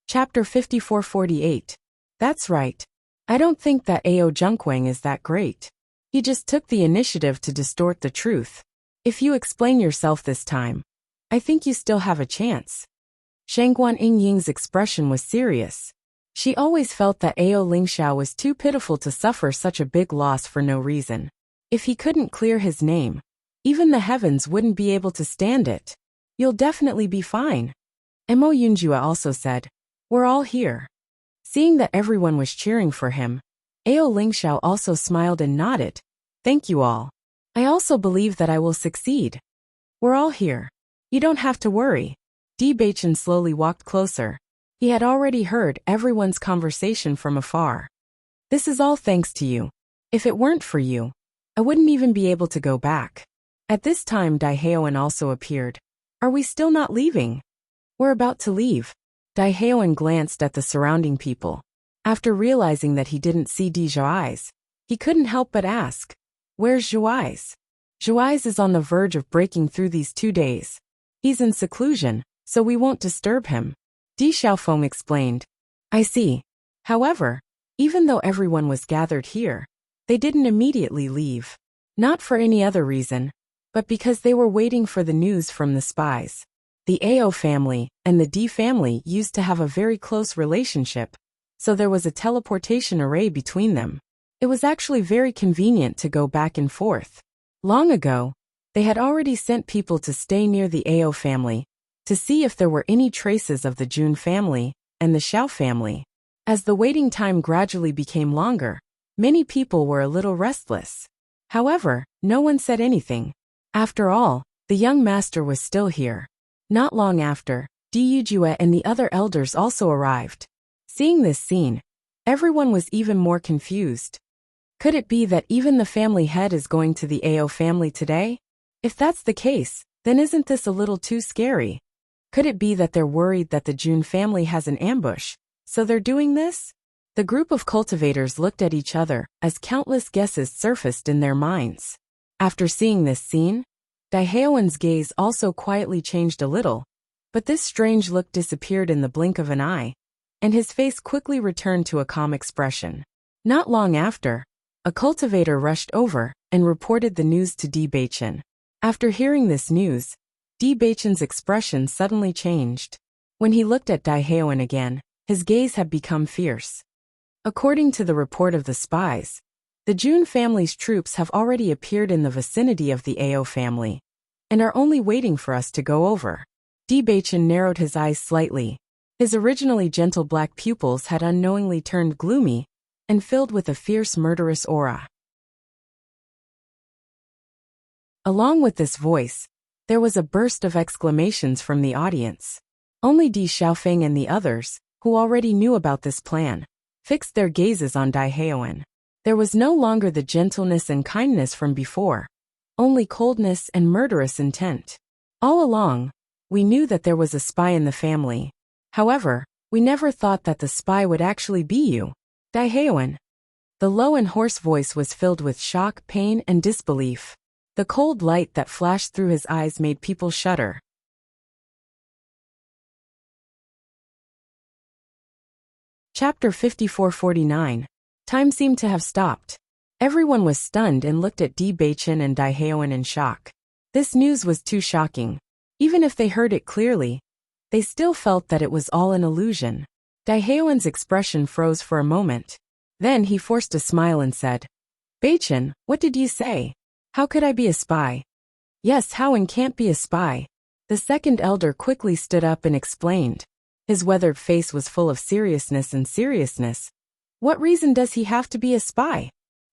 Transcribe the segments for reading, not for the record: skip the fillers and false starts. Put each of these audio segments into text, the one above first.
Chapter 5448. That's right. I don't think that Ao Junkwang is that great. He just took the initiative to distort the truth. If you explain yourself this time, I think you still have a chance. Shangguan Yingying's expression was serious. She always felt that Ao Lingxiao was too pitiful to suffer such a big loss for no reason. If he couldn't clear his name, even the heavens wouldn't be able to stand it. You'll definitely be fine. Mo Yunjua also said, we're all here. Seeing that everyone was cheering for him, Ao Lingxiao also smiled and nodded. Thank you all. I also believe that I will succeed. We're all here. You don't have to worry. Di Beichen slowly walked closer. He had already heard everyone's conversation from afar. This is all thanks to you. If it weren't for you, I wouldn't even be able to go back. At this time Dai Haoan also appeared. Are we still not leaving? We're about to leave. Dai Haoan glanced at the surrounding people. After realizing that he didn't see Di Zhuai's, he couldn't help but ask, where's Zhuai's? Zhuai's is on the verge of breaking through these 2 days. He's in seclusion, so we won't disturb him. Di Xiaofeng explained. I see. However, even though everyone was gathered here, they didn't immediately leave. Not for any other reason, but because they were waiting for the news from the spies. The Ao family and the Di family used to have a very close relationship, so there was a teleportation array between them. It was actually very convenient to go back and forth. Long ago, they had already sent people to stay near the Ao family, to see if there were any traces of the Jun family and the Xiao family. As the waiting time gradually became longer, many people were a little restless. However, no one said anything. After all, the young master was still here. Not long after, Di Yujue and the other elders also arrived. Seeing this scene, everyone was even more confused. Could it be that even the family head is going to the Ao family today? If that's the case, then isn't this a little too scary? Could it be that they're worried that the Jun family has an ambush, so they're doing this? The group of cultivators looked at each other as countless guesses surfaced in their minds. After seeing this scene, Dai Haoan's gaze also quietly changed a little, but this strange look disappeared in the blink of an eye, and his face quickly returned to a calm expression. Not long after, a cultivator rushed over and reported the news to Di Beichen. After hearing this news, Di Beichen's expression suddenly changed. When he looked at Dai Haoan again, his gaze had become fierce. According to the report of the spies, the Jun family's troops have already appeared in the vicinity of the Ao family, and are only waiting for us to go over. Di Beichen narrowed his eyes slightly. His originally gentle black pupils had unknowingly turned gloomy and filled with a fierce murderous aura. Along with this voice, there was a burst of exclamations from the audience. Only Di Xiaofeng and the others, who already knew about this plan, fixed their gazes on Dai Haoan. There was no longer the gentleness and kindness from before, only coldness and murderous intent. All along, we knew that there was a spy in the family. However, we never thought that the spy would actually be you, Dai Haoan. The low and hoarse voice was filled with shock, pain, and disbelief. The cold light that flashed through his eyes made people shudder. Chapter 5449. Time seemed to have stopped. Everyone was stunned and looked at Di Beichen and Dai Haoan in shock. This news was too shocking. Even if they heard it clearly, they still felt that it was all an illusion. Dai Haoan's expression froze for a moment. Then he forced a smile and said, Beichen, what did you say? How could I be a spy? Yes, Haoan can't be a spy. The second elder quickly stood up and explained. His weathered face was full of seriousness. What reason does he have to be a spy?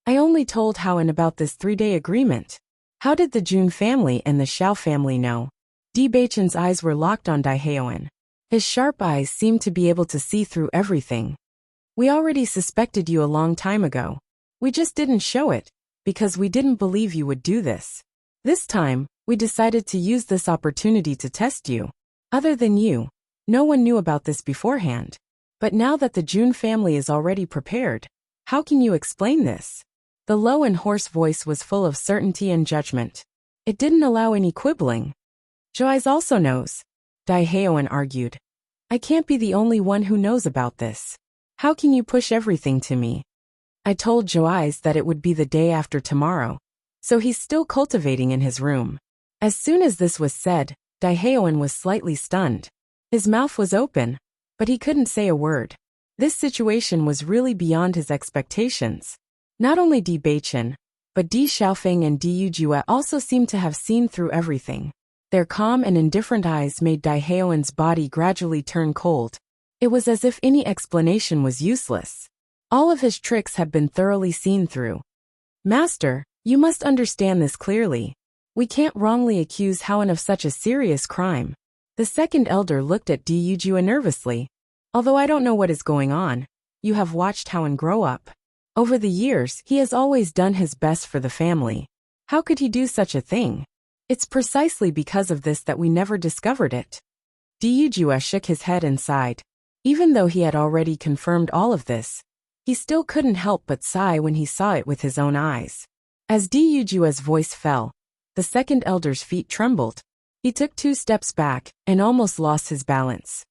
I only told Haoan about this 3-day agreement. How did the Jun family and the Xiao family know? Di Beichen's eyes were locked on Dai Haoan. His sharp eyes seemed to be able to see through everything. We already suspected you a long time ago. We just didn't show it, because we didn't believe you would do this. This time, we decided to use this opportunity to test you. Other than you, no one knew about this beforehand. But now that the Jun family is already prepared, how can you explain this? The low and hoarse voice was full of certainty and judgment. It didn't allow any quibbling. Zhuai's also knows, Dai Haoan argued. I can't be the only one who knows about this. How can you push everything to me? I told Joais that it would be the day after tomorrow, so he's still cultivating in his room. As soon as this was said, Daehaeon was slightly stunned. His mouth was open, but he couldn't say a word. This situation was really beyond his expectations. Not only Di Baichen, but Di Xiaofeng and Di Yujue also seemed to have seen through everything. Their calm and indifferent eyes made Daehaeon's body gradually turn cold. It was as if any explanation was useless. All of his tricks had been thoroughly seen through. Master, you must understand this clearly. We can't wrongly accuse Howen of such a serious crime. The second elder looked at Di Yujue nervously. Although I don't know what is going on, you have watched Howen grow up. Over the years, he has always done his best for the family. How could he do such a thing? It's precisely because of this that we never discovered it. Di Yujue shook his head and sighed. Even though he had already confirmed all of this, he still couldn't help but sigh when he saw it with his own eyes. As Di Yujue's voice fell, the second elder's feet trembled. He took 2 steps back and almost lost his balance.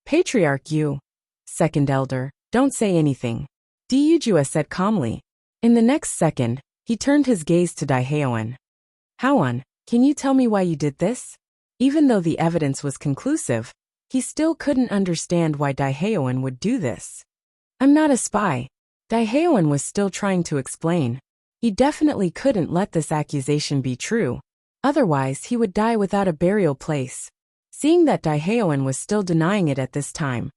Patriarch Yu, second elder, don't say anything, Di Yujue said calmly. In the next second, he turned his gaze to Daehaeon. Howen, can you tell me why you did this? Even though the evidence was conclusive, he still couldn't understand why Daehaeon would do this. I'm not a spy. Daehaeon was still trying to explain. He definitely couldn't let this accusation be true. Otherwise, he would die without a burial place. Seeing that Daehaeon was still denying it at this time,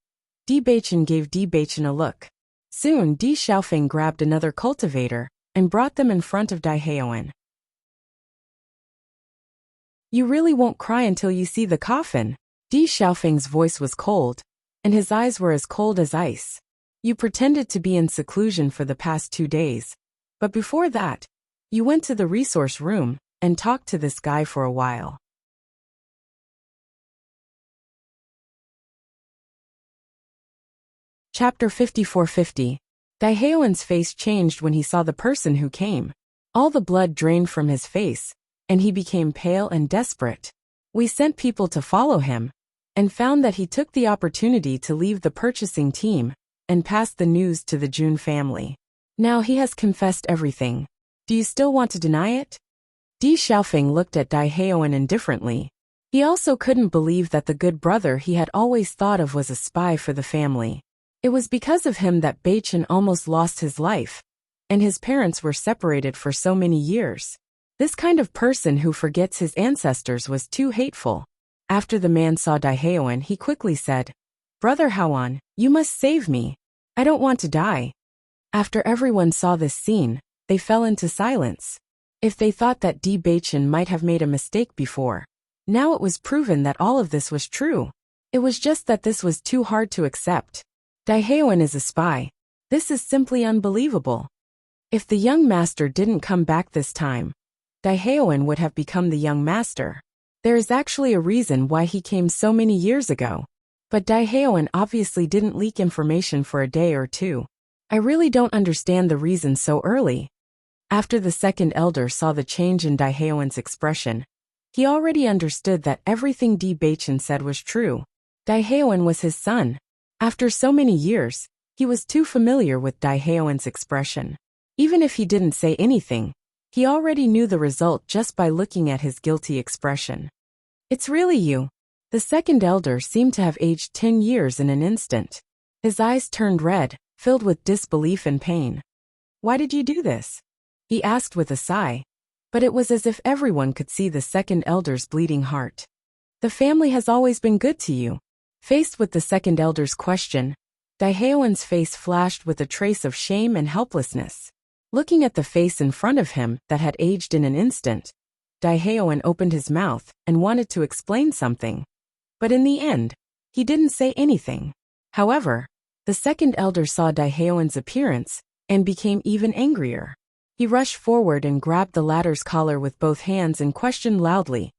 Di Baichen gave Di Baichen a look. Soon, Di Xiaofeng grabbed another cultivator and brought them in front of Daehaeon. You really won't cry until you see the coffin. Di Xiaofeng's voice was cold, and his eyes were as cold as ice. You pretended to be in seclusion for the past 2 days, but before that, you went to the resource room and talked to this guy for a while. Chapter 5450. Daehaeon's face changed when he saw the person who came. All the blood drained from his face, and he became pale and desperate. We sent people to follow him, and found that he took the opportunity to leave the purchasing team and passed the news to the Jun family. Now he has confessed everything. Do you still want to deny it? Di Xiaofeng looked at Daehaeon indifferently. He also couldn't believe that the good brother he had always thought of was a spy for the family. It was because of him that Baichen almost lost his life, and his parents were separated for so many years. This kind of person who forgets his ancestors was too hateful. After the man saw Daehaeon, he quickly said, Brother Howen, you must save me. I don't want to die. After everyone saw this scene, they fell into silence. If they thought that Di Baichen might have made a mistake before, now it was proven that all of this was true. It was just that this was too hard to accept. Daehaeon is a spy. This is simply unbelievable. If the young master didn't come back this time, Daehaeon would have become the young master. There is actually a reason why he came so many years ago. But Daehaeon obviously didn't leak information for a day or 2. I really don't understand the reason so early. After the second elder saw the change in Daehaeon's expression, he already understood that everything Di Baichen said was true. Daehaeon was his son. After so many years, he was too familiar with Daehaeon's expression. Even if he didn't say anything, he already knew the result just by looking at his guilty expression. It's really you. The second elder seemed to have aged 10 years in an instant. His eyes turned red, filled with disbelief and pain. Why did you do this? He asked with a sigh, but it was as if everyone could see the second elder's bleeding heart. The family has always been good to you. Faced with the second elder's question, Daehaeon's face flashed with a trace of shame and helplessness. Looking at the face in front of him that had aged in an instant, Daehaeon opened his mouth and wanted to explain something. But in the end, he didn't say anything. However, the second elder saw Daehaeon's appearance and became even angrier. He rushed forward and grabbed the latter's collar with both hands and questioned loudly.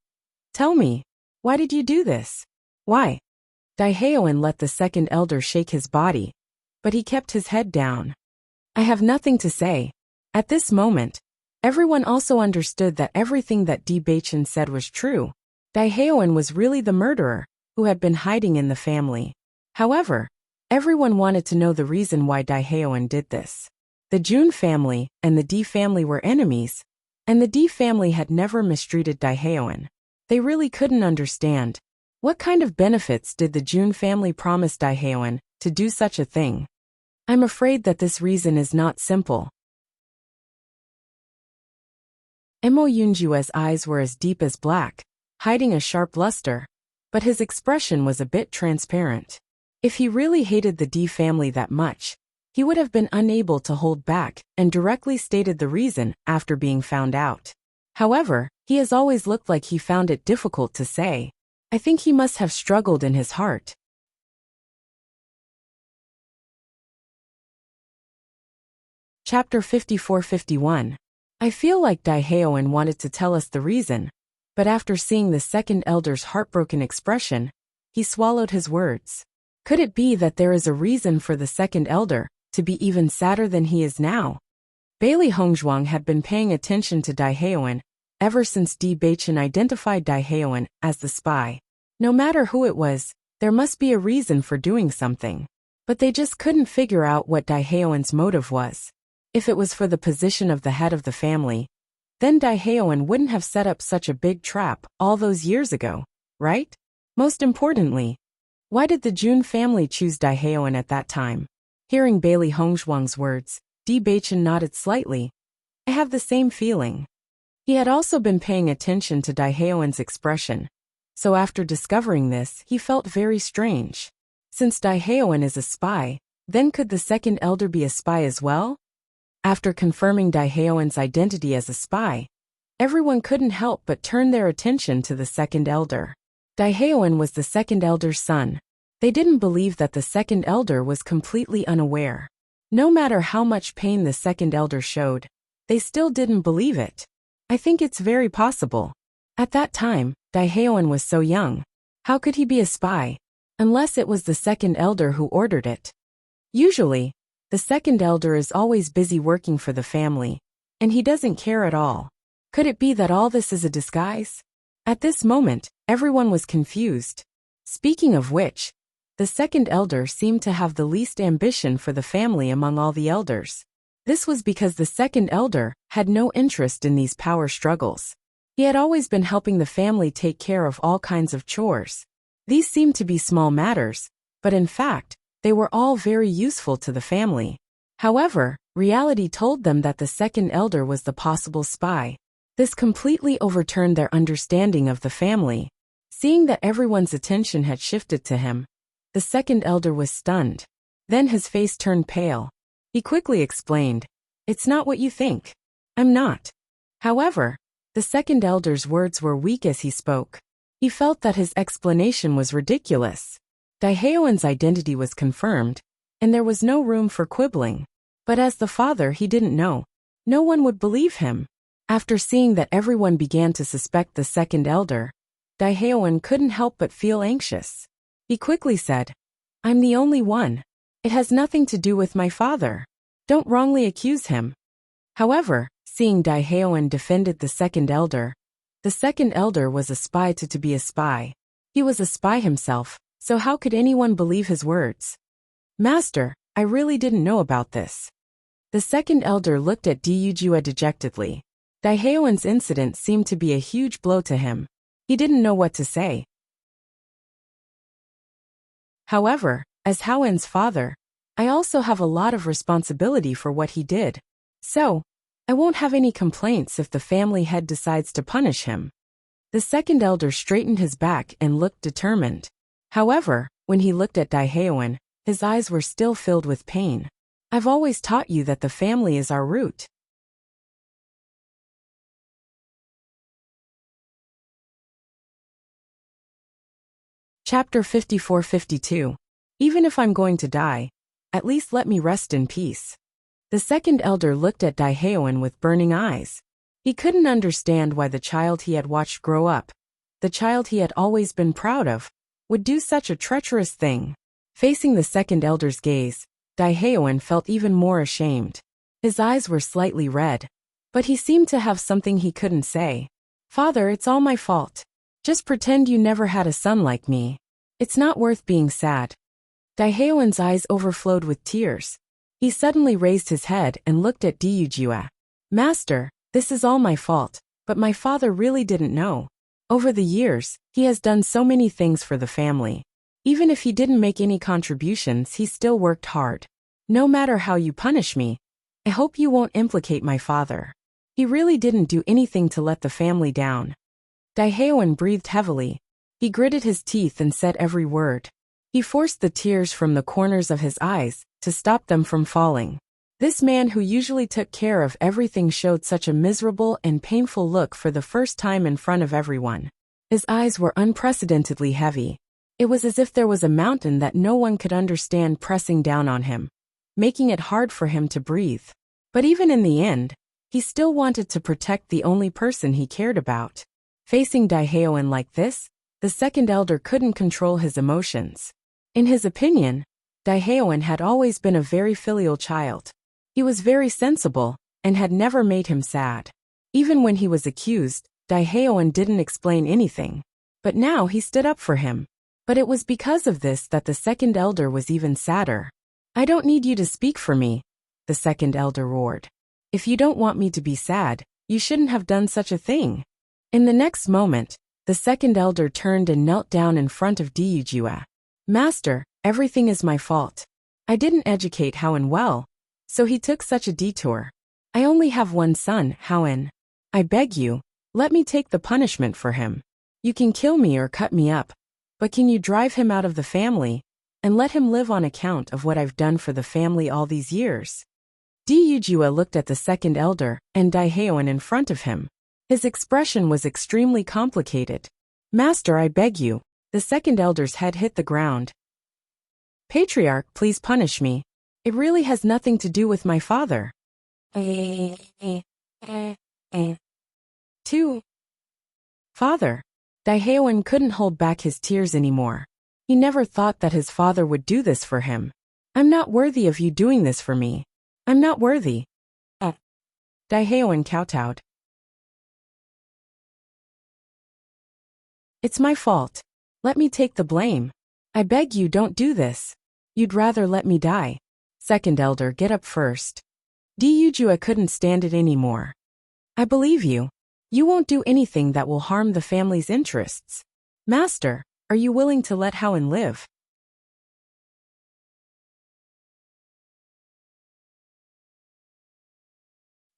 Tell me, why did you do this? Why? Daehaeon let the second elder shake his body, but he kept his head down. I have nothing to say. At this moment, everyone also understood that everything that Di Baichen said was true. Daehaeon was really the murderer, who had been hiding in the family. However, everyone wanted to know the reason why Daehaeon did this. The Jun family and the D family were enemies, and the D family had never mistreated Daehaeon. They really couldn't understand. What kind of benefits did the Jun family promise Daehaeon to do such a thing? I'm afraid that this reason is not simple. Mo Yunjue's eyes were as deep as black, hiding a sharp luster, but his expression was a bit transparent. If he really hated the D family that much, he would have been unable to hold back and directly stated the reason after being found out. However, he has always looked like he found it difficult to say. I think he must have struggled in his heart. Chapter 54-51. I feel like Daehaeon wanted to tell us the reason, but after seeing the second elder's heartbroken expression, he swallowed his words. Could it be that there is a reason for the second elder to be even sadder than he is now? Bailey Hongzhuang had been paying attention to Daehaeon ever since Di Baichen identified Daehaeon as the spy. No matter who it was, there must be a reason for doing something. But they just couldn't figure out what Daehaeon's motive was. If it was for the position of the head of the family, then Daehaeon wouldn't have set up such a big trap all those years ago, right? Most importantly, why did the Jun family choose Daehaeon at that time? Hearing Bailey Hongzhuang's words, Di Baichen nodded slightly. I have the same feeling. He had also been paying attention to Daehaeon's expression, so after discovering this, he felt very strange. Since Daehaeon is a spy, then could the second elder be a spy as well? After confirming Daehaeon's identity as a spy, everyone couldn't help but turn their attention to the second elder. Daehaeon was the second elder's son. They didn't believe that the second elder was completely unaware. No matter how much pain the second elder showed, they still didn't believe it. I think it's very possible. At that time, Daehaeon was so young. How could he be a spy? Unless it was the second elder who ordered it. Usually, the second elder is always busy working for the family, and he doesn't care at all. Could it be that all this is a disguise? At this moment, everyone was confused. Speaking of which, the second elder seemed to have the least ambition for the family among all the elders. This was because the second elder had no interest in these power struggles. He had always been helping the family take care of all kinds of chores. These seemed to be small matters, but in fact, they were all very useful to the family. However, reality told them that the second elder was the possible spy. This completely overturned their understanding of the family. Seeing that everyone's attention had shifted to him, the second elder was stunned. Then his face turned pale. He quickly explained, "It's not what you think. I'm not." However, the second elder's words were weak as he spoke. He felt that his explanation was ridiculous. Daehaeon's identity was confirmed, and there was no room for quibbling. But as the father, he didn't know. No one would believe him. After seeing that everyone began to suspect the second elder, Daehaeon couldn't help but feel anxious. He quickly said, "I'm the only one. It has nothing to do with my father. Don't wrongly accuse him." However, seeing Daehaeon defended the second elder was a spy to be a spy. He was a spy himself, so how could anyone believe his words? "Master, I really didn't know about this." The second elder looked at Dyujue dejectedly. Daehaeon's incident seemed to be a huge blow to him. He didn't know what to say. However, as Haoen's father, I also have a lot of responsibility for what he did. So, I won't have any complaints if the family head decides to punish him. The second elder straightened his back and looked determined. However, when he looked at Daehaeon, his eyes were still filled with pain. "I've always taught you that the family is our root." Chapter 54-52. Even if I'm going to die, at least let me rest in peace. The second elder looked at Daehaeon with burning eyes. He couldn't understand why the child he had watched grow up, the child he had always been proud of, would do such a treacherous thing. Facing the second elder's gaze, Daehaeon felt even more ashamed. His eyes were slightly red, but he seemed to have something he couldn't say. "Father, it's all my fault. Just pretend you never had a son like me. It's not worth being sad." Daehaeon's eyes overflowed with tears. He suddenly raised his head and looked at Ryujue. Master, this is all my fault, but my father really didn't know. Over the years, he has done so many things for the family. Even if he didn't make any contributions, he still worked hard. No matter how you punish me, I hope you won't implicate my father. He really didn't do anything to let the family down. Daehaeon breathed heavily. He gritted his teeth and said every word. He forced the tears from the corners of his eyes to stop them from falling. This man who usually took care of everything showed such a miserable and painful look for the first time in front of everyone. His eyes were unprecedentedly heavy. It was as if there was a mountain that no one could understand pressing down on him, making it hard for him to breathe. But even in the end, he still wanted to protect the only person he cared about. Facing Daehaeon like this, the second elder couldn't control his emotions. In his opinion, Daehaeon had always been a very filial child. He was very sensible, and had never made him sad. Even when he was accused, Daehaeon didn't explain anything. But now he stood up for him. But it was because of this that the second elder was even sadder. I don't need you to speak for me, the second elder roared. If you don't want me to be sad, you shouldn't have done such a thing. In the next moment, the second elder turned and knelt down in front of Ryujue. Master, everything is my fault. I didn't educate Haoen well, so he took such a detour. I only have one son, Haoen. I beg you, let me take the punishment for him. You can kill me or cut me up, but can you drive him out of the family, and let him live on account of what I've done for the family all these years? Ryujue looked at the second elder and Daehaeon in front of him. His expression was extremely complicated. Master, I beg you. The second elder's head hit the ground. Patriarch, please punish me. It really has nothing to do with my father. 2. Father. Daehaeon couldn't hold back his tears anymore. He never thought that his father would do this for him. I'm not worthy of you doing this for me. I'm not worthy. Daehaeon kowtowed. It's my fault. Let me take the blame. I beg you, don't do this. You'd rather let me die. Second elder, get up first. Ryujue couldn't stand it anymore. I believe you. You won't do anything that will harm the family's interests. Master, are you willing to let Haoen live?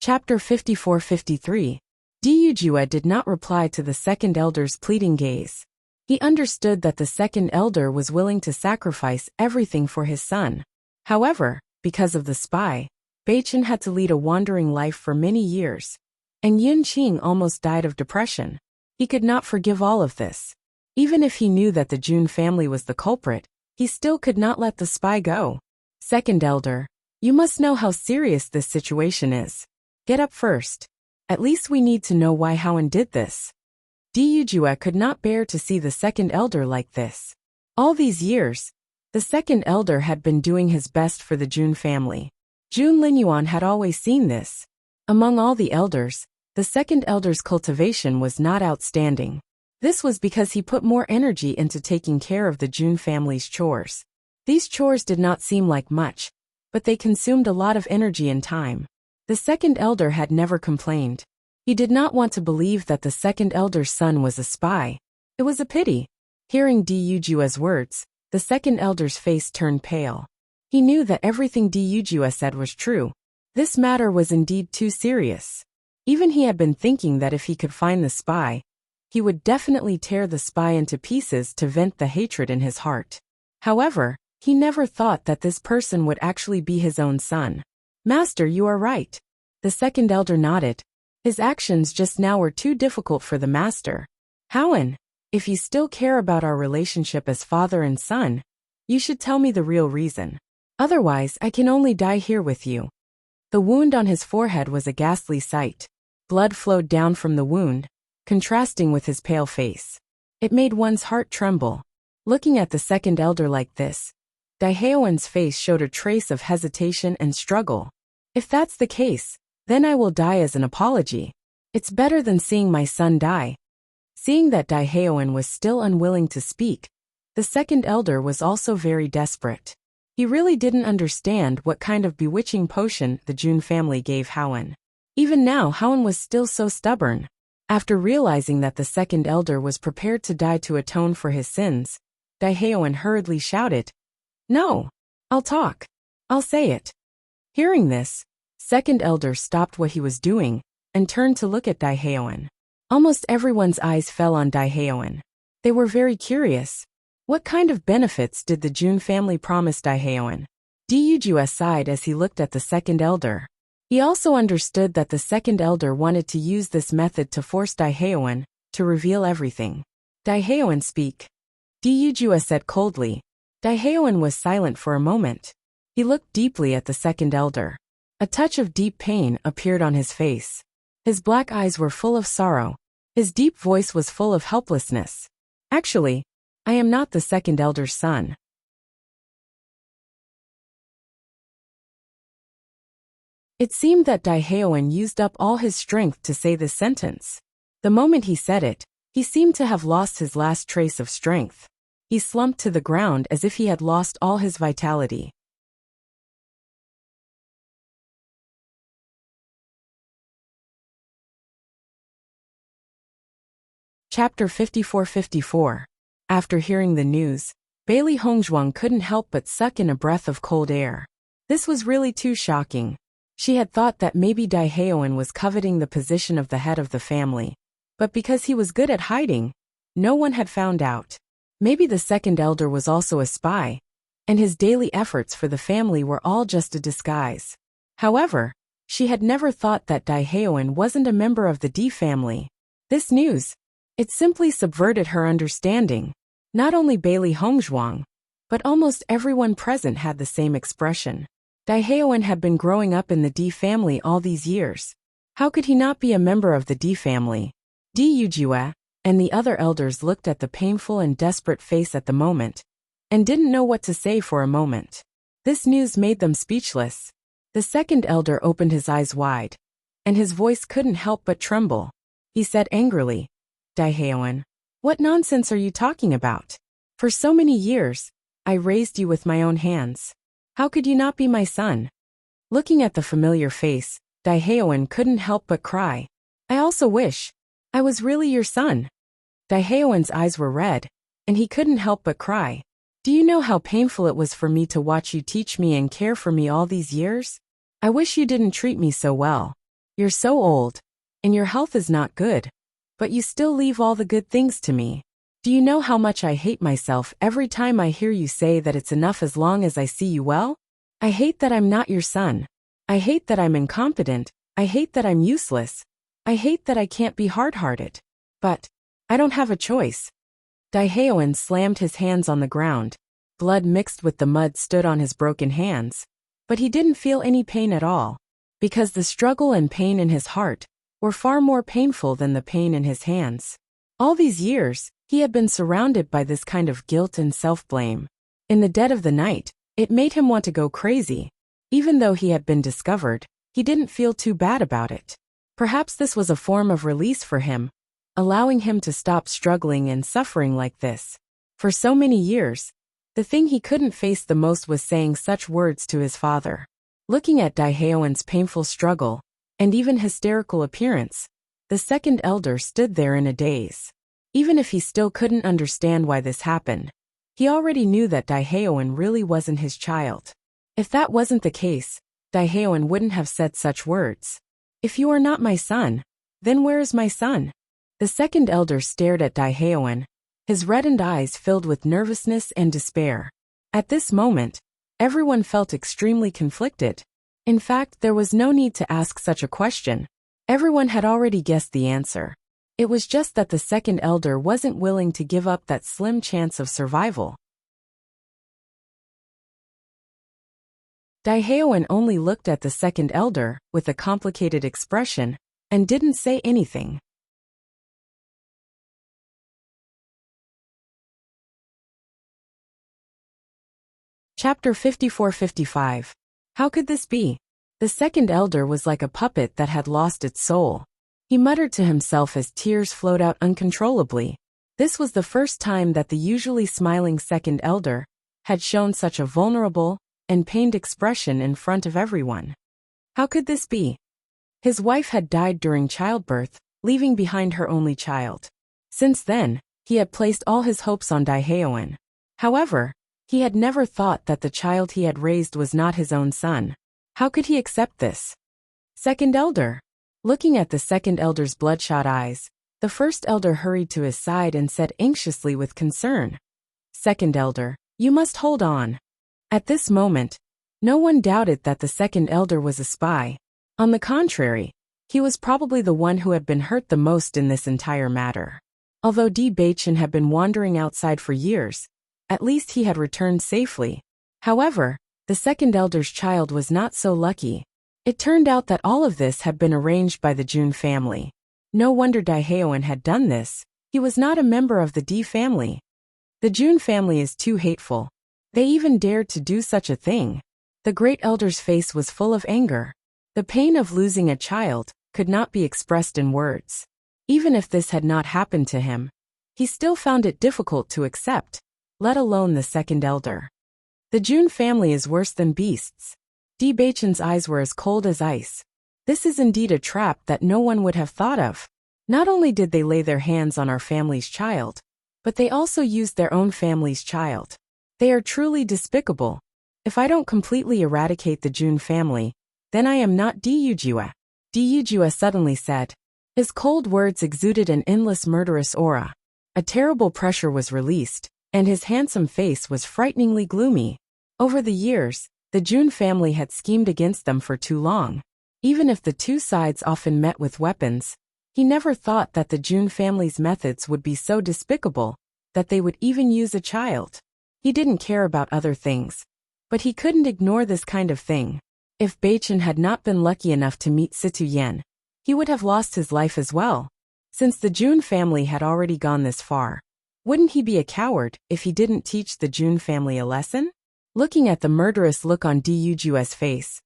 Chapter 54-53. Ryujue did not reply to the second elder's pleading gaze. He understood that the second elder was willing to sacrifice everything for his son. However, because of the spy, Beichen had to lead a wandering life for many years, and Yunqing almost died of depression. He could not forgive all of this. Even if he knew that the Jun family was the culprit, he still could not let the spy go. Second elder, you must know how serious this situation is. Get up first. At least we need to know why Haoen did this. Ryujue could not bear to see the second elder like this. All these years, the second elder had been doing his best for the Jun family. Jun Linyuan had always seen this. Among all the elders, the second elder's cultivation was not outstanding. This was because he put more energy into taking care of the Jun family's chores. These chores did not seem like much, but they consumed a lot of energy and time. The second elder had never complained. He did not want to believe that the second elder's son was a spy. It was a pity. Hearing Ryujue's words, the second elder's face turned pale. He knew that everything Ryujue said was true. This matter was indeed too serious. Even he had been thinking that if he could find the spy, he would definitely tear the spy into pieces to vent the hatred in his heart. However, he never thought that this person would actually be his own son. Master, you are right. The second elder nodded. His actions just now were too difficult for the master. Haoen, if you still care about our relationship as father and son, you should tell me the real reason. Otherwise, I can only die here with you. The wound on his forehead was a ghastly sight. Blood flowed down from the wound, contrasting with his pale face. It made one's heart tremble. Looking at the second elder like this, Daehaeon's face showed a trace of hesitation and struggle. If that's the case, then I will die as an apology. It's better than seeing my son die. Seeing that Daehaeon was still unwilling to speak, The second elder was also very desperate. He really didn't understand what kind of bewitching potion the Jun family gave Howen. Even now Howen was still so stubborn. After realizing that the second elder was prepared to die to atone for his sins, Daehaeon hurriedly shouted, "No! I'll talk. I'll say it." Hearing this, second elder stopped what he was doing and turned to look at Daehaeon. Almost everyone's eyes fell on Daehaeon. They were very curious. What kind of benefits did the Jun family promise Daehaeon? Dujua sighed as he looked at the second elder. He also understood that the second elder wanted to use this method to force Daehaeon to reveal everything. "Daehaeon, speak," Dujua said coldly. Daehaeon was silent for a moment. He looked deeply at the second elder. A touch of deep pain appeared on his face. His black eyes were full of sorrow. His deep voice was full of helplessness. "Actually, I am not the second elder's son." It seemed that Daehaeon used up all his strength to say this sentence. The moment he said it, he seemed to have lost his last trace of strength. He slumped to the ground as if he had lost all his vitality. Chapter 54-54. After hearing the news, Bailey Hongzhuang couldn't help but suck in a breath of cold air. This was really too shocking. She had thought that maybe Daehaeon was coveting the position of the head of the family, but because he was good at hiding, no one had found out. Maybe the second elder was also a spy, and his daily efforts for the family were all just a disguise. However, she had never thought that Daehaeon wasn't a member of the D family. This news, it simply subverted her understanding. Not only Bailey Hongzhuang, but almost everyone present had the same expression. Daehaeon had been growing up in the D family all these years. How could he not be a member of the D family? Dujua and the other elders looked at the painful and desperate face at the moment, and didn't know what to say for a moment. This news made them speechless. The second elder opened his eyes wide, and his voice couldn't help but tremble. He said angrily, "Daehaeon, what nonsense are you talking about? For so many years, I raised you with my own hands. How could you not be my son?" Looking at the familiar face, Daehaeon couldn't help but cry. "I also wish I was really your son." Daehaeon's eyes were red, and he couldn't help but cry. "Do you know how painful it was for me to watch you teach me and care for me all these years? I wish you didn't treat me so well. You're so old, and your health is not good, but you still leave all the good things to me. Do you know how much I hate myself every time I hear you say that it's enough as long as I see you well? I hate that I'm not your son. I hate that I'm incompetent. I hate that I'm useless. I hate that I can't be hard-hearted. But I don't have a choice." Daehaeon slammed his hands on the ground. Blood mixed with the mud stood on his broken hands, but he didn't feel any pain at all, because the struggle and pain in his heart were far more painful than the pain in his hands. All these years, he had been surrounded by this kind of guilt and self-blame. In the dead of the night, it made him want to go crazy. Even though he had been discovered, he didn't feel too bad about it. Perhaps this was a form of release for him, allowing him to stop struggling and suffering like this. For so many years, the thing he couldn't face the most was saying such words to his father. Looking at Daehaeon's painful struggle, and even hysterical appearance, the second elder stood there in a daze. Even if he still couldn't understand why this happened, he already knew that Daehaeon really wasn't his child. If that wasn't the case, Daehaeon wouldn't have said such words. "If you are not my son, then where is my son?" The second elder stared at Daehaeon, his reddened eyes filled with nervousness and despair. At this moment, everyone felt extremely conflicted. In fact, there was no need to ask such a question. Everyone had already guessed the answer. It was just that the second elder wasn't willing to give up that slim chance of survival. Daehaeon only looked at the second elder with a complicated expression and didn't say anything. Chapter 54-55. How could this be? The second elder was like a puppet that had lost its soul. He muttered to himself as tears flowed out uncontrollably. This was the first time that the usually smiling second elder had shown such a vulnerable and pained expression in front of everyone. How could this be? His wife had died during childbirth, leaving behind her only child. Since then, he had placed all his hopes on Daehaeon. However, he had never thought that the child he had raised was not his own son. How could he accept this? Second elder. Looking at the second elder's bloodshot eyes, the first elder hurried to his side and said anxiously with concern, "Second elder, you must hold on." At this moment, no one doubted that the second elder was a spy. On the contrary, he was probably the one who had been hurt the most in this entire matter. Although Di Baichen had been wandering outside for years, at least he had returned safely. However, the second elder's child was not so lucky. It turned out that all of this had been arranged by the Jun family. No wonder Daehaeon had done this. He was not a member of the Di family. The Jun family is too hateful. They even dared to do such a thing. The great elder's face was full of anger. The pain of losing a child could not be expressed in words. Even if this had not happened to him, he still found it difficult to accept, let alone the second elder. The Jun family is worse than beasts. Di Baichen's eyes were as cold as ice. This is indeed a trap that no one would have thought of. Not only did they lay their hands on our family's child, but they also used their own family's child. They are truly despicable. If I don't completely eradicate the Jun family, then I am not Dyujua. Dyujua suddenly said. His cold words exuded an endless murderous aura. A terrible pressure was released, and his handsome face was frighteningly gloomy. Over the years, the Jun family had schemed against them for too long. Even if the two sides often met with weapons, he never thought that the Jun family's methods would be so despicable that they would even use a child. He didn't care about other things, but he couldn't ignore this kind of thing. If Baichen had not been lucky enough to meet Situ Yen, he would have lost his life as well. Since the Jun family had already gone this far, wouldn't he be a coward if he didn't teach the Jun family a lesson? Looking at the murderous look on Dyujua's face,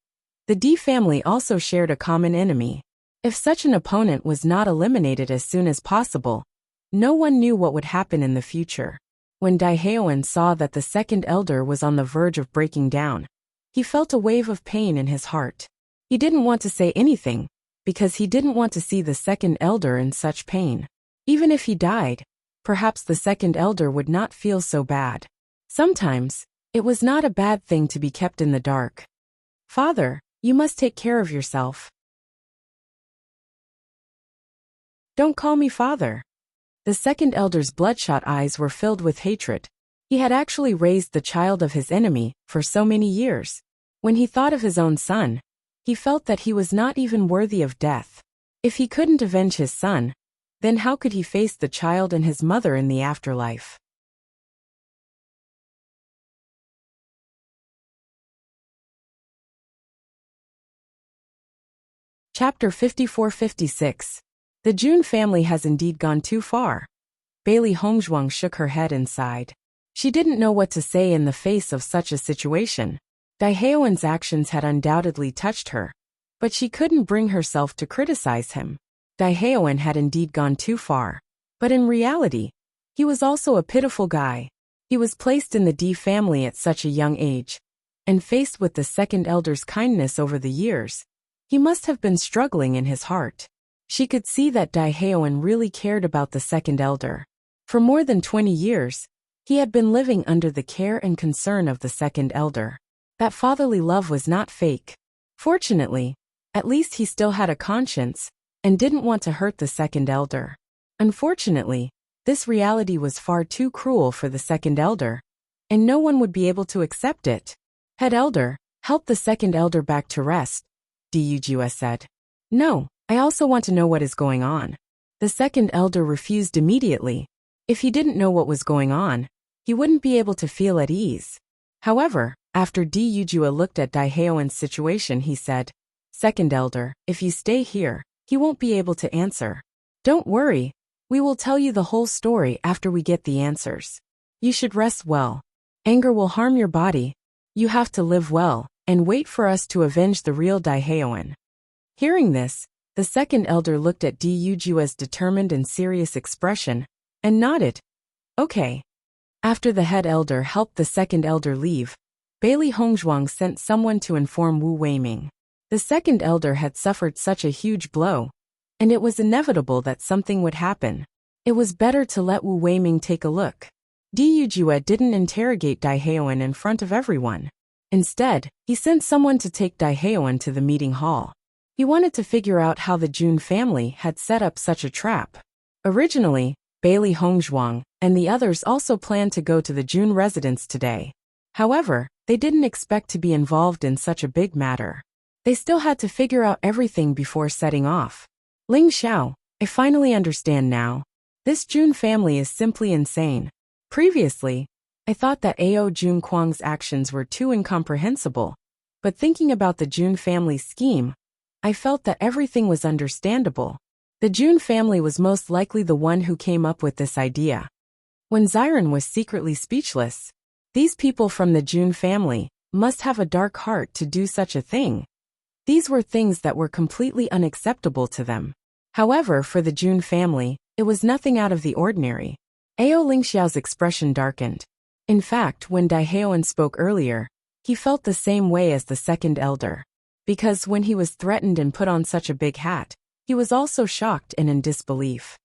the Di family also shared a common enemy. If such an opponent was not eliminated as soon as possible, no one knew what would happen in the future. When Daehaeon saw that the second elder was on the verge of breaking down, he felt a wave of pain in his heart. He didn't want to say anything, because he didn't want to see the second elder in such pain. Even if he died, perhaps the second elder would not feel so bad. Sometimes, it was not a bad thing to be kept in the dark. Father, you must take care of yourself. Don't call me father. The second elder's bloodshot eyes were filled with hatred. He had actually raised the child of his enemy for so many years. When he thought of his own son, he felt that he was not even worthy of death. If he couldn't avenge his son, then how could he face the child and his mother in the afterlife? Chapter 54-56. The Jun family has indeed gone too far. Bailey Hongzhuang shook her head and sighed. She didn't know what to say in the face of such a situation. Daehaeon's actions had undoubtedly touched her, but she couldn't bring herself to criticize him. Daehaeon had indeed gone too far, but in reality, he was also a pitiful guy. He was placed in the Di family at such a young age, and faced with the second elder's kindness over the years, he must have been struggling in his heart. She could see that Daehaeon really cared about the second elder. For more than 20 years, he had been living under the care and concern of the second elder. That fatherly love was not fake. Fortunately, at least he still had a conscience, and didn't want to hurt the second elder. Unfortunately, this reality was far too cruel for the second elder, and no one would be able to accept it. Head elder, help the second elder back to rest, Dyujua said. No, I also want to know what is going on. The second elder refused immediately. If he didn't know what was going on, he wouldn't be able to feel at ease. However, after Dyujua looked at Daehaeon's situation, he said, Second elder, if you stay here, he won't be able to answer. Don't worry, we will tell you the whole story after we get the answers. You should rest well. Anger will harm your body. You have to live well, and wait for us to avenge the real Daehaeon. Hearing this, the second elder looked at Dyujua's determined and serious expression, and nodded. Okay. After the head elder helped the second elder leave, Bailey Hongzhuang sent someone to inform Wu Weiming. The second elder had suffered such a huge blow, and it was inevitable that something would happen. It was better to let Wu Weiming take a look. Di Yujue didn't interrogate Dai Heoan in front of everyone. Instead, he sent someone to take Dai Heoan to the meeting hall. He wanted to figure out how the Jun family had set up such a trap. Originally, Bailey Hongzhuang and the others also planned to go to the Jun residence today. However, they didn't expect to be involved in such a big matter. They still had to figure out everything before setting off. Ling Xiao, I finally understand now. This Jun family is simply insane. Previously, I thought that Ao Jun Kuang's actions were too incomprehensible, but thinking about the Jun family's scheme, I felt that everything was understandable. The Jun family was most likely the one who came up with this idea. When Xiren was secretly speechless, these people from the Jun family must have a dark heart to do such a thing. These were things that were completely unacceptable to them. However, for the Jun family, it was nothing out of the ordinary. Ao Lingxiao's expression darkened. In fact, when Dai Heoan spoke earlier, he felt the same way as the second elder. Because when he was threatened and put on such a big hat, he was also shocked and in disbelief.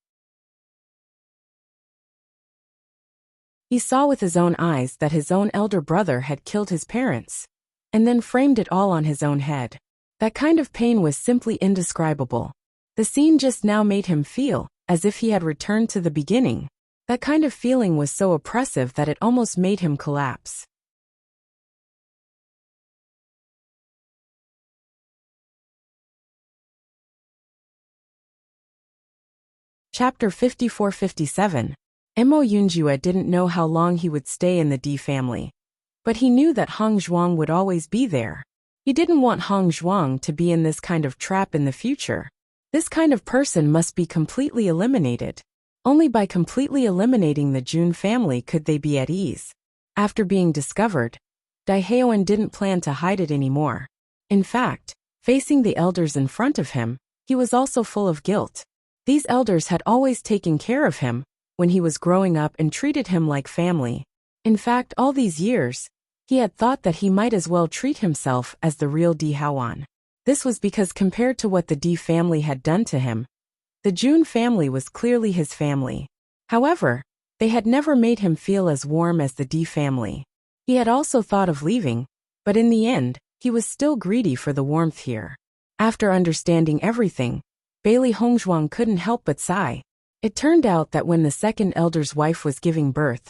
He saw with his own eyes that his own elder brother had killed his parents, and then framed it all on his own head. That kind of pain was simply indescribable. The scene just now made him feel as if he had returned to the beginning. That kind of feeling was so oppressive that it almost made him collapse. Chapter 54-57. Mo Yunjue didn't know how long he would stay in the Di family, but he knew that Hong Zhuang would always be there. He didn't want Hong Zhuang to be in this kind of trap in the future. This kind of person must be completely eliminated. Only by completely eliminating the Jun family could they be at ease. After being discovered, Dai Heoan didn't plan to hide it anymore. In fact, facing the elders in front of him, he was also full of guilt. These elders had always taken care of him when he was growing up and treated him like family. In fact, all these years, he had thought that he might as well treat himself as the real Di Haoan. This was because compared to what the Di family had done to him, the Jun family was clearly his family. However, they had never made him feel as warm as the Di family. He had also thought of leaving, but in the end, he was still greedy for the warmth here. After understanding everything, Bailey Hongzhuang couldn't help but sigh. It turned out that when the second elder's wife was giving birth,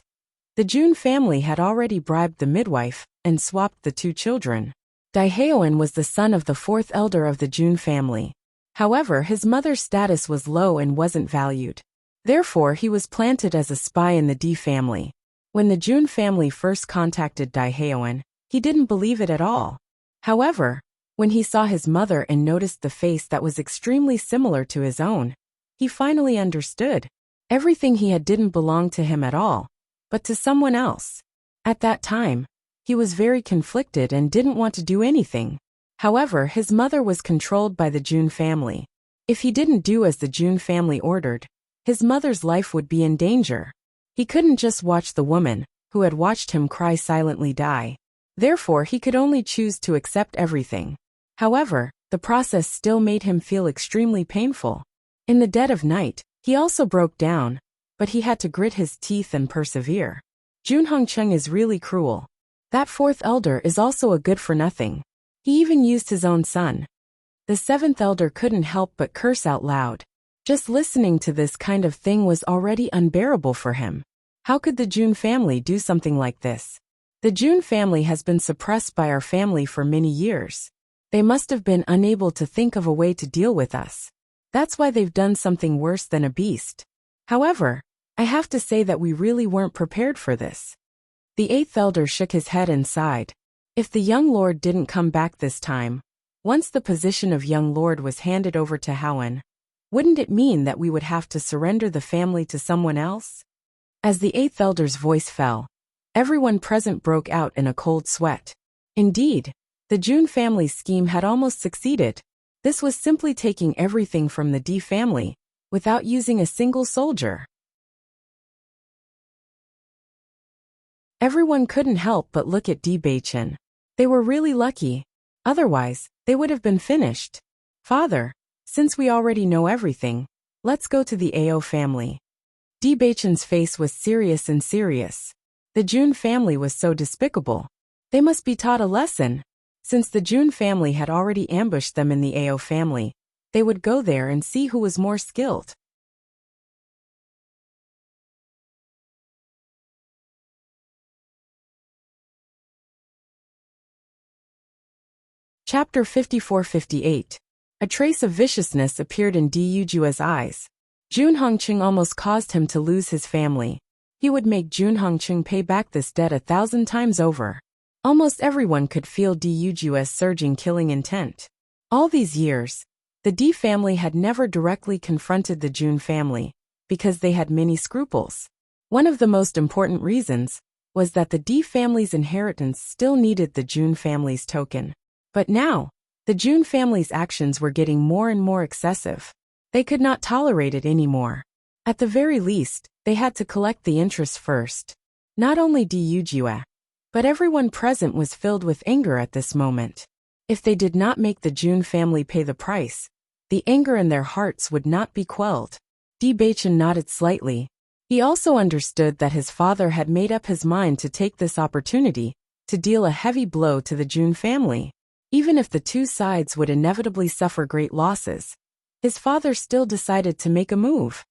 the Jun family had already bribed the midwife and swapped the two children. Dai Heoan was the son of the fourth elder of the Jun family. However, his mother's status was low and wasn't valued. Therefore, he was planted as a spy in the Di family. When the Jun family first contacted Dai Heoan, he didn't believe it at all. However, when he saw his mother and noticed the face that was extremely similar to his own, he finally understood. Everything he had didn't belong to him at all, but to someone else. At that time, he was very conflicted and didn't want to do anything. However, his mother was controlled by the Jun family. If he didn't do as the Jun family ordered, his mother's life would be in danger. He couldn't just watch the woman, who had watched him cry silently, die. Therefore, he could only choose to accept everything. However, the process still made him feel extremely painful. In the dead of night, he also broke down, but he had to grit his teeth and persevere. Jun Hongcheng is really cruel. That fourth elder is also a good-for-nothing. He even used his own son. The seventh elder couldn't help but curse out loud. Just listening to this kind of thing was already unbearable for him. How could the Jun family do something like this? The Jun family has been suppressed by our family for many years. They must have been unable to think of a way to deal with us. That's why they've done something worse than a beast. However, I have to say that we really weren't prepared for this. The eighth elder shook his head and sighed. If the young lord didn't come back this time, once the position of young lord was handed over to Howen, wouldn't it mean that we would have to surrender the family to someone else? As the eighth elder's voice fell, everyone present broke out in a cold sweat. Indeed, the Jun family's scheme had almost succeeded. This was simply taking everything from the Di family, without using a single soldier. Everyone couldn't help but look at Di Baichen. They were really lucky. Otherwise, they would have been finished. Father, since we already know everything, let's go to the Ao family. Di Baichen's face was serious. The Jun family was so despicable. They must be taught a lesson. Since the Jun family had already ambushed them in the Ao family, they would go there and see who was more skilled. Chapter 54-58. A trace of viciousness appeared in Di Yujua's eyes. Jun Hongqing almost caused him to lose his family. He would make Jun Hongqing pay back this debt 1,000 times over. Almost everyone could feel Di Yujua's surging killing intent. All these years, the Di family had never directly confronted the Jun family, because they had many scruples. One of the most important reasons was that the Di family's inheritance still needed the Jun family's token. But now, the Jun family's actions were getting more and more excessive. They could not tolerate it anymore. At the very least, they had to collect the interest first. Not only Di Yujue, but everyone present was filled with anger at this moment. If they did not make the Jun family pay the price, the anger in their hearts would not be quelled. Di Baichen nodded slightly. He also understood that his father had made up his mind to take this opportunity to deal a heavy blow to the Jun family. Even if the two sides would inevitably suffer great losses, his father still decided to make a move.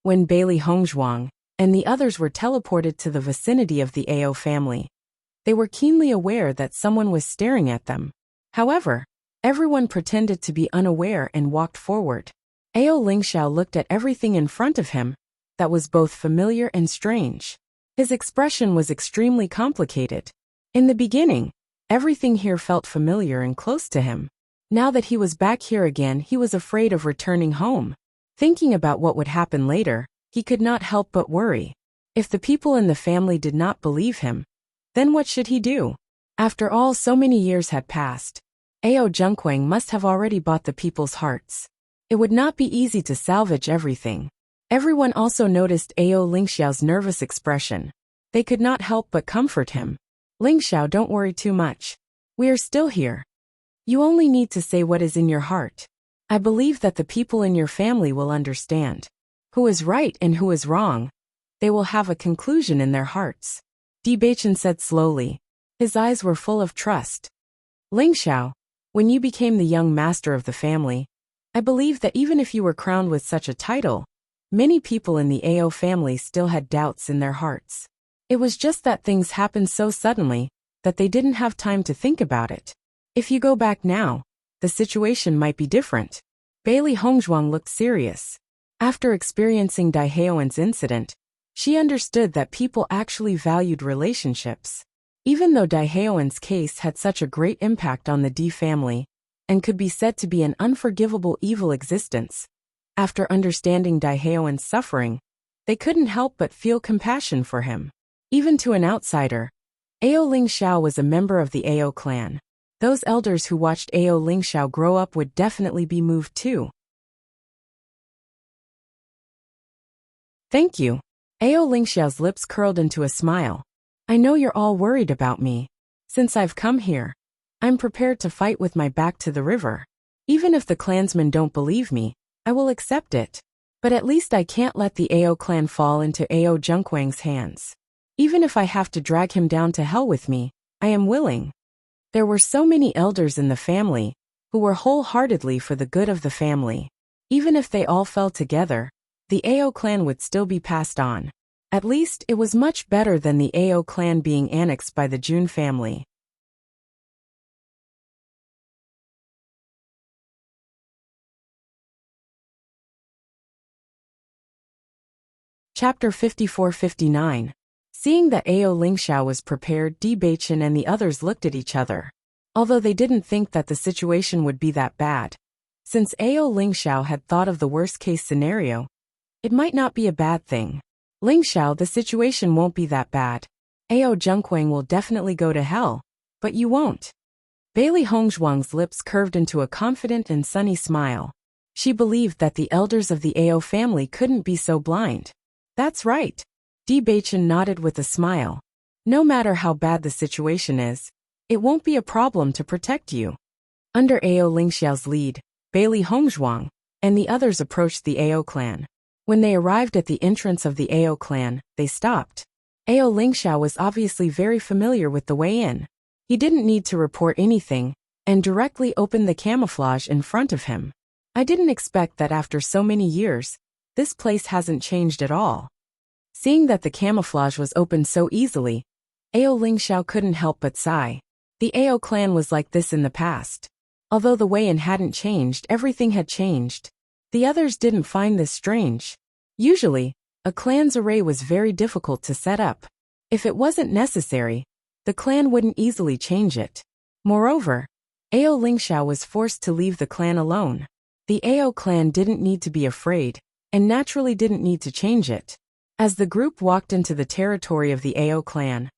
When Bailey Hongzhuang and the others were teleported to the vicinity of the Ao family, they were keenly aware that someone was staring at them. However, everyone pretended to be unaware and walked forward. Ao Lingxiao looked at everything in front of him that was both familiar and strange. His expression was extremely complicated. In the beginning, everything here felt familiar and close to him. Now that he was back here again, he was afraid of returning home. Thinking about what would happen later, he could not help but worry. If the people in the family did not believe him, then what should he do? After all, so many years had passed. Ao Zhengquang must have already bought the people's hearts. It would not be easy to salvage everything. Everyone also noticed Ao Lingxiao's nervous expression. They could not help but comfort him. Lingxiao, don't worry too much. We are still here. You only need to say what is in your heart. I believe that the people in your family will understand who is right and who is wrong. They will have a conclusion in their hearts. Di Baichen said slowly. His eyes were full of trust. Lingxiao, when you became the young master of the family, I believe that even if you were crowned with such a title, many people in the Ao family still had doubts in their hearts. It was just that things happened so suddenly that they didn't have time to think about it. If you go back now, the situation might be different. Bailey Hongzhuang looked serious. After experiencing Daihaoan's incident, she understood that people actually valued relationships. Even though Daihaoan's case had such a great impact on the Di family, and could be said to be an unforgivable evil existence, after understanding Daihaoan's suffering, they couldn't help but feel compassion for him. Even to an outsider, Ao Lingxiao was a member of the Ao clan. Those elders who watched Ao Lingxiao grow up would definitely be moved too. Thank you. Ao Lingxiao's lips curled into a smile. I know you're all worried about me. Since I've come here, I'm prepared to fight with my back to the river. Even if the clansmen don't believe me, I will accept it. But at least I can't let the Ao clan fall into Ao Zhengquang's hands. Even if I have to drag him down to hell with me, I am willing. There were so many elders in the family who were wholeheartedly for the good of the family. Even if they all fell together, the Ao clan would still be passed on. At least it was much better than the Ao clan being annexed by the Jun family. Chapter 54-59. Seeing that Ao Lingxiao was prepared, Di Baichen and the others looked at each other. Although they didn't think that the situation would be that bad. Since Ao Lingxiao had thought of the worst-case scenario, it might not be a bad thing. Lingxiao, the situation won't be that bad. Ao Zhengquang will definitely go to hell, but you won't. Bailey Hongzhuang's lips curved into a confident and sunny smile. She believed that the elders of the Ao family couldn't be so blind. That's right. Di Baichen nodded with a smile. No matter how bad the situation is, it won't be a problem to protect you. Under Ao Lingxiao's lead, Bailey Hongzhuang and the others approached the Ao clan. When they arrived at the entrance of the Ao clan, they stopped. Ao Lingxiao was obviously very familiar with the way in. He didn't need to report anything, and directly opened the camouflage in front of him. I didn't expect that after so many years, this place hasn't changed at all. Seeing that the camouflage was opened so easily, Ao Lingxiao couldn't help but sigh. The Ao clan was like this in the past. Although the way in hadn't changed, everything had changed. The others didn't find this strange. Usually, a clan's array was very difficult to set up. If it wasn't necessary, the clan wouldn't easily change it. Moreover, Ao Lingxiao was forced to leave the clan alone. The Ao clan didn't need to be afraid, and naturally didn't need to change it. As the group walked into the territory of the Ao clan,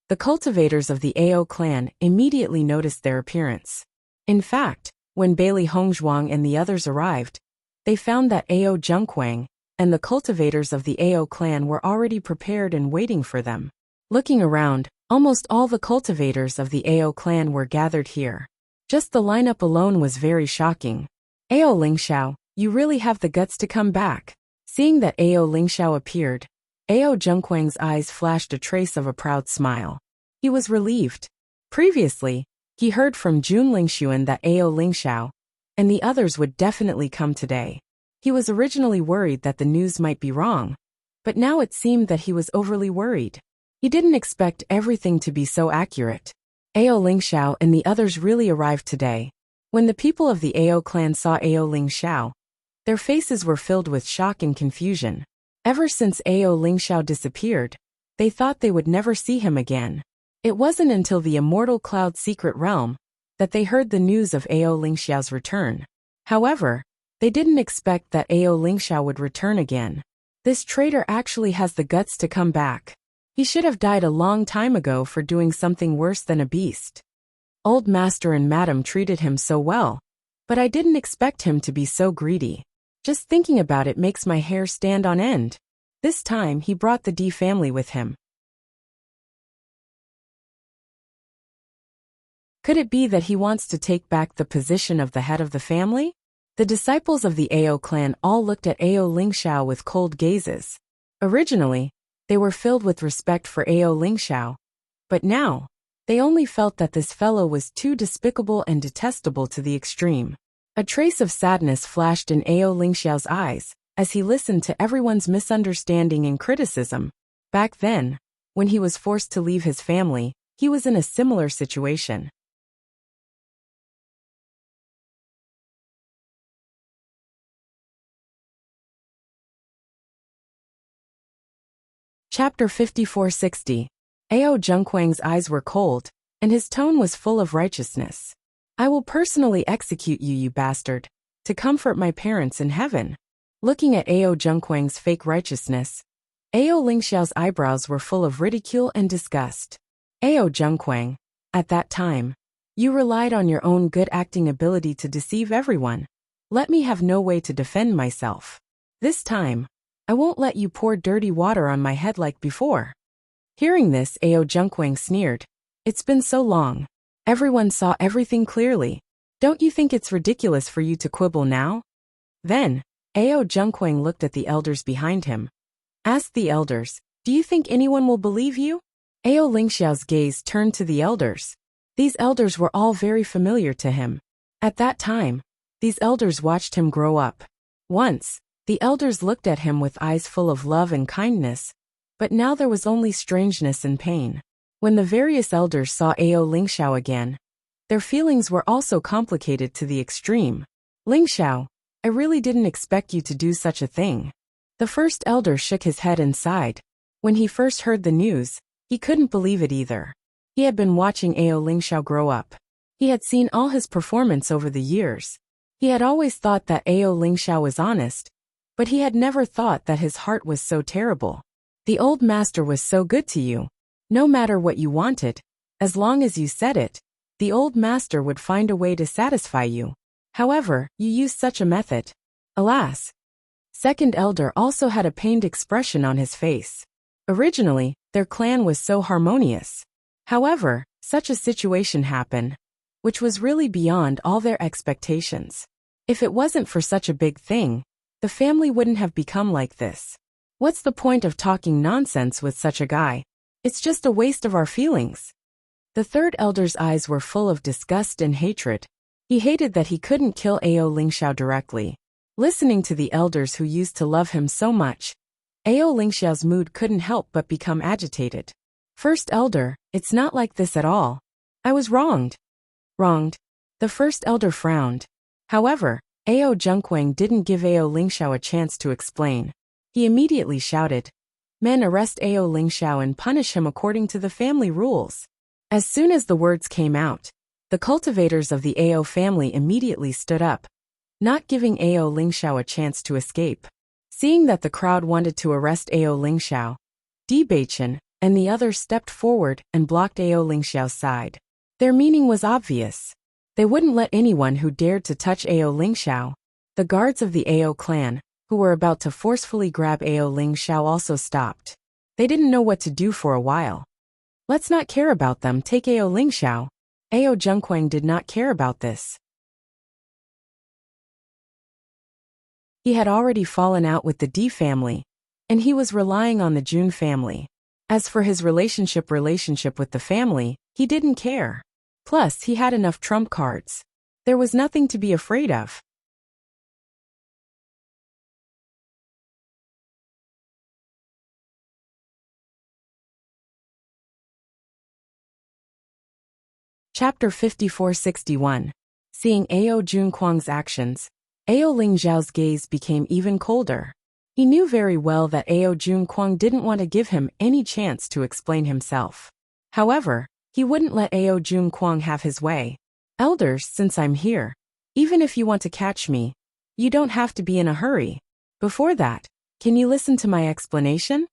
the cultivators of the Ao clan immediately noticed their appearance. In fact, when Bailey Hongzhuang and the others arrived, they found that Ao Zhengquang and the cultivators of the Ao clan were already prepared and waiting for them. Looking around, almost all the cultivators of the Ao clan were gathered here. Just the lineup alone was very shocking. Ao Lingxiao, you really have the guts to come back. Seeing that Ao Lingxiao appeared, Ao Zhengquang's eyes flashed a trace of a proud smile. He was relieved. Previously, he heard from Jun Lingxuan that Ao Lingxiao and the others would definitely come today. He was originally worried that the news might be wrong, but now it seemed that he was overly worried. He didn't expect everything to be so accurate. Ao Lingxiao and the others really arrived today. When the people of the Ao clan saw Ao Lingxiao, their faces were filled with shock and confusion. Ever since Ao Lingxiao disappeared, they thought they would never see him again. It wasn't until the Immortal Cloud's secret realm that they heard the news of Ao Lingxiao's return. However, they didn't expect that Ao Lingxiao would return again. This traitor actually has the guts to come back. He should have died a long time ago for doing something worse than a beast. Old Master and Madam treated him so well, but I didn't expect him to be so greedy. Just thinking about it makes my hair stand on end. This time he brought the D family with him. Could it be that he wants to take back the position of the head of the family? The disciples of the Ao clan all looked at Ao Lingxiao with cold gazes. Originally, they were filled with respect for Ao Lingxiao, but now, they only felt that this fellow was too despicable and detestable to the extreme. A trace of sadness flashed in Ao Lingxiao's eyes as he listened to everyone's misunderstanding and criticism. Back then, when he was forced to leave his family, he was in a similar situation. Chapter 5460. Ao Zhengquang's eyes were cold, and his tone was full of righteousness. I will personally execute you, you bastard, to comfort my parents in heaven. Looking at Ao Zhengquang's fake righteousness, Ao Lingxiao's eyebrows were full of ridicule and disgust. Ao Zhengquang, at that time, you relied on your own good acting ability to deceive everyone. Let me have no way to defend myself. This time, I won't let you pour dirty water on my head like before. Hearing this, Ao Zhengquang sneered. It's been so long. Everyone saw everything clearly. Don't you think it's ridiculous for you to quibble now? Then, Ao Zhengquang looked at the elders behind him. Asked the elders, do you think anyone will believe you? Ao Lingxiao's gaze turned to the elders. These elders were all very familiar to him. At that time, these elders watched him grow up. Once, the elders looked at him with eyes full of love and kindness, but now there was only strangeness and pain. When the various elders saw Ao Lingxiao again, their feelings were also complicated to the extreme. Lingxiao, I really didn't expect you to do such a thing. The first elder shook his head and sighed. When he first heard the news, he couldn't believe it either. He had been watching Ao Lingxiao grow up. He had seen all his performance over the years. He had always thought that Ao Lingxiao was honest, but he had never thought that his heart was so terrible. The old master was so good to you. No matter what you wanted, as long as you said it, the old master would find a way to satisfy you. However, you used such a method. Alas! Second elder also had a pained expression on his face. Originally, Their clan was so harmonious. However, such a situation happened, which was really beyond all their expectations. If it wasn't for such a big thing, the family wouldn't have become like this. What's the point of talking nonsense with such a guy? It's just a waste of our feelings. The third elder's eyes were full of disgust and hatred. He hated that he couldn't kill Ao Lingxiao directly. Listening to the elders who used to love him so much, Ao Lingxiao's mood couldn't help but become agitated. First elder, it's not like this at all. I was wronged. Wronged? The first elder frowned. However, Ao Zhengquang didn't give Ao Lingxiao a chance to explain. He immediately shouted, "Men, arrest Ao Lingxiao and punish him according to the family rules." As soon as the words came out, the cultivators of the Ao family immediately stood up, not giving Ao Lingxiao a chance to escape. Seeing that the crowd wanted to arrest Ao Lingxiao, Di Beichen and the others stepped forward and blocked Ao Lingxiao's side. Their meaning was obvious. They wouldn't let anyone who dared to touch Ao Lingxiao. The guards of the Ao clan, who were about to forcefully grab Ao Lingxiao, also stopped. They didn't know what to do for a while. Let's not care about them, take Ao Lingxiao. Ao Zhengquang did not care about this. He had already fallen out with the Di family, and he was relying on the Jun family. As for his relationship with the family, he didn't care. Plus, he had enough trump cards. There was nothing to be afraid of. Chapter 5461. Seeing Ao Junquang's actions, Ao Lingxiao's gaze became even colder. He knew very well that Ao Junquang didn't want to give him any chance to explain himself. However, he wouldn't let Ao Junquang have his way. Elders, since I'm here, even if you want to catch me, you don't have to be in a hurry. Before that, can you listen to my explanation?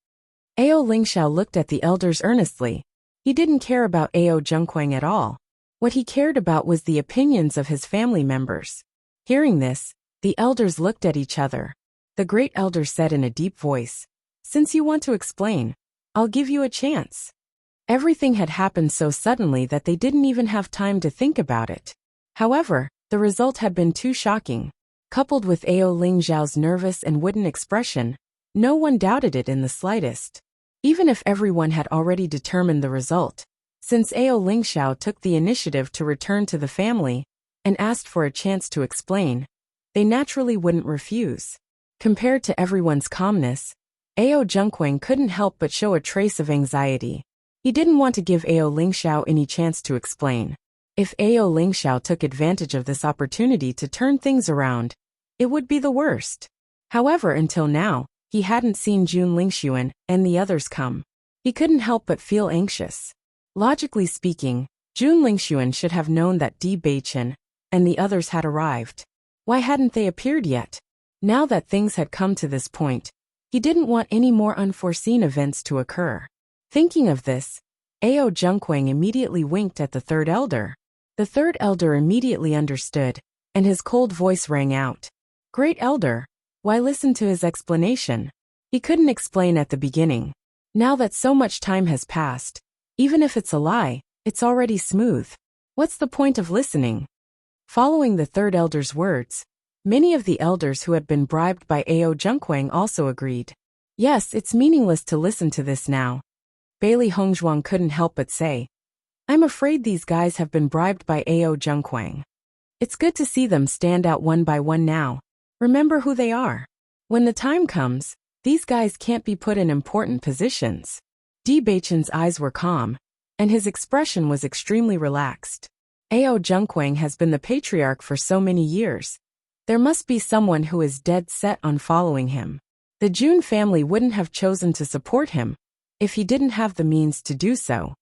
Ao Lingxiao looked at the elders earnestly. He didn't care about Ao Zhengquang at all. What he cared about was the opinions of his family members. Hearing this, the elders looked at each other. The great elder said in a deep voice, "Since you want to explain, I'll give you a chance." Everything had happened so suddenly that they didn't even have time to think about it. However, the result had been too shocking. Coupled with Ao Lingxiao's nervous and wooden expression, no one doubted it in the slightest. Even if everyone had already determined the result, since Ao Lingxiao took the initiative to return to the family and asked for a chance to explain, they naturally wouldn't refuse. Compared to everyone's calmness, Ao Zhengquang couldn't help but show a trace of anxiety. He didn't want to give Ao Lingxiao any chance to explain. If Ao Lingxiao took advantage of this opportunity to turn things around, it would be the worst. However, until now, he hadn't seen Jun Lingxuan and the others come. He couldn't help but feel anxious. Logically speaking, Jun Lingxuan should have known that Di Beichen and the others had arrived. Why hadn't they appeared yet? Now that things had come to this point, he didn't want any more unforeseen events to occur. Thinking of this, Ao Zhengquang immediately winked at the third elder. The third elder immediately understood, and his cold voice rang out. "Great elder, why listen to his explanation? He couldn't explain at the beginning. Now that so much time has passed, even if it's a lie, it's already smooth. What's the point of listening?" Following the third elder's words, many of the elders who had been bribed by Ao Zhengquang also agreed. Yes, it's meaningless to listen to this now. Bailey Hongzhuang couldn't help but say, "I'm afraid these guys have been bribed by Ao Zhengquang. It's good to see them stand out one by one now. Remember who they are. When the time comes, these guys can't be put in important positions." Di Beichen's eyes were calm, and his expression was extremely relaxed. Ao Zhengquang has been the patriarch for so many years. There must be someone who is dead set on following him. The Jun family wouldn't have chosen to support him if he didn't have the means to do so.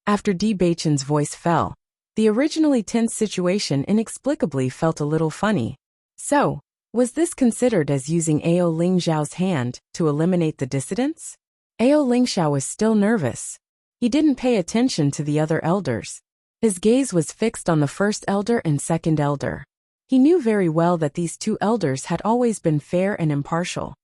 After Di Beichen's voice fell, the originally tense situation inexplicably felt a little funny. So, was this considered as using Ao Lingxiao's hand to eliminate the dissidents? Ao Lingxiao was still nervous. He didn't pay attention to the other elders. His gaze was fixed on the first elder and second elder. He knew very well that these two elders had always been fair and impartial.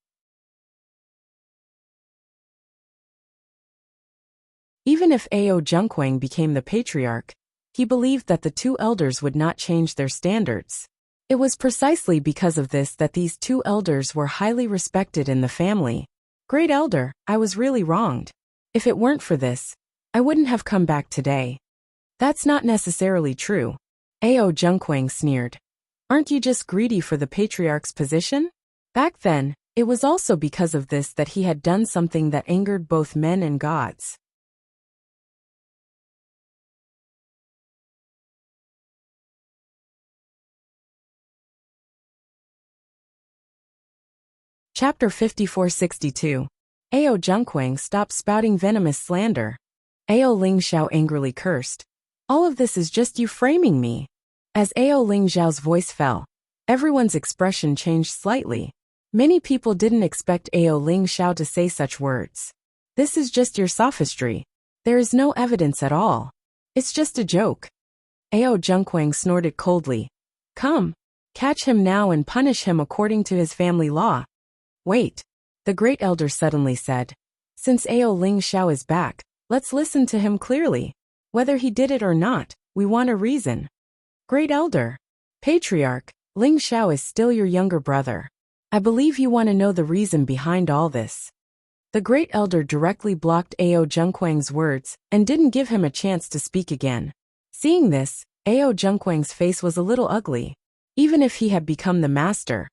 Even if Ao Junkwang became the patriarch, he believed that the two elders would not change their standards. It was precisely because of this that these two elders were highly respected in the family. Great elder, I was really wronged. If it weren't for this, I wouldn't have come back today. That's not necessarily true. Ao Junkwang sneered. Aren't you just greedy for the patriarch's position? Back then, it was also because of this that he had done something that angered both men and gods. Chapter 5462. Ao Junkwang stopped spouting venomous slander. Ao Lingxiao angrily cursed. All of this is just you framing me. As Ao Lingxiao's voice fell, everyone's expression changed slightly. Many people didn't expect Ao Lingxiao to say such words. This is just your sophistry. There is no evidence at all. It's just a joke. Ao Junkwang snorted coldly. Come, catch him now and punish him according to his family law. Wait, the great elder suddenly said. Since Ao Lingxiao is back, let's listen to him clearly. Whether he did it or not, we want a reason. Great elder. Patriarch, Lingxiao is still your younger brother. I believe you want to know the reason behind all this. The great elder directly blocked Ao Junkwang's words and didn't give him a chance to speak again. Seeing this, Ao Junkwang's face was a little ugly. Even if he had become the master,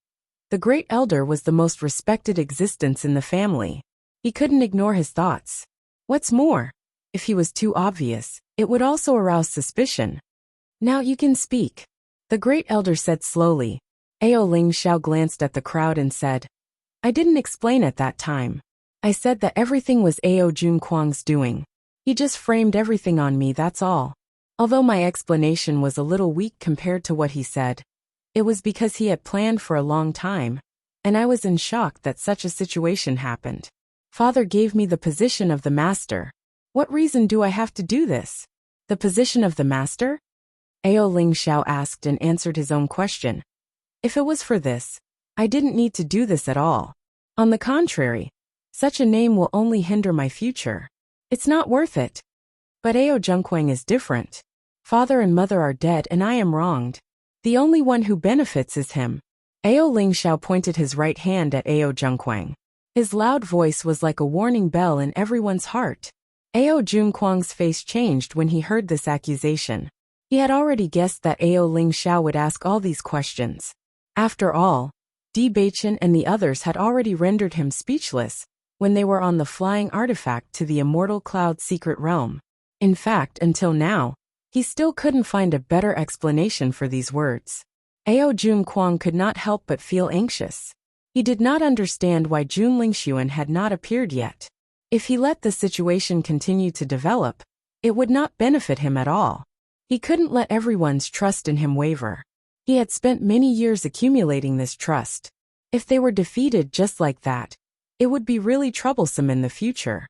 the great elder was the most respected existence in the family. He couldn't ignore his thoughts. What's more, if he was too obvious, it would also arouse suspicion. Now you can speak. The great elder said slowly. Ao Lingxiao glanced at the crowd and said, I didn't explain at that time. I said that everything was Ao Junkwang's doing. He just framed everything on me, that's all. Although my explanation was a little weak compared to what he said, it was because he had planned for a long time, and I was in shock that such a situation happened. Father gave me the position of the master. What reason do I have to do this? The position of the master? Ao Lingxiao asked and answered his own question. If it was for this, I didn't need to do this at all. On the contrary, such a name will only hinder my future. It's not worth it. But Ao Junkwang is different. Father and mother are dead and I am wronged. The only one who benefits is him. Ao Lingxiao pointed his right hand at Ao Junkwang. His loud voice was like a warning bell in everyone's heart. Ao Junkwang's face changed when he heard this accusation. He had already guessed that Ao Lingxiao would ask all these questions. After all, Di Beichen and the others had already rendered him speechless when they were on the flying artifact to the immortal cloud secret realm. In fact, until now, he still couldn't find a better explanation for these words. Ao Junkwang could not help but feel anxious. He did not understand why Jun Lingxuan had not appeared yet. If he let the situation continue to develop, it would not benefit him at all. He couldn't let everyone's trust in him waver. He had spent many years accumulating this trust. If they were defeated just like that, it would be really troublesome in the future.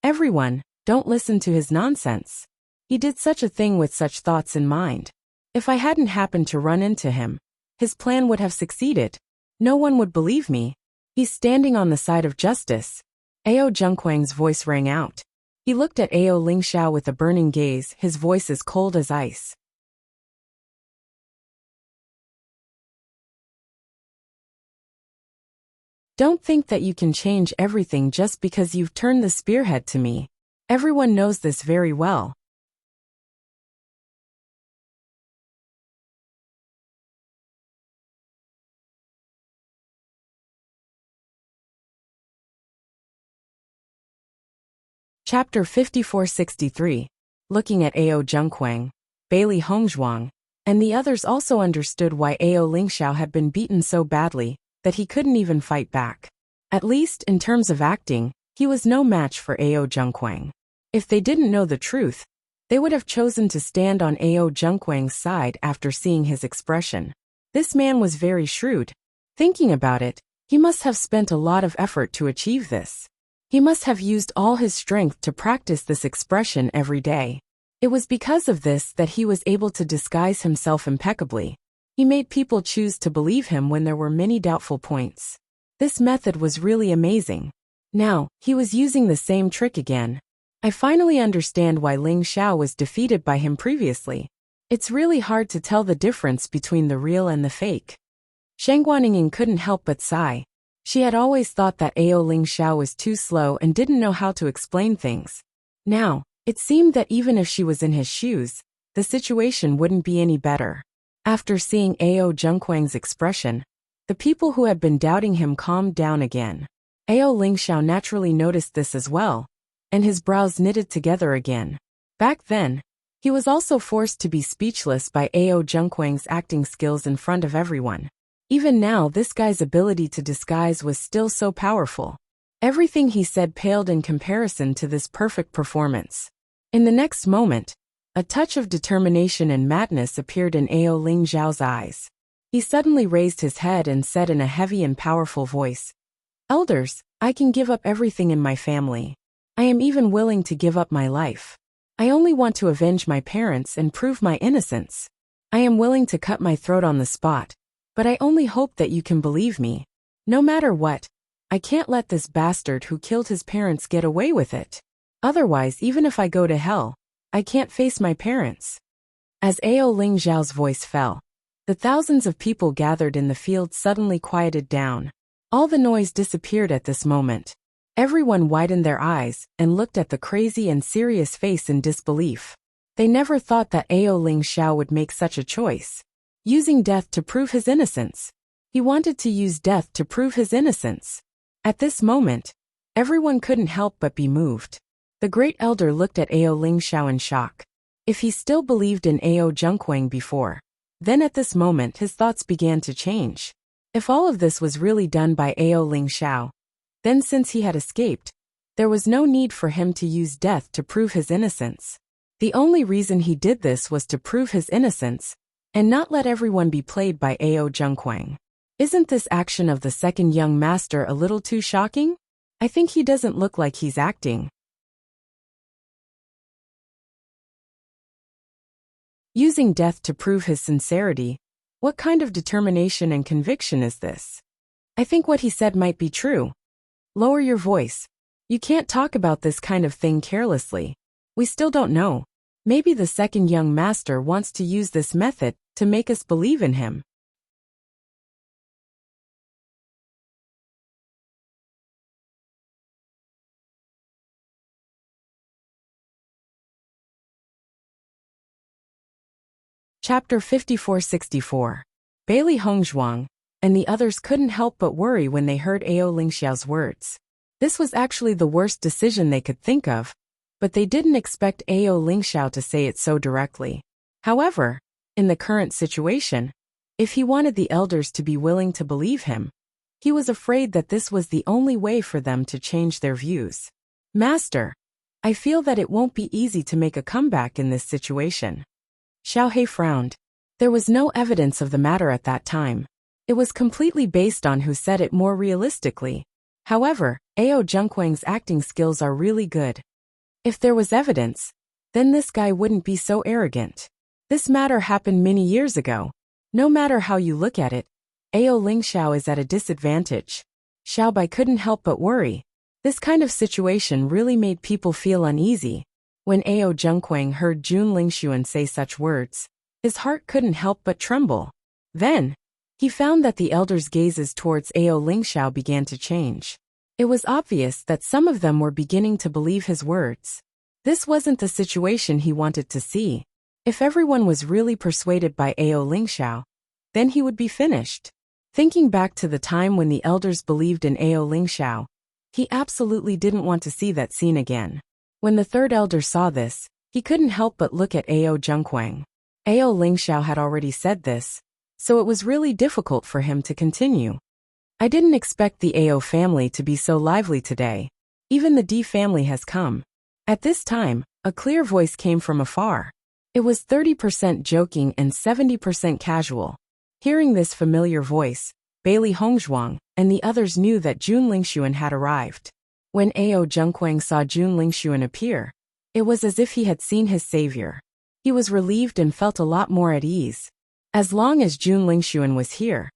Everyone, don't listen to his nonsense. He did such a thing with such thoughts in mind. If I hadn't happened to run into him, his plan would have succeeded. No one would believe me. He's standing on the side of justice. Ao Junkwang's voice rang out. He looked at Ao Lingxiao with a burning gaze, his voice as cold as ice. Don't think that you can change everything just because you've turned the spearhead to me. Everyone knows this very well. Chapter 5463. Looking at Ao Junkwang, Bailey Hongzhuang, and the others also understood why Ao Lingxiao had been beaten so badly that he couldn't even fight back. At least, in terms of acting, he was no match for Ao Junkwang. If they didn't know the truth, they would have chosen to stand on Ao Junkwang's side after seeing his expression. This man was very shrewd. Thinking about it, he must have spent a lot of effort to achieve this. He must have used all his strength to practice this expression every day. It was because of this that he was able to disguise himself impeccably. He made people choose to believe him when there were many doubtful points. This method was really amazing. Now, he was using the same trick again. I finally understand why Ling Xiao was defeated by him previously. It's really hard to tell the difference between the real and the fake. Shang Guanning couldn't help but sigh. She had always thought that Ling Xiao was too slow and didn't know how to explain things. Now, it seemed that even if she was in his shoes, the situation wouldn't be any better. After seeing Zhengquang's expression, the people who had been doubting him calmed down again. Ling Xiao naturally noticed this as well, and his brows knitted together again. Back then, he was also forced to be speechless by Zhengquang's acting skills in front of everyone. Even now, this guy's ability to disguise was still so powerful. Everything he said paled in comparison to this perfect performance. In the next moment, a touch of determination and madness appeared in Ling Xiao's eyes. He suddenly raised his head and said in a heavy and powerful voice, "Elders, I can give up everything in my family. I am even willing to give up my life. I only want to avenge my parents and prove my innocence. I am willing to cut my throat on the spot, but I only hope that you can believe me. No matter what, I can't let this bastard who killed his parents get away with it. Otherwise, even if I go to hell, I can't face my parents." As Ling Xiao's voice fell, the thousands of people gathered in the field suddenly quieted down. All the noise disappeared at this moment. Everyone widened their eyes and looked at the crazy and serious face in disbelief. They never thought that Ling Xiao would make such a choice. Using death to prove his innocence. He wanted to use death to prove his innocence. At this moment, everyone couldn't help but be moved. The great elder looked at Ling Xiao in shock. If he still believed in Zhengquang before, then at this moment his thoughts began to change. If all of this was really done by Ling Xiao, then since he had escaped, there was no need for him to use death to prove his innocence. The only reason he did this was to prove his innocence, and not let everyone be played by Zhengquang. Isn't this action of the second young master a little too shocking? I think he doesn't look like he's acting. Using death to prove his sincerity, what kind of determination and conviction is this? I think what he said might be true. Lower your voice. You can't talk about this kind of thing carelessly. We still don't know. Maybe the second young master wants to use this method to make us believe in him. Chapter 54-64. Bailey Hongzhuang and the others couldn't help but worry when they heard Ling Xiao's words. This was actually the worst decision they could think of, but they didn't expect Ling Xiao to say it so directly. However, in the current situation, if he wanted the elders to be willing to believe him, he was afraid that this was the only way for them to change their views. "Master, I feel that it won't be easy to make a comeback in this situation." Xiaohe frowned. There was no evidence of the matter at that time. It was completely based on who said it more realistically. However, Zhengquang's acting skills are really good. If there was evidence, then this guy wouldn't be so arrogant. This matter happened many years ago. No matter how you look at it, Ling Xiao is at a disadvantage. Xiaobai couldn't help but worry. This kind of situation really made people feel uneasy. When Zhengquang heard Jun Lingxuan say such words, his heart couldn't help but tremble. Then, he found that the elders' gazes towards Ling Xiao began to change. It was obvious that some of them were beginning to believe his words. This wasn't the situation he wanted to see. If everyone was really persuaded by Ling Xiao, then he would be finished. Thinking back to the time when the elders believed in Ling Xiao, he absolutely didn't want to see that scene again. When the third elder saw this, he couldn't help but look at Zhengquang. Ling Xiao had already said this, so it was really difficult for him to continue. "I didn't expect the family to be so lively today. Even the D family has come." At this time, a clear voice came from afar. It was 30% joking and 70% casual. Hearing this familiar voice, Bailey Hongzhuang and the others knew that Jun Lingxuan had arrived. When Zhengquang saw Jun Lingxuan appear, it was as if he had seen his savior. He was relieved and felt a lot more at ease. As long as Jun Lingxuan was here,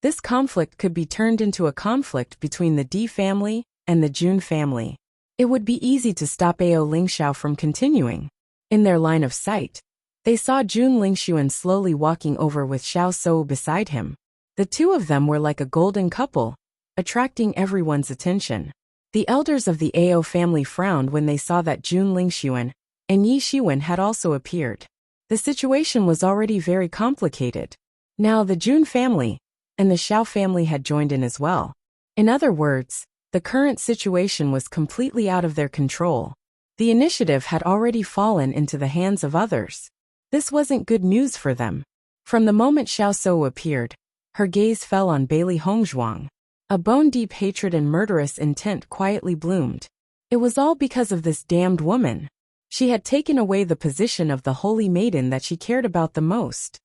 this conflict could be turned into a conflict between the D family and the Jun family. It would be easy to stop Ao Lingxiao from continuing. In their line of sight, they saw Jun Lingxuan slowly walking over with Xiao Sou beside him. The two of them were like a golden couple, attracting everyone's attention. The elders of the Ao family frowned when they saw that Jun Lingxuan and Yi Xiwen had also appeared. The situation was already very complicated. Now the Jun family and the Xiao family had joined in as well. In other words, the current situation was completely out of their control. The initiative had already fallen into the hands of others. This wasn't good news for them. From the moment Xiao Sou appeared, her gaze fell on Bailey Hongzhuang. A bone-deep hatred and murderous intent quietly bloomed. It was all because of this damned woman. She had taken away the position of the holy maiden that she cared about the most.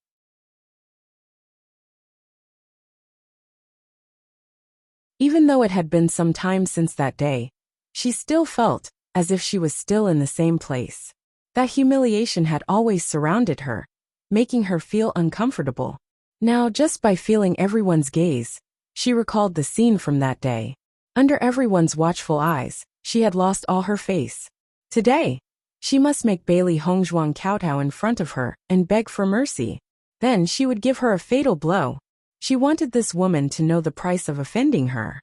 Even though it had been some time since that day, she still felt as if she was still in the same place. That humiliation had always surrounded her, making her feel uncomfortable. Now, just by feeling everyone's gaze, she recalled the scene from that day. Under everyone's watchful eyes, she had lost all her face. Today, she must make Bailey Hongzhuang kowtow in front of her and beg for mercy. Then she would give her a fatal blow. She wanted this woman to know the price of offending her.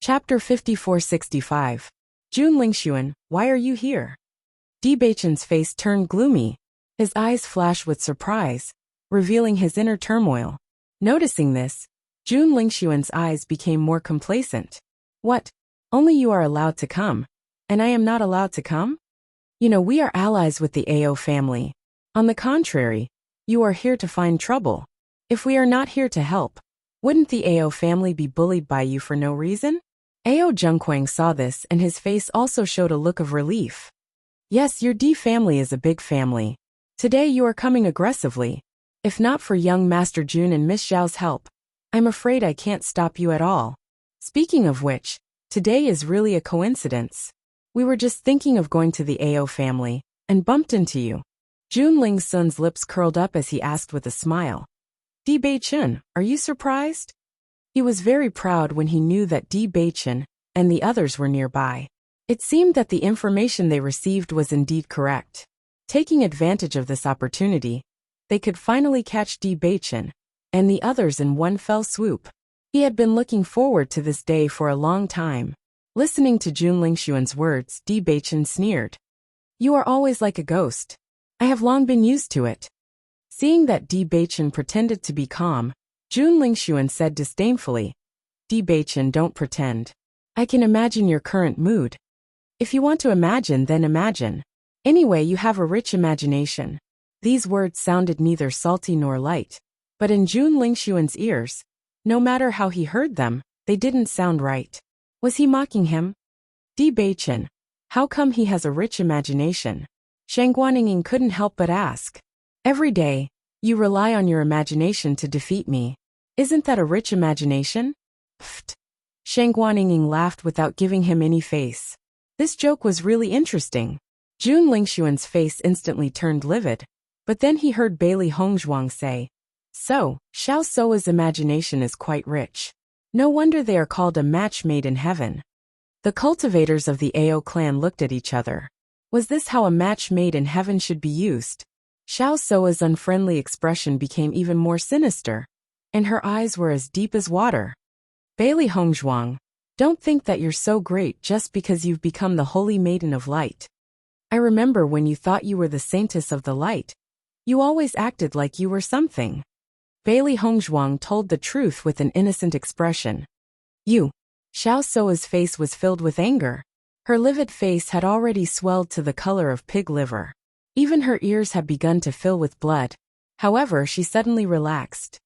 Chapter 5465. Jun Lingxuan, why are you here? Di Beichen's face turned gloomy. His eyes flashed with surprise, revealing his inner turmoil. Noticing this, Jun Lingxuan's eyes became more complacent. What? Only you are allowed to come, and I am not allowed to come? We are allies with the Ao family. On the contrary, you are here to find trouble. If we are not here to help, wouldn't the Ao family be bullied by you for no reason? Ao Zhengquang saw this and his face also showed a look of relief. Yes, your D family is a big family. Today you are coming aggressively. If not for young Master Jun and Miss Zhao's help, I'm afraid I can't stop you at all. Speaking of which, today is really a coincidence. We were just thinking of going to the Ao family, and bumped into you. Jun Lingsun's lips curled up as he asked with a smile. Di Beichen, are you surprised? He was very proud when he knew that Di Beichen and the others were nearby. It seemed that the information they received was indeed correct. Taking advantage of this opportunity, they could finally catch Di Beichen and the others in one fell swoop. He had been looking forward to this day for a long time. Listening to Jun Lingxuan's words, Di Beichen sneered. You are always like a ghost. I have long been used to it. Seeing that Di Beichen pretended to be calm, Jun Lingxuan said disdainfully, Di Beichen, don't pretend. I can imagine your current mood. If you want to imagine, then imagine. Anyway, you have a rich imagination. These words sounded neither salty nor light, but in Jun Lingxuan's ears, no matter how he heard them, they didn't sound right. Was he mocking him? Di Beichen, how come he has a rich imagination? Shang Guaninging couldn't help but ask. Every day, you rely on your imagination to defeat me. Isn't that a rich imagination? Pfft. Shang Guaninging laughed without giving him any face. This joke was really interesting. Jun Lingxuan's face instantly turned livid, but then he heard Bailey Hongzhuang say, So, Xiao Sou's imagination is quite rich. No wonder they are called a match made in heaven. The cultivators of the Ao clan looked at each other. Was this how a match made in heaven should be used? Xiao Sou's unfriendly expression became even more sinister, and her eyes were as deep as water. Bailey Hongzhuang, don't think that you're so great just because you've become the holy maiden of light. I remember when you thought you were the saintess of the light. You always acted like you were something. Bailey Hongzhuang told the truth with an innocent expression. You. Xiao Sou's face was filled with anger. Her livid face had already swelled to the color of pig liver. Even her ears had begun to fill with blood. However, she suddenly relaxed.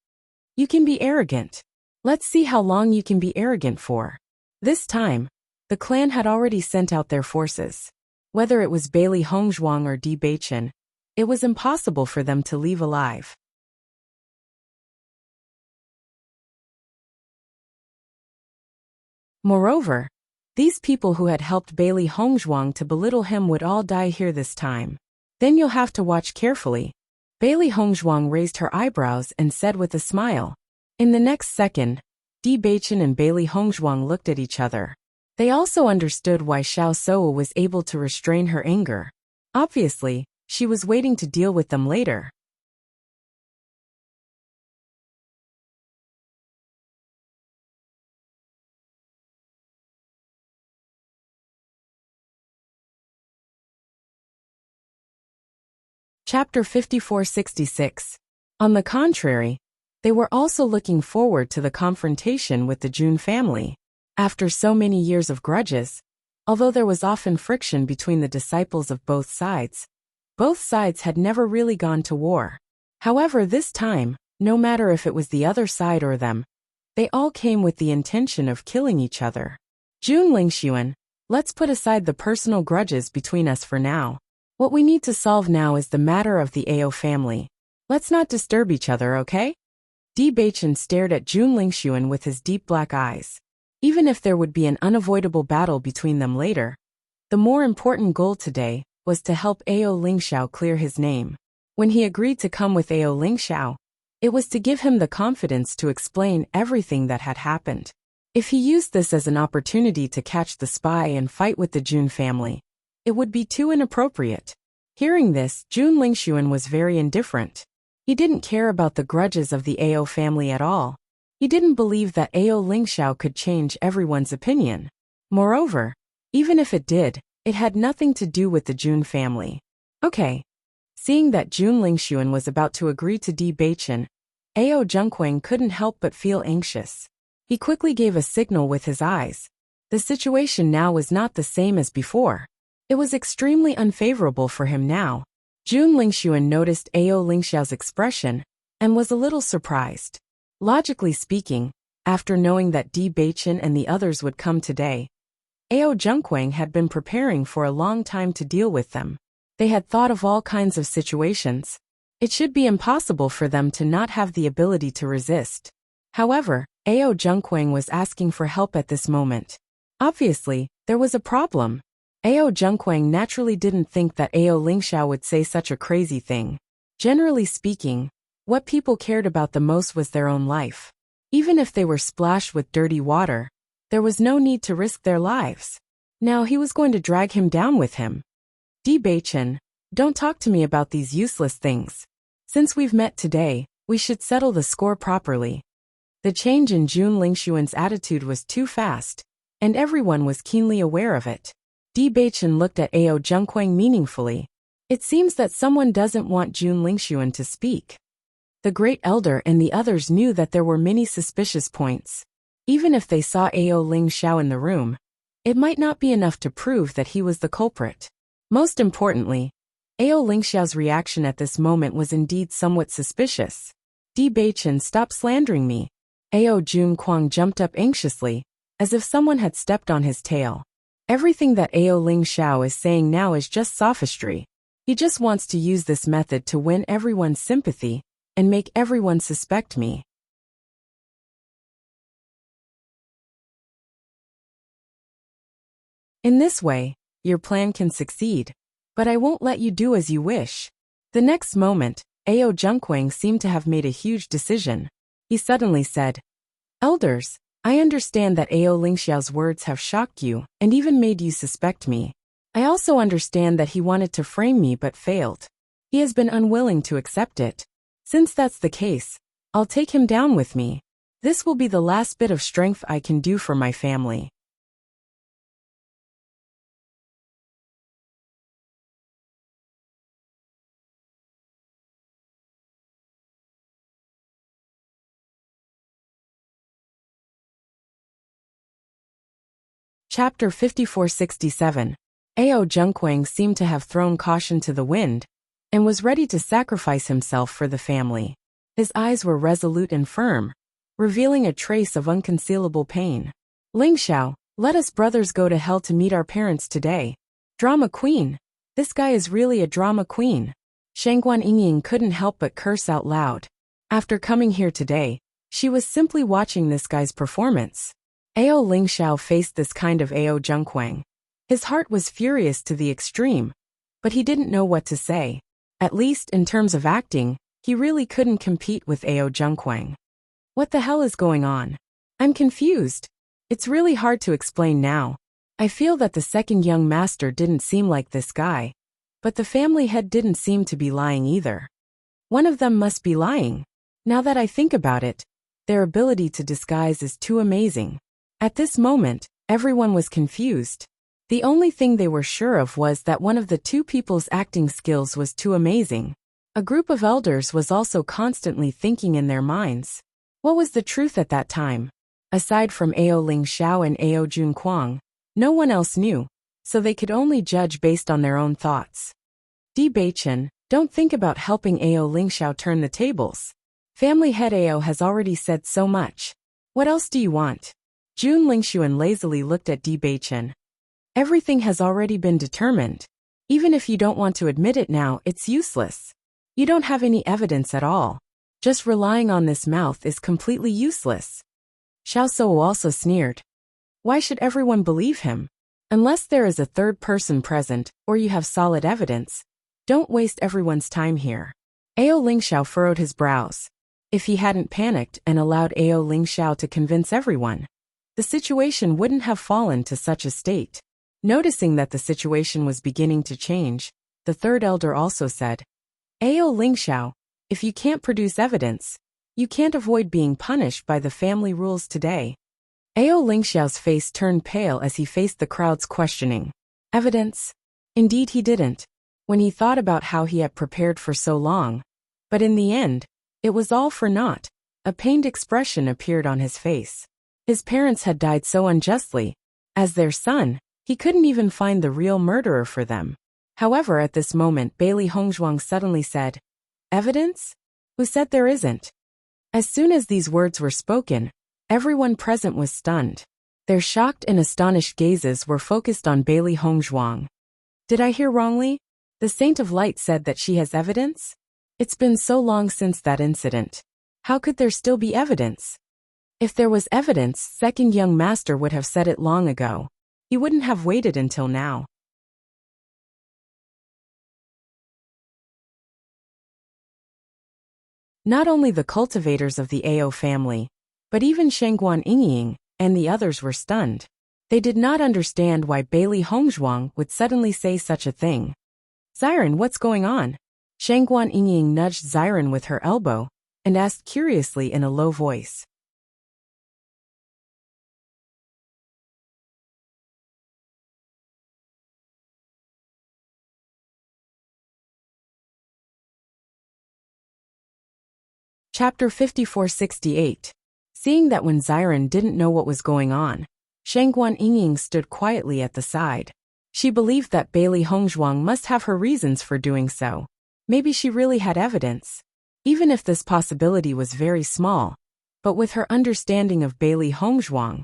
You can be arrogant. Let's see how long you can be arrogant for. This time, the clan had already sent out their forces. Whether it was Bailey Hongzhuang or Di Beichen, it was impossible for them to leave alive. Moreover, These people who had helped Bailey Hongzhuang to belittle him would all die here this time. Then you'll have to watch carefully. Bailey Hongzhuang raised her eyebrows and said with a smile. In the next second, Di Beichen and Bailey Hongzhuang looked at each other. They also understood why Xiao Soa was able to restrain her anger. Obviously, she was waiting to deal with them later. Chapter 5466. On the contrary, they were also looking forward to the confrontation with the Jun family. After so many years of grudges, although there was often friction between the disciples of both sides had never really gone to war. However, this time, no matter if it was the other side or them, they all came with the intention of killing each other. Jun Lingxuan, let's put aside the personal grudges between us for now. What we need to solve now is the matter of the Ao family. Let's not disturb each other, okay? Di Beichen stared at Jun Lingxuan with his deep black eyes. Even if there would be an unavoidable battle between them later, the more important goal today was to help Ao Lingxiao clear his name. When he agreed to come with Ao Lingxiao, it was to give him the confidence to explain everything that had happened. If he used this as an opportunity to catch the spy and fight with the Jun family, it would be too inappropriate. Hearing this, Jun Lingxuan was very indifferent. He didn't care about the grudges of the Ao family at all. He didn't believe that Ao Lingxiao could change everyone's opinion. Moreover, even if it did, it had nothing to do with the Jun family. Okay. Seeing that Jun Lingxuan was about to agree to Di Beichen, Ao Zhengquang couldn't help but feel anxious. He quickly gave a signal with his eyes. The situation now was not the same as before. It was extremely unfavorable for him now. Jun Lingxuan noticed Ao Lingxiao's expression and was a little surprised. Logically speaking, after knowing that Di Beichen and the others would come today, Ao Zhengquang had been preparing for a long time to deal with them. They had thought of all kinds of situations. It should be impossible for them to not have the ability to resist. However, Ao Zhengquang was asking for help at this moment. Obviously, there was a problem. Ao Zhengquang naturally didn't think that Ao Lingxiao would say such a crazy thing. Generally speaking, what people cared about the most was their own life. Even if they were splashed with dirty water, there was no need to risk their lives. Now he was going to drag him down with him. Di Beichen, don't talk to me about these useless things. Since we've met today, we should settle the score properly. The change in Jun Lingxuan's attitude was too fast, and everyone was keenly aware of it. Di Beichen looked at Ao Zhengquang meaningfully. It seems that someone doesn't want Jun Lingxuan to speak. The Great Elder and the others knew that there were many suspicious points. Even if they saw Ao Lingxiao in the room, it might not be enough to prove that he was the culprit. Most importantly, Ao Lingxiao's reaction at this moment was indeed somewhat suspicious. Di Beichen, stop slandering me. Ao Zhengquang jumped up anxiously, as if someone had stepped on his tail. Everything that Ao Lingxiao is saying now is just sophistry. He just wants to use this method to win everyone's sympathy and make everyone suspect me. In this way, your plan can succeed, but I won't let you do as you wish. The next moment, Ao Zhengquang seemed to have made a huge decision. He suddenly said, Elders, I understand that Ao Lingxiao's words have shocked you and even made you suspect me. I also understand that he wanted to frame me but failed. He has been unwilling to accept it. Since that's the case, I'll take him down with me. This will be the last bit of strength I can do for my family. Chapter 5467. Ao Zhengquang seemed to have thrown caution to the wind and was ready to sacrifice himself for the family. His eyes were resolute and firm, revealing a trace of unconcealable pain. Lingxiao, let us brothers go to hell to meet our parents today. Drama queen. This guy is really a drama queen. Shangguan Yingying couldn't help but curse out loud. After coming here today, she was simply watching this guy's performance. Ao Lingxiao faced this kind of Ao Zhengquang. His heart was furious to the extreme, but he didn't know what to say. At least in terms of acting, he really couldn't compete with Ao Zhengquang. What the hell is going on? I'm confused. It's really hard to explain now. I feel that the second young master didn't seem like this guy, but the family head didn't seem to be lying either. One of them must be lying. Now that I think about it, their ability to disguise is too amazing. At this moment, everyone was confused. The only thing they were sure of was that one of the two people's acting skills was too amazing. A group of elders was also constantly thinking in their minds. What was the truth at that time? Aside from Ao Lingxiao and Ao Junquang, no one else knew, so they could only judge based on their own thoughts. Di Beichen, don't think about helping Ao Lingxiao turn the tables. Family head Ao has already said so much. What else do you want? Jun Lingxuan lazily looked at Di Beichen. Everything has already been determined. Even if you don't want to admit it now, it's useless. You don't have any evidence at all. Just relying on this mouth is completely useless. Xiao Sou also sneered. Why should everyone believe him? Unless there is a third person present, or you have solid evidence, don't waste everyone's time here. Ao Lingxiao furrowed his brows. If he hadn't panicked and allowed Ao Lingxiao to convince everyone, the situation wouldn't have fallen to such a state. Noticing that the situation was beginning to change, the third elder also said, Ao Lingxiao, if you can't produce evidence, you can't avoid being punished by the family rules today. Ao Lingxiao's face turned pale as he faced the crowd's questioning. Evidence? Indeed he didn't, when he thought about how he had prepared for so long. But in the end, it was all for naught. A pained expression appeared on his face. His parents had died so unjustly. As their son, he couldn't even find the real murderer for them. However, at this moment Bailey Hongzhuang suddenly said, Evidence? Who said there isn't? As soon as these words were spoken, everyone present was stunned. Their shocked and astonished gazes were focused on Bailey Hongzhuang. Did I hear wrongly? The Saint of Light said that she has evidence? It's been so long since that incident. How could there still be evidence? If there was evidence, second young master would have said it long ago. He wouldn't have waited until now. Not only the cultivators of the Ao family, but even Shengguan Yingying and the others were stunned. They did not understand why Bailey Hongzhuang would suddenly say such a thing. Xiren, what's going on? Shengguan Yingying nudged Xiren with her elbow and asked curiously in a low voice. Chapter 5468. Seeing that when Xiren didn't know what was going on, Shengguan Yingying stood quietly at the side. She believed that Bailey Hongzhuang must have her reasons for doing so. Maybe she really had evidence. Even if this possibility was very small, but with her understanding of Bailey Hongzhuang,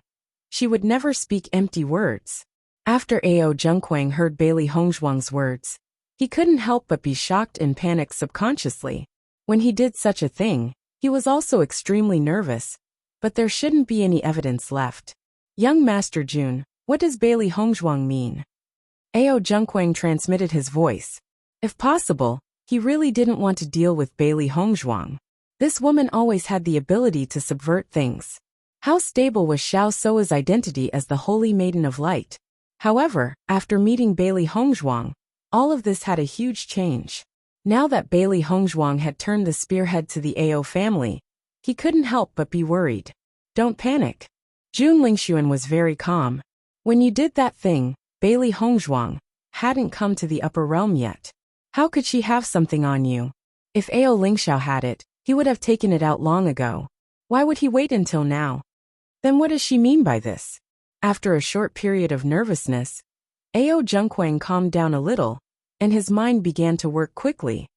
she would never speak empty words. After Ao Zhengquang heard Bailey Hongzhuang's words, he couldn't help but be shocked and panicked subconsciously. When he did such a thing, he was also extremely nervous, but there shouldn't be any evidence left. Young Master Jun, what does Bailey Hongzhuang mean? Ao Zhengquang transmitted his voice. If possible, he really didn't want to deal with Bailey Hongzhuang. This woman always had the ability to subvert things. How stable was Xiao Sou's identity as the Holy Maiden of Light? However, after meeting Bailey Hongzhuang, all of this had a huge change. Now that Bailey Hongzhuang had turned the spearhead to the Ao family, he couldn't help but be worried. Don't panic. Jun Lingxuan was very calm. When you did that thing, Bailey Hongzhuang hadn't come to the upper realm yet. How could she have something on you? If Ao Lingxiao had it, he would have taken it out long ago. Why would he wait until now? Then what does she mean by this? After a short period of nervousness, Ao Zhengquang calmed down a little, and his mind began to work quickly.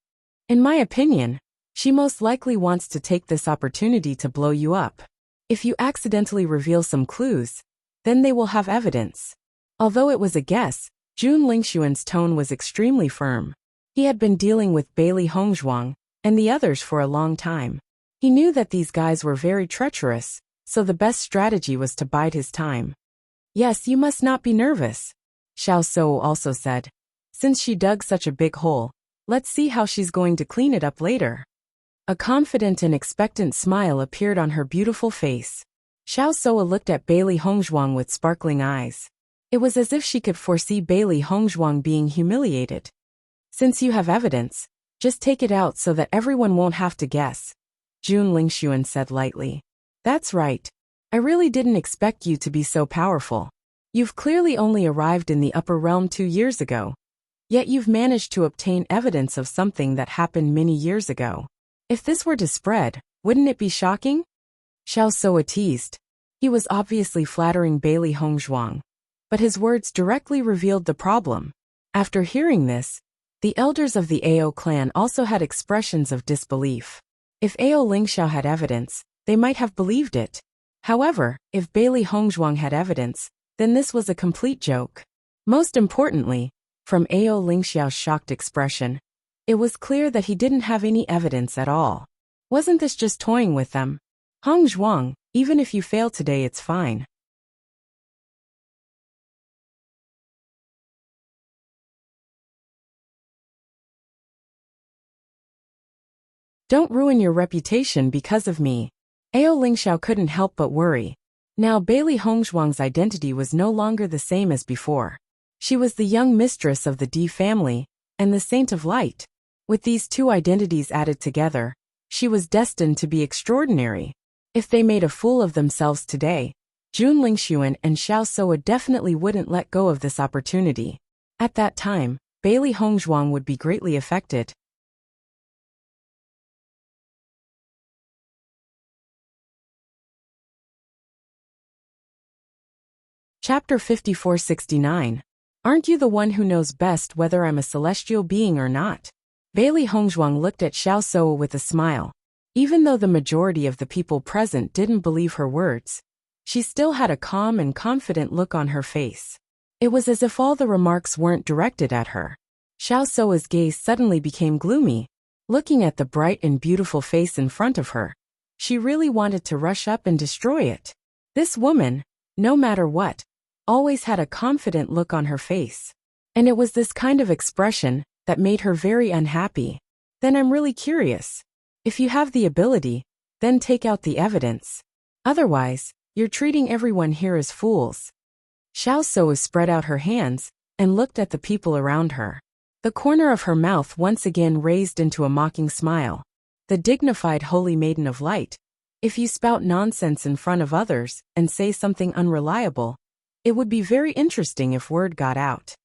In my opinion, she most likely wants to take this opportunity to blow you up. If you accidentally reveal some clues, then they will have evidence. Although it was a guess, Jun Lingxuan's tone was extremely firm. He had been dealing with Bailey Hongzhuang and the others for a long time. He knew that these guys were very treacherous, so the best strategy was to bide his time. Yes, you must not be nervous, Xiao Sou also said. Since she dug such a big hole, let's see how she's going to clean it up later. A confident and expectant smile appeared on her beautiful face. Xiao Sou looked at Bailey Hongzhuang with sparkling eyes. It was as if she could foresee Bailey Hongzhuang being humiliated. Since you have evidence, just take it out so that everyone won't have to guess, Jun Lingxuan said lightly. That's right. I really didn't expect you to be so powerful. You've clearly only arrived in the upper realm 2 years ago. Yet you've managed to obtain evidence of something that happened many years ago. If this were to spread, wouldn't it be shocking? Xiao Sou teased. He was obviously flattering Bailey Hongzhuang, but his words directly revealed the problem. After hearing this, the elders of the Ao clan also had expressions of disbelief. If Ao Lingxiao had evidence, they might have believed it. However, if Bailey Hongzhuang had evidence, then this was a complete joke. Most importantly, from Ao Lingxiao's shocked expression, it was clear that he didn't have any evidence at all. Wasn't this just toying with them? Hongzhuang, even if you fail today, it's fine. Don't ruin your reputation because of me. Ao Lingxiao couldn't help but worry. Now Bailey Hongzhuang's identity was no longer the same as before. She was the young mistress of the D family, and the Saint of Light. With these two identities added together, she was destined to be extraordinary. If they made a fool of themselves today, Jun Lingxuan and Xiao Sou definitely wouldn't let go of this opportunity. At that time, Bailey Hongzhuang would be greatly affected. Chapter 5469. Aren't you the one who knows best whether I'm a celestial being or not? Bailey Hongzhuang looked at Xiao Sou with a smile. Even though the majority of the people present didn't believe her words, she still had a calm and confident look on her face. It was as if all the remarks weren't directed at her. Xiao Sou's gaze suddenly became gloomy. Looking at the bright and beautiful face in front of her, she really wanted to rush up and destroy it. This woman, no matter what, always had a confident look on her face. And it was this kind of expression that made her very unhappy. Then I'm really curious. If you have the ability, then take out the evidence. Otherwise, you're treating everyone here as fools. Xiao Sou spread out her hands and looked at the people around her. The corner of her mouth once again raised into a mocking smile. The dignified holy maiden of light. If you spout nonsense in front of others and say something unreliable, it would be very interesting if word got out.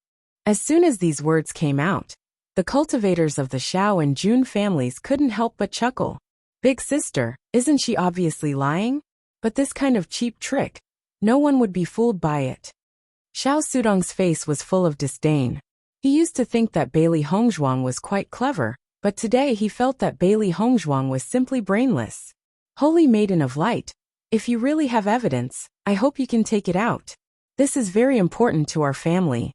As soon as these words came out, the cultivators of the Xiao and Jun families couldn't help but chuckle. Big sister, isn't she obviously lying? But this kind of cheap trick, no one would be fooled by it. Xiao Sudong's face was full of disdain. He used to think that Bailey Hongzhuang was quite clever, but today he felt that Bailey Hongzhuang was simply brainless. Holy Maiden of Light, if you really have evidence, I hope you can take it out. This is very important to our family.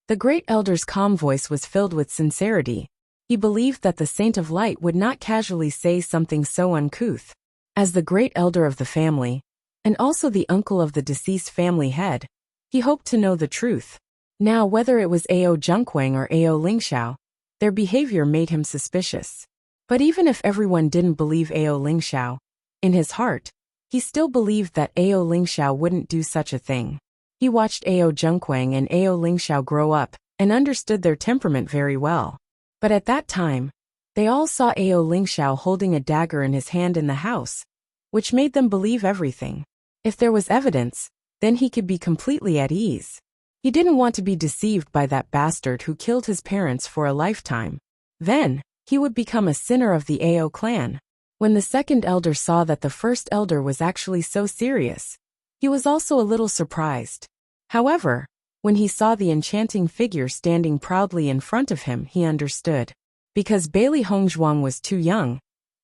The great elder's calm voice was filled with sincerity. He believed that the Saint of Light would not casually say something so uncouth. As the great elder of the family, and also the uncle of the deceased family head, he hoped to know the truth. Now whether it was Ao Junkwang or Ao Lingxiao, their behavior made him suspicious. But even if everyone didn't believe Ao Lingxiao, in his heart, he still believed that Ao Lingxiao wouldn't do such a thing. He watched Ao Junkwang and Ao Lingxiao grow up, and understood their temperament very well. But at that time, they all saw Ao Lingxiao holding a dagger in his hand in the house, which made them believe everything. If there was evidence, then he could be completely at ease. He didn't want to be deceived by that bastard who killed his parents for a lifetime. Then, he would become a sinner of the Ao clan. When the second elder saw that the first elder was actually so serious, he was also a little surprised. However, when he saw the enchanting figure standing proudly in front of him, he understood. Because Bailey Hongzhuang was too young,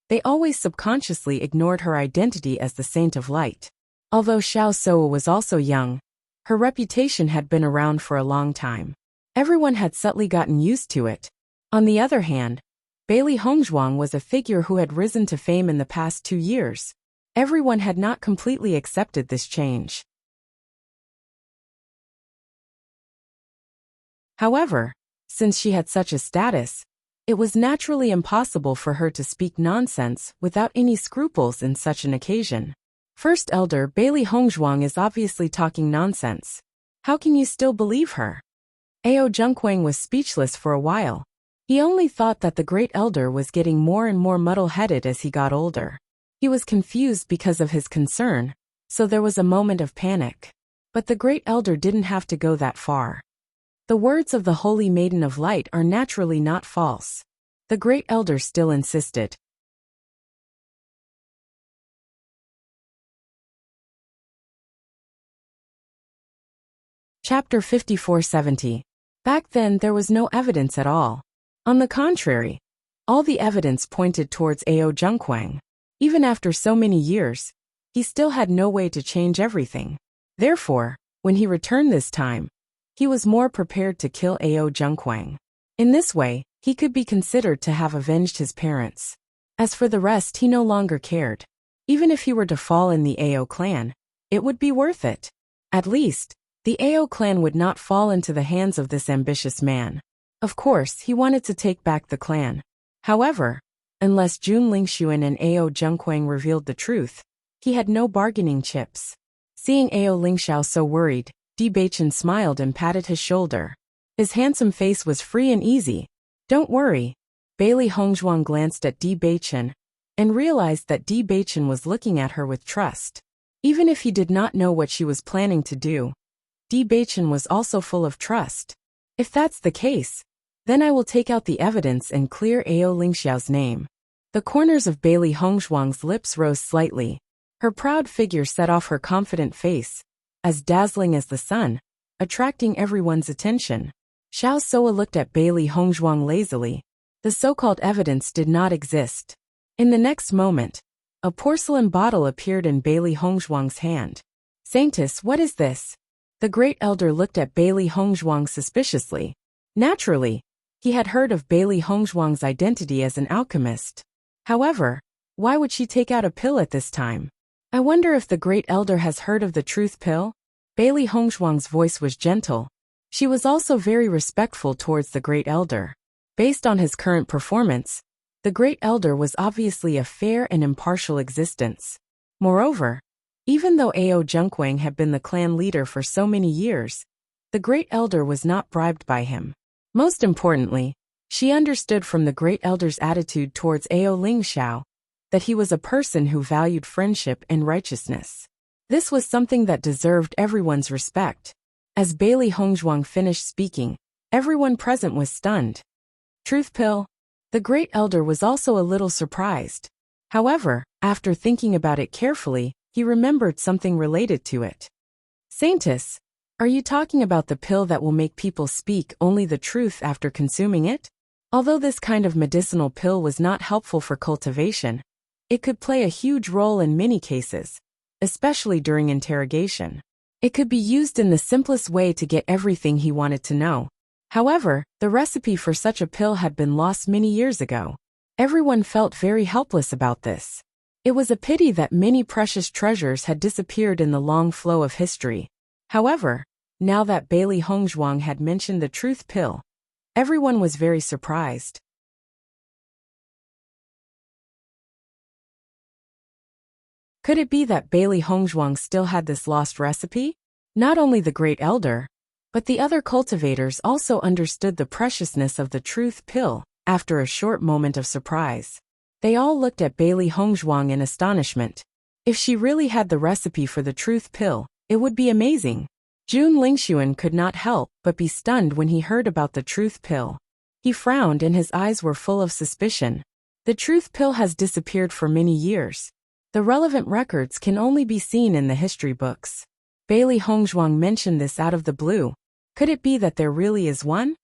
they always subconsciously ignored her identity as the Saint of Light. Although Xiao Sou was also young, her reputation had been around for a long time. Everyone had subtly gotten used to it. On the other hand, Bailey Hongzhuang was a figure who had risen to fame in the past 2 years. Everyone had not completely accepted this change. However, since she had such a status, it was naturally impossible for her to speak nonsense without any scruples in such an occasion. First Elder Bailey Hongzhuang is obviously talking nonsense. How can you still believe her? Ao Junkwang was speechless for a while. He only thought that the Great Elder was getting more and more muddle-headed as he got older. He was confused because of his concern, so there was a moment of panic. But the Great Elder didn't have to go that far. The words of the Holy Maiden of Light are naturally not false. The Great Elder still insisted. Chapter 5470. Back then there was no evidence at all. On the contrary, all the evidence pointed towards Ao Junkwang. Even after so many years, he still had no way to change everything. Therefore, when he returned this time, he was more prepared to kill Ao Junkwang. In this way, he could be considered to have avenged his parents. As for the rest, he no longer cared. Even if he were to fall in the Ao clan, it would be worth it. At least, the Ao clan would not fall into the hands of this ambitious man. Of course, he wanted to take back the clan. However, unless Jun Lingxuan and Ao Junkwang revealed the truth, he had no bargaining chips. Seeing Ao Lingxiao so worried, Di Beichen smiled and patted his shoulder. His handsome face was free and easy. Don't worry. Bailey Hongzhuang glanced at Di Beichen and realized that Di Beichen was looking at her with trust. Even if he did not know what she was planning to do, Di Beichen was also full of trust. If that's the case, then I will take out the evidence and clear Ao Lingxiao's name. The corners of Bailey Hongzhuang's lips rose slightly. Her proud figure set off her confident face, as dazzling as the sun, attracting everyone's attention. Xiao Soa looked at Bailey Hongzhuang lazily. The so-called evidence did not exist. In the next moment, a porcelain bottle appeared in Bailey Hongzhuang's hand. Saintess, what is this? The Great Elder looked at Bailey Hongzhuang suspiciously. Naturally, he had heard of Bailey Hongzhuang's identity as an alchemist. However, why would she take out a pill at this time? I wonder if the Great Elder has heard of the truth pill? Bailey Hongzhuang's voice was gentle. She was also very respectful towards the Great Elder. Based on his current performance, the Great Elder was obviously a fair and impartial existence. Moreover, even though Ao Junkwang had been the clan leader for so many years, the Great Elder was not bribed by him. Most importantly, she understood from the Great Elder's attitude towards Ao Lingxiao that he was a person who valued friendship and righteousness. This was something that deserved everyone's respect. As Bailey Hongzhuang finished speaking, everyone present was stunned. Truth pill? The Great Elder was also a little surprised. However, after thinking about it carefully, he remembered something related to it. Saintess, are you talking about the pill that will make people speak only the truth after consuming it? Although this kind of medicinal pill was not helpful for cultivation, it could play a huge role in many cases, especially during interrogation. It could be used in the simplest way to get everything he wanted to know. However, the recipe for such a pill had been lost many years ago. Everyone felt very helpless about this. It was a pity that many precious treasures had disappeared in the long flow of history. However, now that Bailey Hongzhuang had mentioned the truth pill, everyone was very surprised. Could it be that Bailey Hongzhuang still had this lost recipe? Not only the Great Elder, but the other cultivators also understood the preciousness of the truth pill after a short moment of surprise. They all looked at Bailey Hongzhuang in astonishment. If she really had the recipe for the truth pill, it would be amazing. Jun Lingxuan could not help but be stunned when he heard about the truth pill. He frowned and his eyes were full of suspicion. The truth pill has disappeared for many years. The relevant records can only be seen in the history books. Bailey Hongzhuang mentioned this out of the blue. Could it be that there really is one?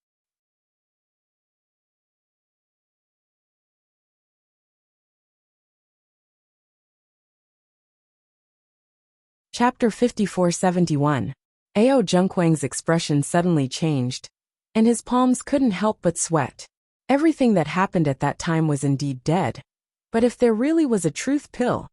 Chapter 5471. Ao Junkwang's expression suddenly changed, and his palms couldn't help but sweat. Everything that happened at that time was indeed dead. But if there really was a truth pill,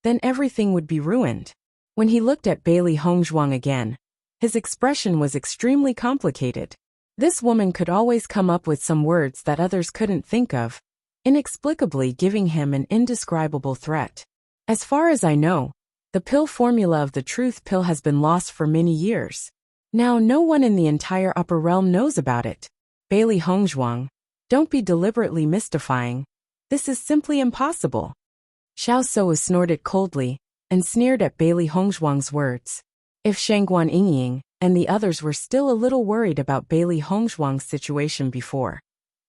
then everything would be ruined. When he looked at Bailey Hongzhuang again, his expression was extremely complicated. This woman could always come up with some words that others couldn't think of, inexplicably giving him an indescribable threat. As far as I know, the pill formula of the truth pill has been lost for many years. Now no one in the entire upper realm knows about it. Bailey Hongzhuang, don't be deliberately mystifying. This is simply impossible. Xiao So snorted coldly and sneered at Bailey Hongzhuang's words. If Shangguan Yingying and the others were still a little worried about Bailey Hongzhuang's situation before,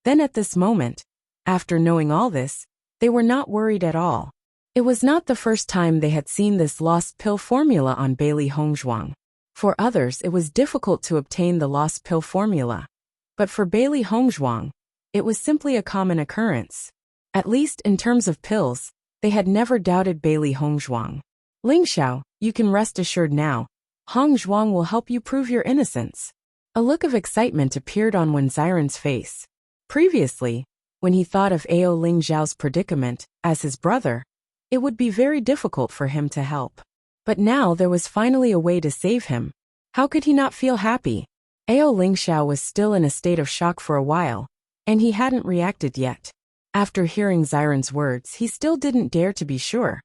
then at this moment, after knowing all this, they were not worried at all. It was not the first time they had seen this lost pill formula on Bailey Hongzhuang. For others it was difficult to obtain the lost pill formula. But for Bailey Hongzhuang, it was simply a common occurrence. At least in terms of pills, they had never doubted Bailey Hongzhuang. Ling Xiao, you can rest assured now. Hongzhuang will help you prove your innocence. A look of excitement appeared on Wen Xiren's face. Previously, when he thought of Ao Ling Zhao's predicament as his brother, it would be very difficult for him to help. But now there was finally a way to save him. How could he not feel happy? Ao Ling Xiao was still in a state of shock for a while, and he hadn't reacted yet. After hearing Xiren's words, he still didn't dare to be sure.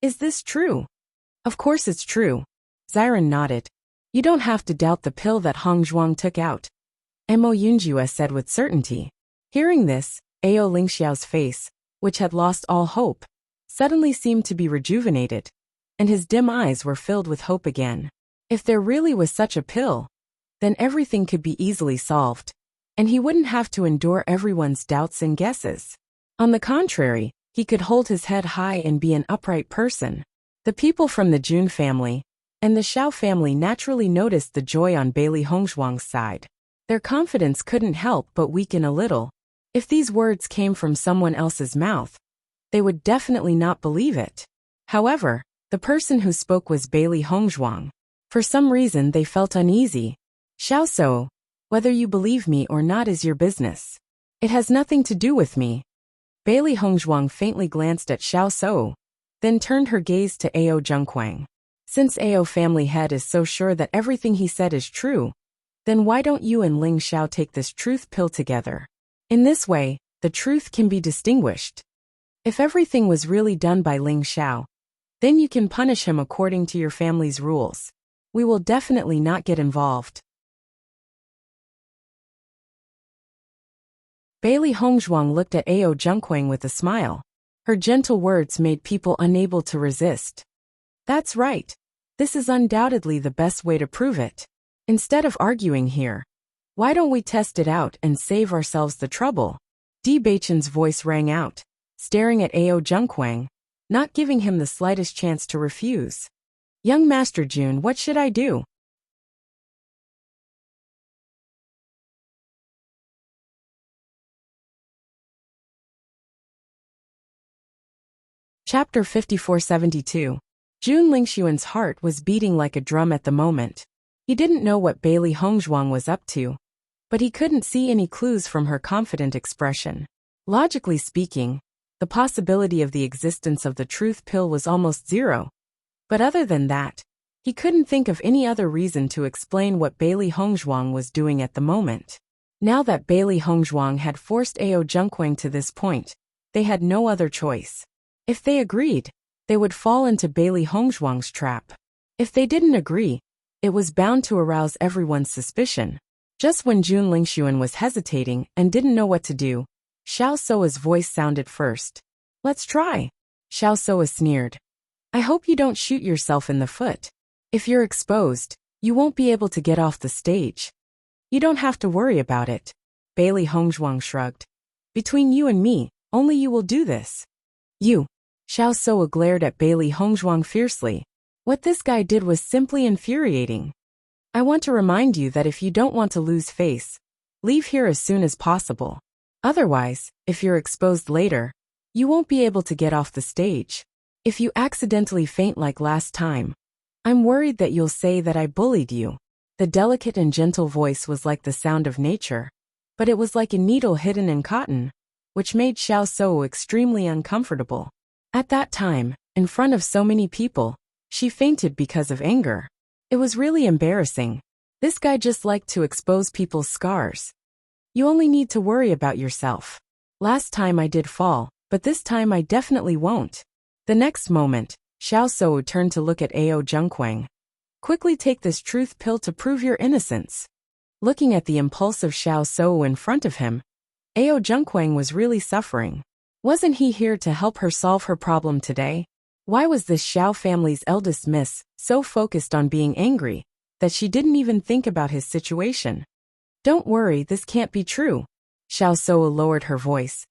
Is this true? Of course it's true. Xiren nodded. You don't have to doubt the pill that Hongzhuang took out. Mo Yunjue said with certainty. Hearing this, Ao Ling Xiao's face, which had lost all hope, suddenly seemed to be rejuvenated, and his dim eyes were filled with hope again. If there really was such a pill, then everything could be easily solved, and he wouldn't have to endure everyone's doubts and guesses. On the contrary, he could hold his head high and be an upright person. The people from the Jun family and the Xiao family naturally noticed the joy on Bailey Hongzhuang's side. Their confidence couldn't help but weaken a little. If these words came from someone else's mouth, they would definitely not believe it. However, the person who spoke was Bailey Hongzhuang. For some reason they felt uneasy. Xiao So, whether you believe me or not is your business. It has nothing to do with me. Bailey Hongzhuang faintly glanced at Xiao So, then turned her gaze to Ao Zhengquang. Since Ao family head is so sure that everything he said is true, then why don't you and Ling Xiao take this truth pill together? In this way, the truth can be distinguished. If everything was really done by Ling Xiao, then you can punish him according to your family's rules. We will definitely not get involved. Bailey Hongzhuang looked at Ao Zhengquang with a smile. Her gentle words made people unable to resist. That's right. This is undoubtedly the best way to prove it. Instead of arguing here, why don't we test it out and save ourselves the trouble? Di Beichen's voice rang out, staring at Ao Zhengquang, not giving him the slightest chance to refuse. Young Master Jun, what should I do? Chapter 5472. Jun Lingxuan's heart was beating like a drum at the moment. He didn't know what Bailey Hongzhuang was up to, but he couldn't see any clues from her confident expression. Logically speaking, the possibility of the existence of the truth pill was almost zero. But other than that, he couldn't think of any other reason to explain what Bailey Hongzhuang was doing at the moment. Now that Bailey Hongzhuang had forced Ao Zhengquang to this point, they had no other choice. If they agreed, they would fall into Bailey Hongzhuang's trap. If they didn't agree, it was bound to arouse everyone's suspicion. Just when Jun Lingxuan was hesitating and didn't know what to do, Xiao Soa's voice sounded first. Let's try. Xiao Soa sneered. I hope you don't shoot yourself in the foot. If you're exposed, you won't be able to get off the stage. You don't have to worry about it. Bailey Hongzhuang shrugged. Between you and me, only you will do this. You. Xiao Soa glared at Bailey Hongzhuang fiercely. What this guy did was simply infuriating. I want to remind you that if you don't want to lose face, leave here as soon as possible. Otherwise, if you're exposed later, you won't be able to get off the stage. If you accidentally faint like last time, I'm worried that you'll say that I bullied you. The delicate and gentle voice was like the sound of nature, but it was like a needle hidden in cotton, which made Xiao So extremely uncomfortable. At that time, in front of so many people, she fainted because of anger. It was really embarrassing. This guy just liked to expose people's scars. You only need to worry about yourself. Last time I did fall, but this time I definitely won't. The next moment, Xiao Shou turned to look at Ao Zhengquang. Quickly take this truth pill to prove your innocence. Looking at the impulsive Xiao Shou in front of him, Ao Zhengquang was really suffering. Wasn't he here to help her solve her problem today? Why was this Xiao family's eldest miss so focused on being angry that she didn't even think about his situation? Don't worry, this can't be true. Xiao Shou lowered her voice.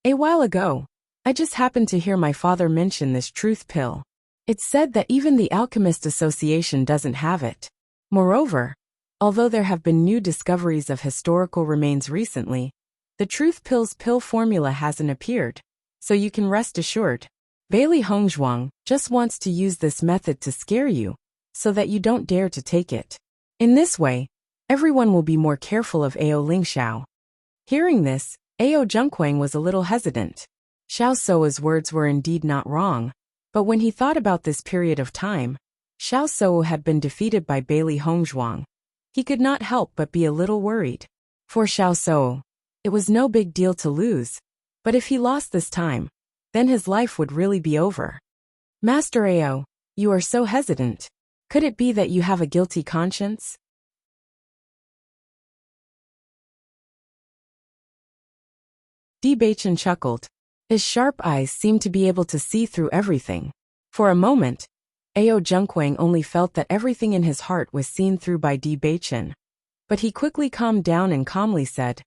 A while ago, I just happened to hear my father mention this truth pill. It's said that even the Alchemist Association doesn't have it. Moreover, although there have been new discoveries of historical remains recently, the truth pill's pill formula hasn't appeared, so you can rest assured. Bailey Hongzhuang just wants to use this method to scare you, so that you don't dare to take it. In this way, everyone will be more careful of Ao Lingxiao. Hearing this, Ao Zhengquang was a little hesitant. Xiao Shou's words were indeed not wrong, but when he thought about this period of time, Xiao Shou had been defeated by Bailey Hongzhuang. He could not help but be a little worried. For Xiao Shou, it was no big deal to lose, but if he lost this time, then his life would really be over. Master Ao, you are so hesitant. Could it be that you have a guilty conscience? Di Beichen chuckled. His sharp eyes seemed to be able to see through everything. For a moment, Ao Zhengquang only felt that everything in his heart was seen through by Di Beichen. But he quickly calmed down and calmly said,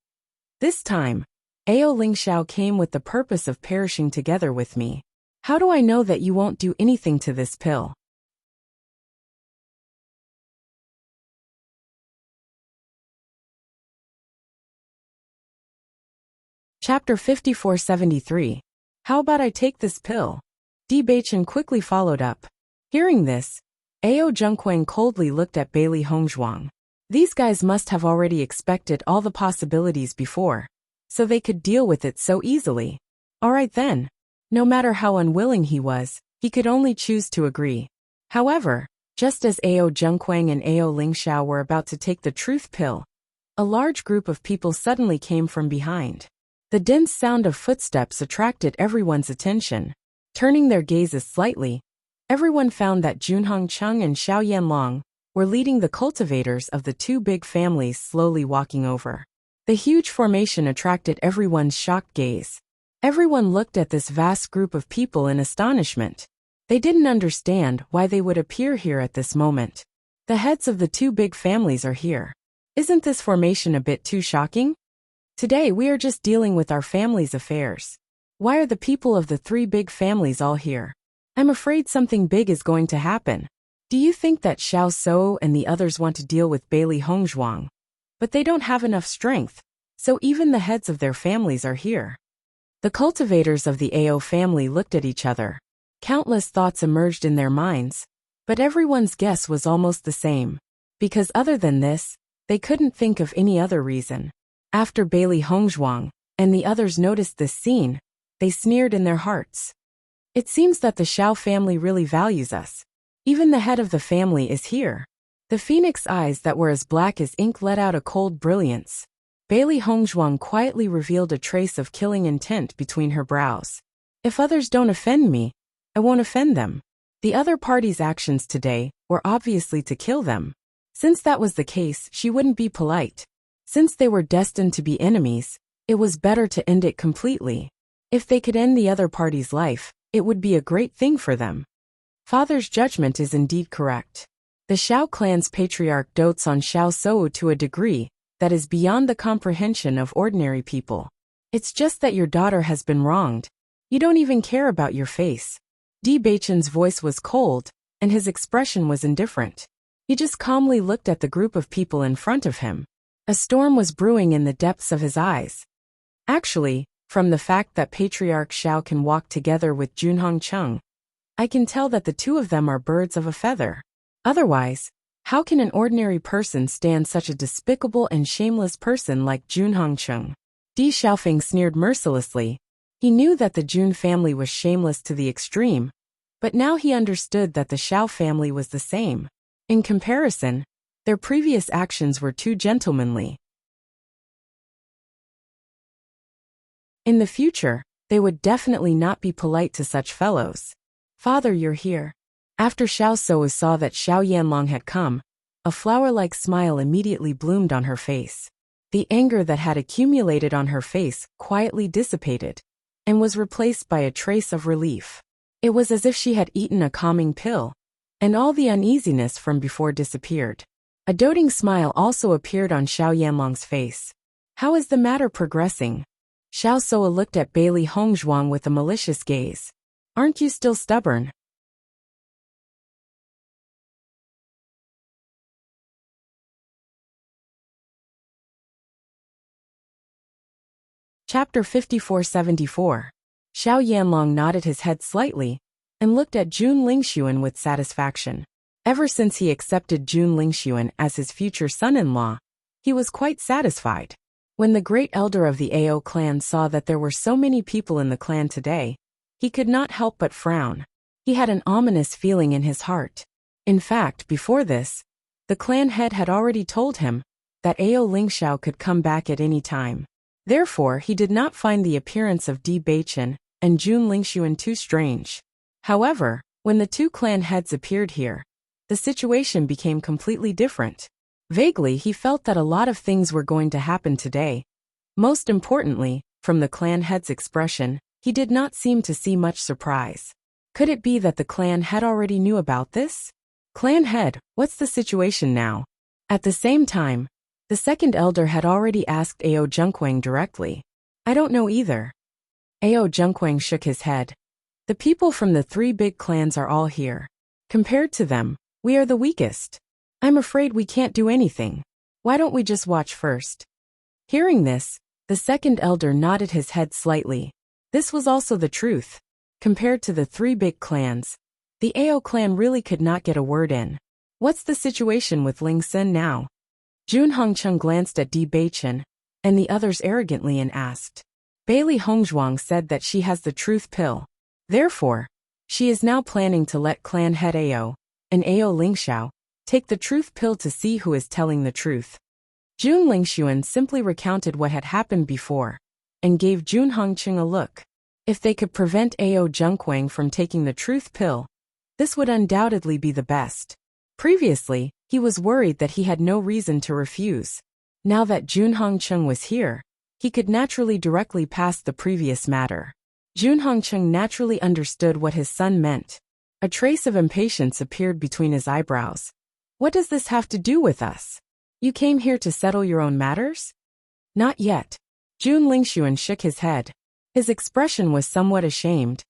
"This time, Ao Lingxiao came with the purpose of perishing together with me. How do I know that you won't do anything to this pill?" Chapter 5473. How about I take this pill? Di Beichen quickly followed up. Hearing this, Ao Zhengquang coldly looked at Bailey Hongzhuang. These guys must have already expected all the possibilities before, so they could deal with it so easily. Alright then. No matter how unwilling he was, he could only choose to agree. However, just as Ao Zhengquang and Ao Lingxiao were about to take the truth pill, a large group of people suddenly came from behind. The dense sound of footsteps attracted everyone's attention. Turning their gazes slightly, everyone found that Junhong Cheng and Xiao Yanlong were leading the cultivators of the two big families slowly walking over. The huge formation attracted everyone's shocked gaze. Everyone looked at this vast group of people in astonishment. They didn't understand why they would appear here at this moment. The heads of the two big families are here. Isn't this formation a bit too shocking? Today we are just dealing with our family's affairs. Why are the people of the three big families all here? I'm afraid something big is going to happen. Do you think that Xiao Shou and the others want to deal with Bailey Hongzhuang? But they don't have enough strength, so even the heads of their families are here. The cultivators of the Ao family looked at each other. Countless thoughts emerged in their minds, but everyone's guess was almost the same. Because other than this, they couldn't think of any other reason. After Bailey Hongzhuang and the others noticed this scene, they sneered in their hearts. It seems that the Xiao family really values us. Even the head of the family is here. The phoenix eyes that were as black as ink let out a cold brilliance. Bailey Hongzhuang quietly revealed a trace of killing intent between her brows. If others don't offend me, I won't offend them. The other party's actions today were obviously to kill them. Since that was the case, she wouldn't be polite. Since they were destined to be enemies, it was better to end it completely. If they could end the other party's life, it would be a great thing for them. Father's judgment is indeed correct. The Xiao clan's patriarch dotes on Xiao Shou to a degree that is beyond the comprehension of ordinary people. It's just that your daughter has been wronged. You don't even care about your face. Di Beichen's voice was cold, and his expression was indifferent. He just calmly looked at the group of people in front of him. A storm was brewing in the depths of his eyes. Actually, from the fact that Patriarch Xiao can walk together with Junhong Cheng, I can tell that the two of them are birds of a feather. Otherwise, how can an ordinary person stand such a despicable and shameless person like Junhong Cheng? Di Xiaofeng sneered mercilessly. He knew that the Jun family was shameless to the extreme, But now he understood that the Xiao family was the same. In comparison, their previous actions were too gentlemanly. In the future, they would definitely not be polite to such fellows. Father, you're here. After Xiao Sou saw that Xiao Yanlong had come, a flower-like smile immediately bloomed on her face. The anger that had accumulated on her face quietly dissipated, and was replaced by a trace of relief. It was as if she had eaten a calming pill, and all the uneasiness from before disappeared. A doting smile also appeared on Xiao Yanlong's face. How is the matter progressing? Xiao Sou looked at Bailey Hongzhuang with a malicious gaze. Aren't you still stubborn? Chapter 5474. Xiao Yanlong nodded his head slightly and looked at Jun Lingxuan with satisfaction. Ever since he accepted Jun Lingxuan as his future son-in-law, he was quite satisfied. When the great elder of the Ao clan saw that there were so many people in the clan today, he could not help but frown. He had an ominous feeling in his heart. In fact, before this, the clan head had already told him that Ao Lingxiao could come back at any time. Therefore, he did not find the appearance of Di Beichen and Jun Lingxuan too strange. However, when the two clan heads appeared here, the situation became completely different. Vaguely, he felt that a lot of things were going to happen today. Most importantly, from the clan head's expression, he did not seem to see much surprise. Could it be that the clan head already knew about this? Clan head, what's the situation now? At the same time, the second elder had already asked Ao Junquang directly. I don't know either. Ao Junquang shook his head. The people from the three big clans are all here. Compared to them, we are the weakest. I'm afraid we can't do anything. Why don't we just watch first? Hearing this, the second elder nodded his head slightly. This was also the truth. Compared to the three big clans, the Ao clan really could not get a word in. What's the situation with Ling Xin now? Jun Hongcheng glanced at Di Beichen and the others arrogantly and asked. Bailey Hongzhuang said that she has the truth pill. Therefore, she is now planning to let clan head Ao and Ao Lingxiao take the truth pill to see who is telling the truth. Jun Lingxuan simply recounted what had happened before and gave Jun Hongcheng a look. If they could prevent Ao Junquang from taking the truth pill, this would undoubtedly be the best. Previously, he was worried that he had no reason to refuse. Now that Jun Hongcheng was here, he could naturally directly pass the previous matter. Jun Hongcheng naturally understood what his son meant. A trace of impatience appeared between his eyebrows. What does this have to do with us? You came here to settle your own matters? Not yet. Jun Lingxuan shook his head. His expression was somewhat ashamed.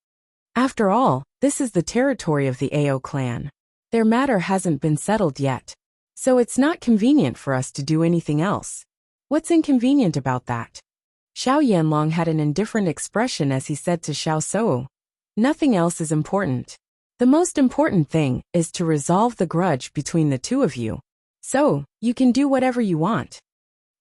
After all, this is the territory of the Ao clan. Their matter hasn't been settled yet. So it's not convenient for us to do anything else. What's inconvenient about that? Xiao Yanlong had an indifferent expression as he said to Xiao Sou. Nothing else is important. The most important thing is to resolve the grudge between the two of you. So, you can do whatever you want.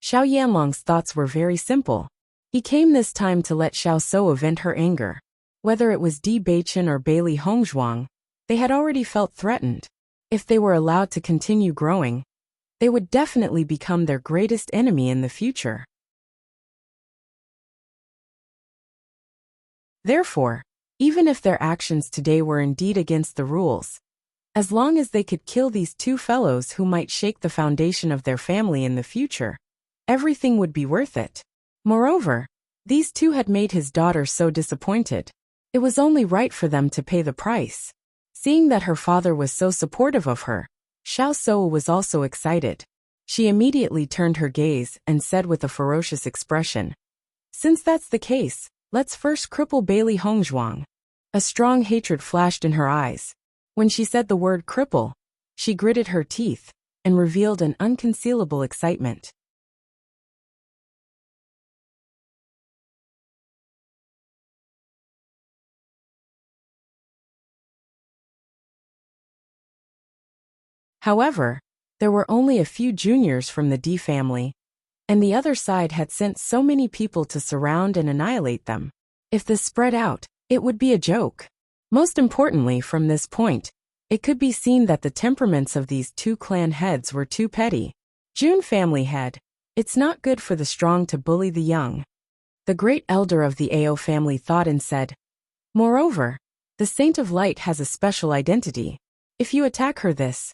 Xiao Yanlong's thoughts were very simple. He came this time to let Xiao Sou vent her anger. Whether it was Di Beichen or Bailey Hongzhuang, they had already felt threatened. If they were allowed to continue growing, they would definitely become their greatest enemy in the future. Therefore, even if their actions today were indeed against the rules, as long as they could kill these two fellows who might shake the foundation of their family in the future, everything would be worth it. Moreover, these two had made his daughter so disappointed. It was only right for them to pay the price. Seeing that her father was so supportive of her, Xiao Sou was also excited. She immediately turned her gaze and said with a ferocious expression, Since that's the case, let's first cripple Bailey Hongzhuang. A strong hatred flashed in her eyes. When she said the word cripple, she gritted her teeth and revealed an unconcealable excitement. However, there were only a few juniors from the D family, and the other side had sent so many people to surround and annihilate them. If this spread out, it would be a joke. Most importantly, from this point, it could be seen that the temperaments of these two clan heads were too petty. June family head. It's not good for the strong to bully the young. The great elder of the Ao family thought and said, moreover, the Saint of Light has a special identity. If you attack her this,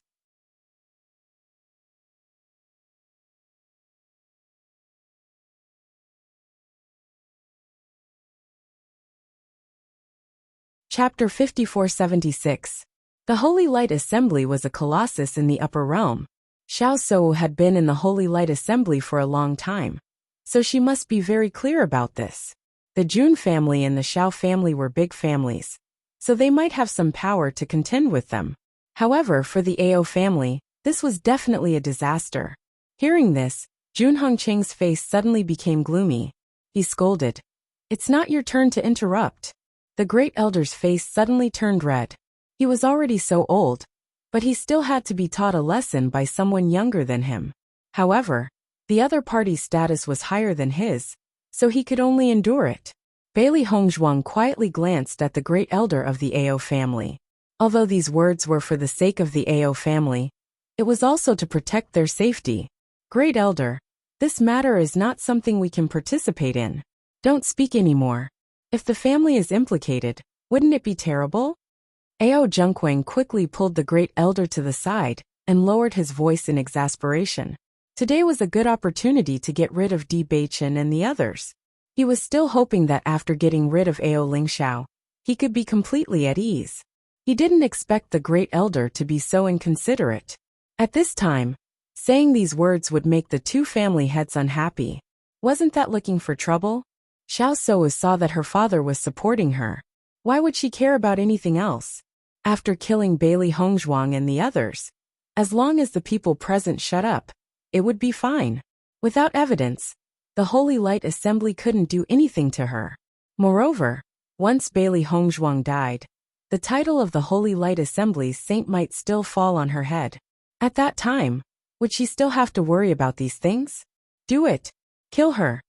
Chapter 5476. The Holy Light Assembly was a colossus in the upper realm. Xiao Shou had been in the Holy Light Assembly for a long time, so she must be very clear about this. The Jun family and the Xiao family were big families, so they might have some power to contend with them. However, for the Ao family, this was definitely a disaster. Hearing this, Jun Hongqing's face suddenly became gloomy. He scolded, "It's not your turn to interrupt." The great elder's face suddenly turned red. He was already so old, but he still had to be taught a lesson by someone younger than him. However, the other party's status was higher than his, so he could only endure it. Bailey Hongzhuang quietly glanced at the great elder of the Ao family. Although these words were for the sake of the Ao family, it was also to protect their safety. Great elder, this matter is not something we can participate in. Don't speak anymore. If the family is implicated, wouldn't it be terrible? Ao Zhengquang quickly pulled the great elder to the side and lowered his voice in exasperation. Today was a good opportunity to get rid of Di Beichen and the others. He was still hoping that after getting rid of Ao Lingxiao, he could be completely at ease. He didn't expect the great elder to be so inconsiderate. At this time, saying these words would make the two family heads unhappy. Wasn't that looking for trouble? Xiao Shou saw that her father was supporting her. Why would she care about anything else? After killing Bailey Hongzhuang and the others, as long as the people present shut up, it would be fine. Without evidence, the Holy Light Assembly couldn't do anything to her. Moreover, once Bailey Hongzhuang died, the title of the Holy Light Assembly's saint might still fall on her head. At that time, would she still have to worry about these things? Do it. Kill her.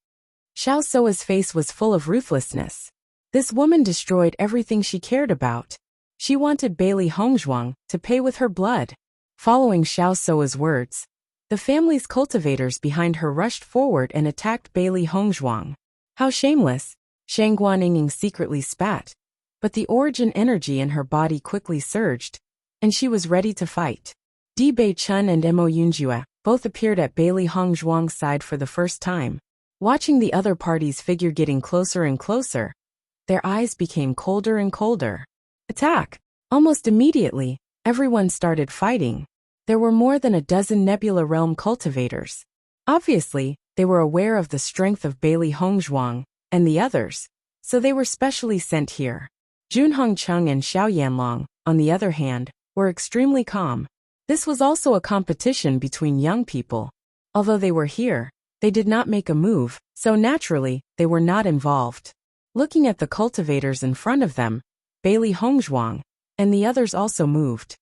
Xiao Shou's face was full of ruthlessness. This woman destroyed everything she cared about. She wanted Bailey Hongzhuang to pay with her blood. Following Xiao Shou's words, the family's cultivators behind her rushed forward and attacked Bailey Hongzhuang. How shameless! Shang Guaninging secretly spat, but the origin energy in her body quickly surged, and she was ready to fight. Di Beichen and Mo Yunjue both appeared at Bailey Hongzhuang's side for the first time. Watching the other party's figure getting closer and closer, their eyes became colder and colder. Attack! Almost immediately, everyone started fighting. There were more than a dozen Nebula Realm cultivators. Obviously, they were aware of the strength of Bailey Hongzhuang and the others, so they were specially sent here. Jun Hongcheng and Xiao Yanlong, on the other hand, were extremely calm. This was also a competition between young people. Although they were here, they did not make a move, so naturally, they were not involved. Looking at the cultivators in front of them, Bailey Hongzhuang and the others also moved.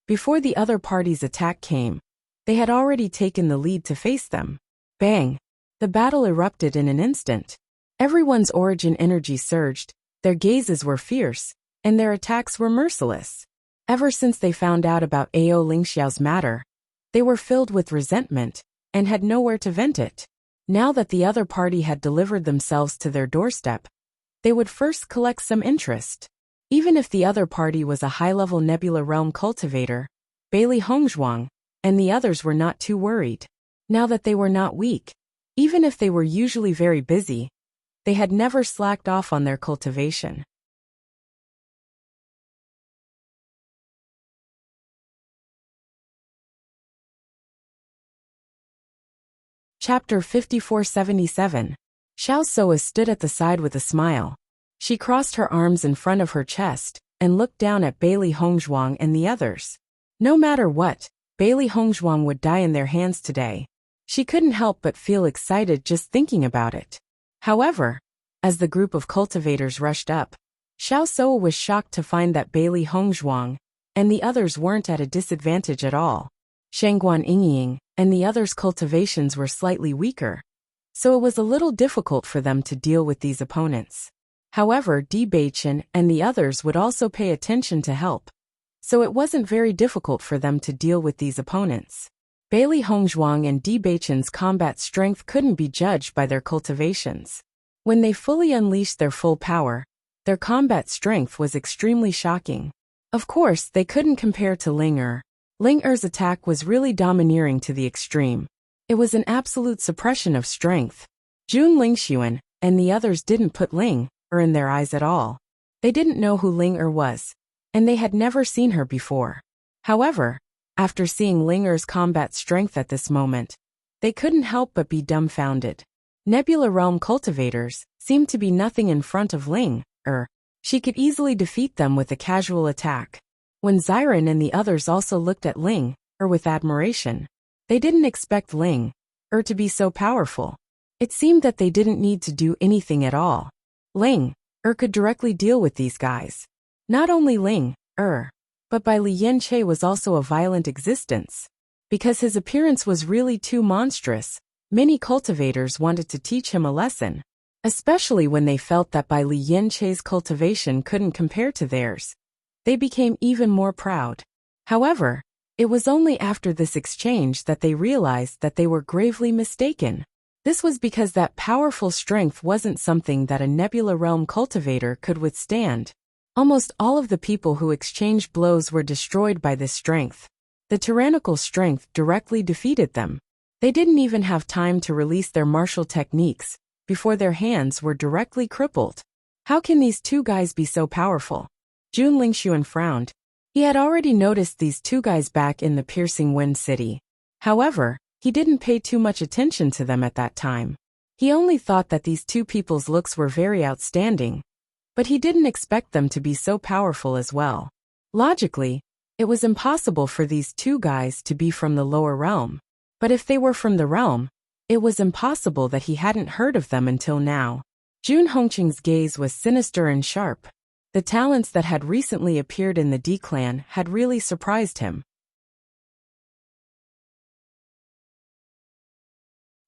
Before the other party's attack came, they had already taken the lead to face them. Bang! The battle erupted in an instant. Everyone's origin energy surged, their gazes were fierce, and their attacks were merciless. Ever since they found out about Ao Lingxiao's matter, they were filled with resentment and had nowhere to vent it. Now that the other party had delivered themselves to their doorstep, they would first collect some interest. Even if the other party was a high-level Nebula Realm cultivator, Bailey Hongzhuang and the others were not too worried. Now that they were not weak, even if they were usually very busy, they had never slacked off on their cultivation. Chapter 5477. Xiao Shou stood at the side with a smile. She crossed her arms in front of her chest and looked down at Bailey Hongzhuang and the others. No matter what, Bailey Hongzhuang would die in their hands today. She couldn't help but feel excited just thinking about it. However, as the group of cultivators rushed up, Xiao Shou was shocked to find that Bailey Hongzhuang and the others weren't at a disadvantage at all. Shangguan Yingying and the others' cultivations were slightly weaker, so it was a little difficult for them to deal with these opponents. However, Di Baichen and the others would also pay attention to help, so it wasn't very difficult for them to deal with these opponents. Bailey Hongzhuang and Di Baichen's combat strength couldn't be judged by their cultivations. When they fully unleashed their full power, their combat strength was extremely shocking. Of course, they couldn't compare to Ling Er. Ling Er's attack was really domineering to the extreme. It was an absolute suppression of strength. Jun Lingxuan and the others didn't put Ling Er in their eyes at all. They didn't know who Ling Er was, and they had never seen her before. However, after seeing Ling Er's combat strength at this moment, they couldn't help but be dumbfounded. Nebula Realm cultivators seemed to be nothing in front of Ling Er. She could easily defeat them with a casual attack. When Xiren and the others also looked at Ling Er with admiration, they didn't expect Ling Er to be so powerful. It seemed that they didn't need to do anything at all. Ling Er could directly deal with these guys. Not only Ling Er, but Bai Li Yanche was also a violent existence. Because his appearance was really too monstrous, many cultivators wanted to teach him a lesson, especially when they felt that Bai Li Yanche's cultivation couldn't compare to theirs. They became even more proud. However, it was only after this exchange that they realized that they were gravely mistaken. This was because that powerful strength wasn't something that a Nebula Realm cultivator could withstand. Almost all of the people who exchanged blows were destroyed by this strength. The tyrannical strength directly defeated them. They didn't even have time to release their martial techniques before their hands were directly crippled. How can these two guys be so powerful? Jun Lingxuan frowned. He had already noticed these two guys back in the Piercing Wind City. However, he didn't pay too much attention to them at that time. He only thought that these two people's looks were very outstanding, but he didn't expect them to be so powerful as well. Logically, it was impossible for these two guys to be from the lower realm. But if they were from the realm, it was impossible that he hadn't heard of them until now. Jun Hongqing's gaze was sinister and sharp. The talents that had recently appeared in the D clan had really surprised him.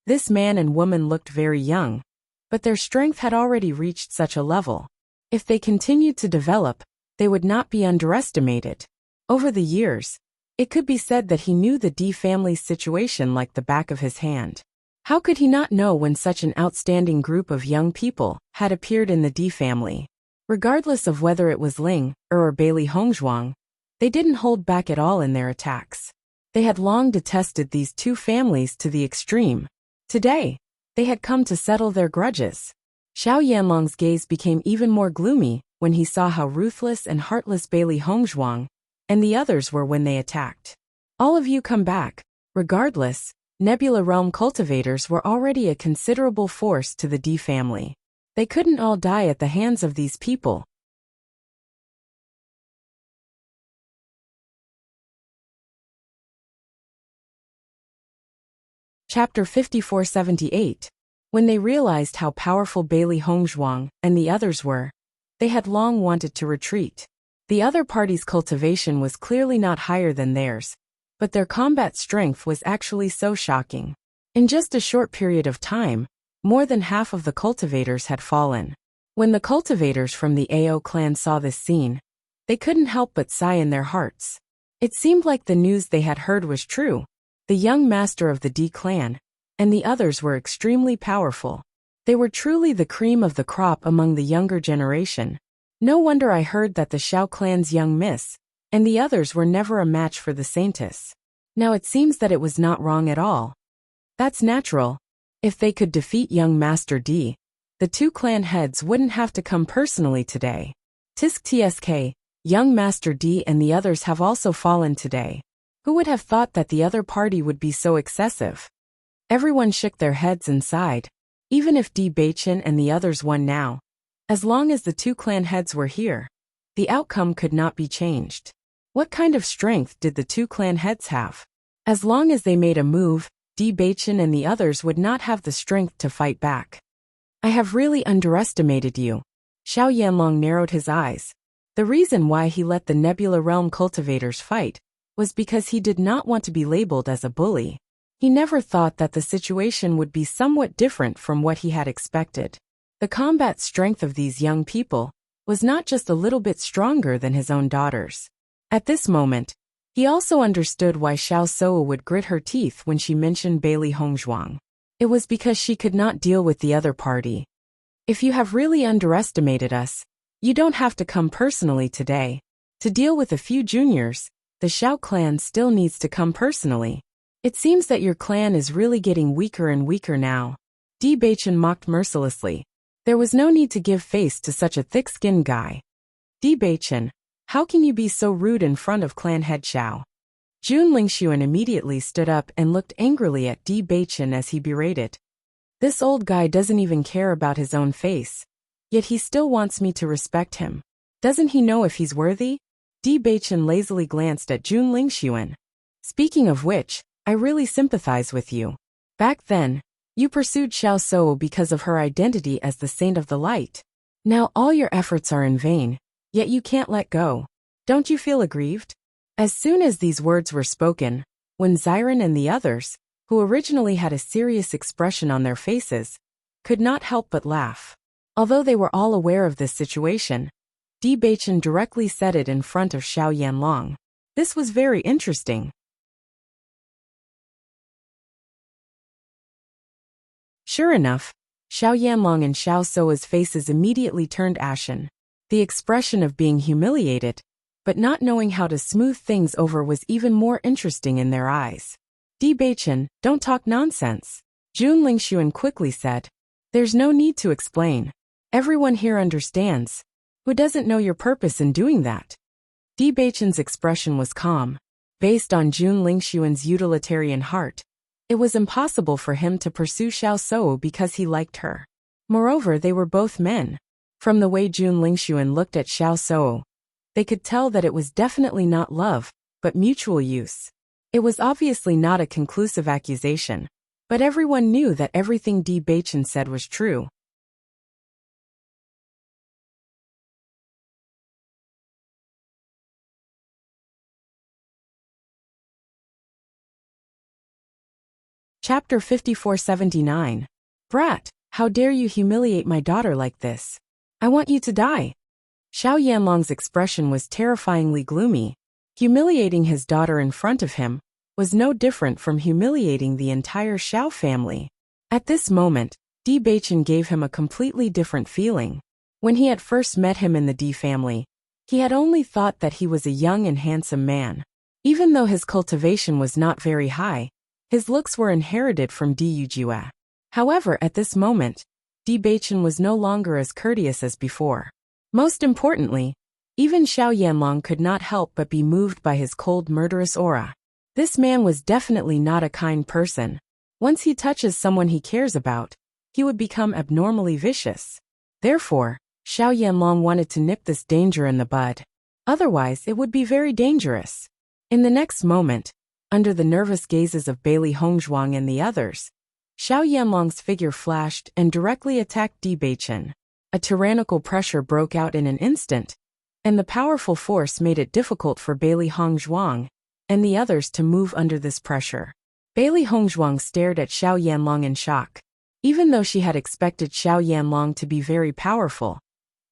This man and woman looked very young, but their strength had already reached such a level. If they continued to develop, they would not be underestimated. Over the years, it could be said that he knew the D family's situation like the back of his hand. How could he not know when such an outstanding group of young people had appeared in the D family? Regardless of whether it was Ling Er or Bailey Hongzhuang, they didn't hold back at all in their attacks. They had long detested these two families to the extreme. Today, they had come to settle their grudges. Xiao Yanlong's gaze became even more gloomy when he saw how ruthless and heartless Bailey Hongzhuang and the others were when they attacked. All of you come back. Regardless, Nebula Realm cultivators were already a considerable force to the D family. They couldn't all die at the hands of these people. Chapter 5478. When they realized how powerful Bailey Hongzhuang and the others were, they had long wanted to retreat. The other party's cultivation was clearly not higher than theirs, but their combat strength was actually so shocking. In just a short period of time, more than half of the cultivators had fallen. When the cultivators from the AO clan saw this scene, they couldn't help but sigh in their hearts. It seemed like the news they had heard was true. The young master of the D clan and the others were extremely powerful. They were truly the cream of the crop among the younger generation. No wonder I heard that the Xiao clan's young miss and the others were never a match for the Saintess. Now it seems that it was not wrong at all. That's natural. If they could defeat young Master D, the two clan heads wouldn't have to come personally today. Tisk tsk, young Master D and the others have also fallen today. Who would have thought that the other party would be so excessive? Everyone shook their heads and sighed. Even if Di Baichen and the others won now, as long as the two clan heads were here, the outcome could not be changed. What kind of strength did the two clan heads have? As long as they made a move, Di Baichen and the others would not have the strength to fight back. I have really underestimated you. Xiao Yanlong narrowed his eyes. The reason why he let the Nebula Realm cultivators fight was because he did not want to be labeled as a bully. He never thought that the situation would be somewhat different from what he had expected. The combat strength of these young people was not just a little bit stronger than his own daughter's. At this moment, he also understood why Xiao So would grit her teeth when she mentioned Bailey Hongzhuang. It was because she could not deal with the other party. If you have really underestimated us, you don't have to come personally today. To deal with a few juniors, the Xiao clan still needs to come personally. It seems that your clan is really getting weaker and weaker now. Di Beichen mocked mercilessly. There was no need to give face to such a thick-skinned guy. Di Beichen, how can you be so rude in front of clan head Xiao? Jun Lingxuan immediately stood up and looked angrily at Di Beichen as he berated. This old guy doesn't even care about his own face, yet he still wants me to respect him. Doesn't he know if he's worthy? Di Beichen lazily glanced at Jun Lingxuan. Speaking of which, I really sympathize with you. Back then, you pursued Xiao So because of her identity as the Saint of the Light. Now all your efforts are in vain, yet you can't let go. Don't you feel aggrieved? As soon as these words were spoken, when Xiren and the others, who originally had a serious expression on their faces, could not help but laugh. Although they were all aware of this situation, Di Beichen directly said it in front of Xiao Yanlong. This was very interesting. Sure enough, Xiao Yanlong and Xiao So's faces immediately turned ashen. The expression of being humiliated, but not knowing how to smooth things over was even more interesting in their eyes. Di Beichen, don't talk nonsense. Jun Lingxuan quickly said. There's no need to explain. Everyone here understands. Who doesn't know your purpose in doing that? Di Beichen's expression was calm. Based on Jun Lingxuan's utilitarian heart, it was impossible for him to pursue Xiao So because he liked her. Moreover, they were both men. From the way Jun Lingxuan looked at Xiao So, they could tell that it was definitely not love, but mutual use. It was obviously not a conclusive accusation, but everyone knew that everything Di Beichen said was true. Chapter 5479. Brat, how dare you humiliate my daughter like this? I want you to die. Xiao Yanlong's expression was terrifyingly gloomy. Humiliating his daughter in front of him was no different from humiliating the entire Xiao family. At this moment, Di Beichen gave him a completely different feeling. When he had first met him in the Di family, he had only thought that he was a young and handsome man. Even though his cultivation was not very high, his looks were inherited from Di Yujue. However, at this moment, Di Beichen was no longer as courteous as before. Most importantly, even Xiao Yanlong could not help but be moved by his cold, murderous aura. This man was definitely not a kind person. Once he touches someone he cares about, he would become abnormally vicious. Therefore, Xiao Yanlong wanted to nip this danger in the bud. Otherwise, it would be very dangerous. In the next moment, under the nervous gazes of Bailey Hongzhuang and the others, Xiao Yanlong's figure flashed and directly attacked Di Beichen. A tyrannical pressure broke out in an instant, and the powerful force made it difficult for Bailey Hongzhuang and the others to move under this pressure. Bailey Hongzhuang stared at Xiao Yanlong in shock. Even though she had expected Xiao Yanlong to be very powerful,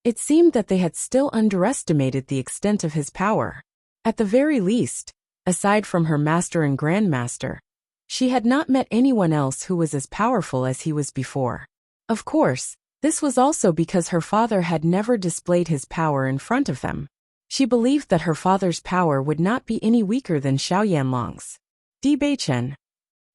it seemed that they had still underestimated the extent of his power. At the very least, aside from her master and grandmaster, she had not met anyone else who was as powerful as he was before. Of course, this was also because her father had never displayed his power in front of them. She believed that her father's power would not be any weaker than Xiao Yanlong's. Di Beichen.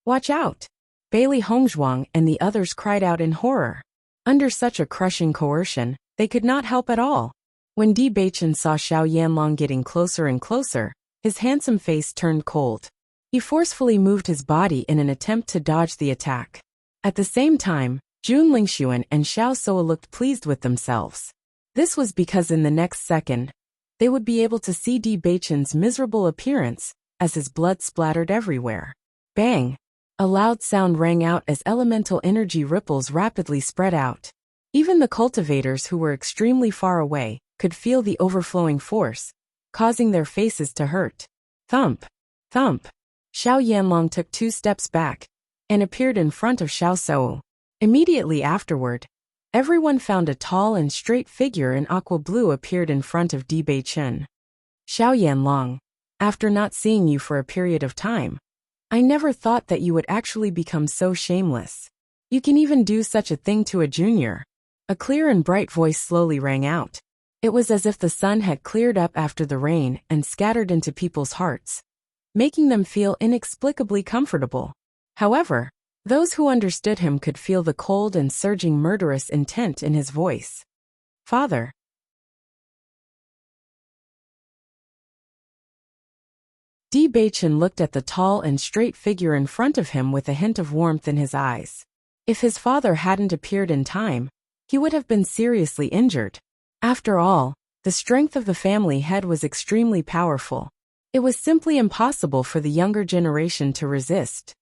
Watch out! Bailey Hongzhuang and the others cried out in horror. Under such a crushing coercion, they could not help at all. When Di Beichen saw Xiao Yanlong getting closer and closer, his handsome face turned cold. He forcefully moved his body in an attempt to dodge the attack. At the same time, Jun Lingxuan and Xiao So looked pleased with themselves. This was because in the next second, they would be able to see Di Beichen's miserable appearance as his blood splattered everywhere. Bang! A loud sound rang out as elemental energy ripples rapidly spread out. Even the cultivators who were extremely far away could feel the overflowing force, causing their faces to hurt. Thump! Thump! Xiao Yanlong took 2 steps back and appeared in front of Xiao Sou. Immediately afterward, everyone found a tall and straight figure in aqua blue appeared in front of Di Beichen. Xiao Yanlong, after not seeing you for a period of time, I never thought that you would actually become so shameless. You can even do such a thing to a junior. A clear and bright voice slowly rang out. It was as if the sun had cleared up after the rain and scattered into people's hearts, making them feel inexplicably comfortable. However, those who understood him could feel the cold and surging murderous intent in his voice. Father. Di Beichen looked at the tall and straight figure in front of him with a hint of warmth in his eyes. If his father hadn't appeared in time, he would have been seriously injured. After all, the strength of the family head was extremely powerful. It was simply impossible for the younger generation to resist.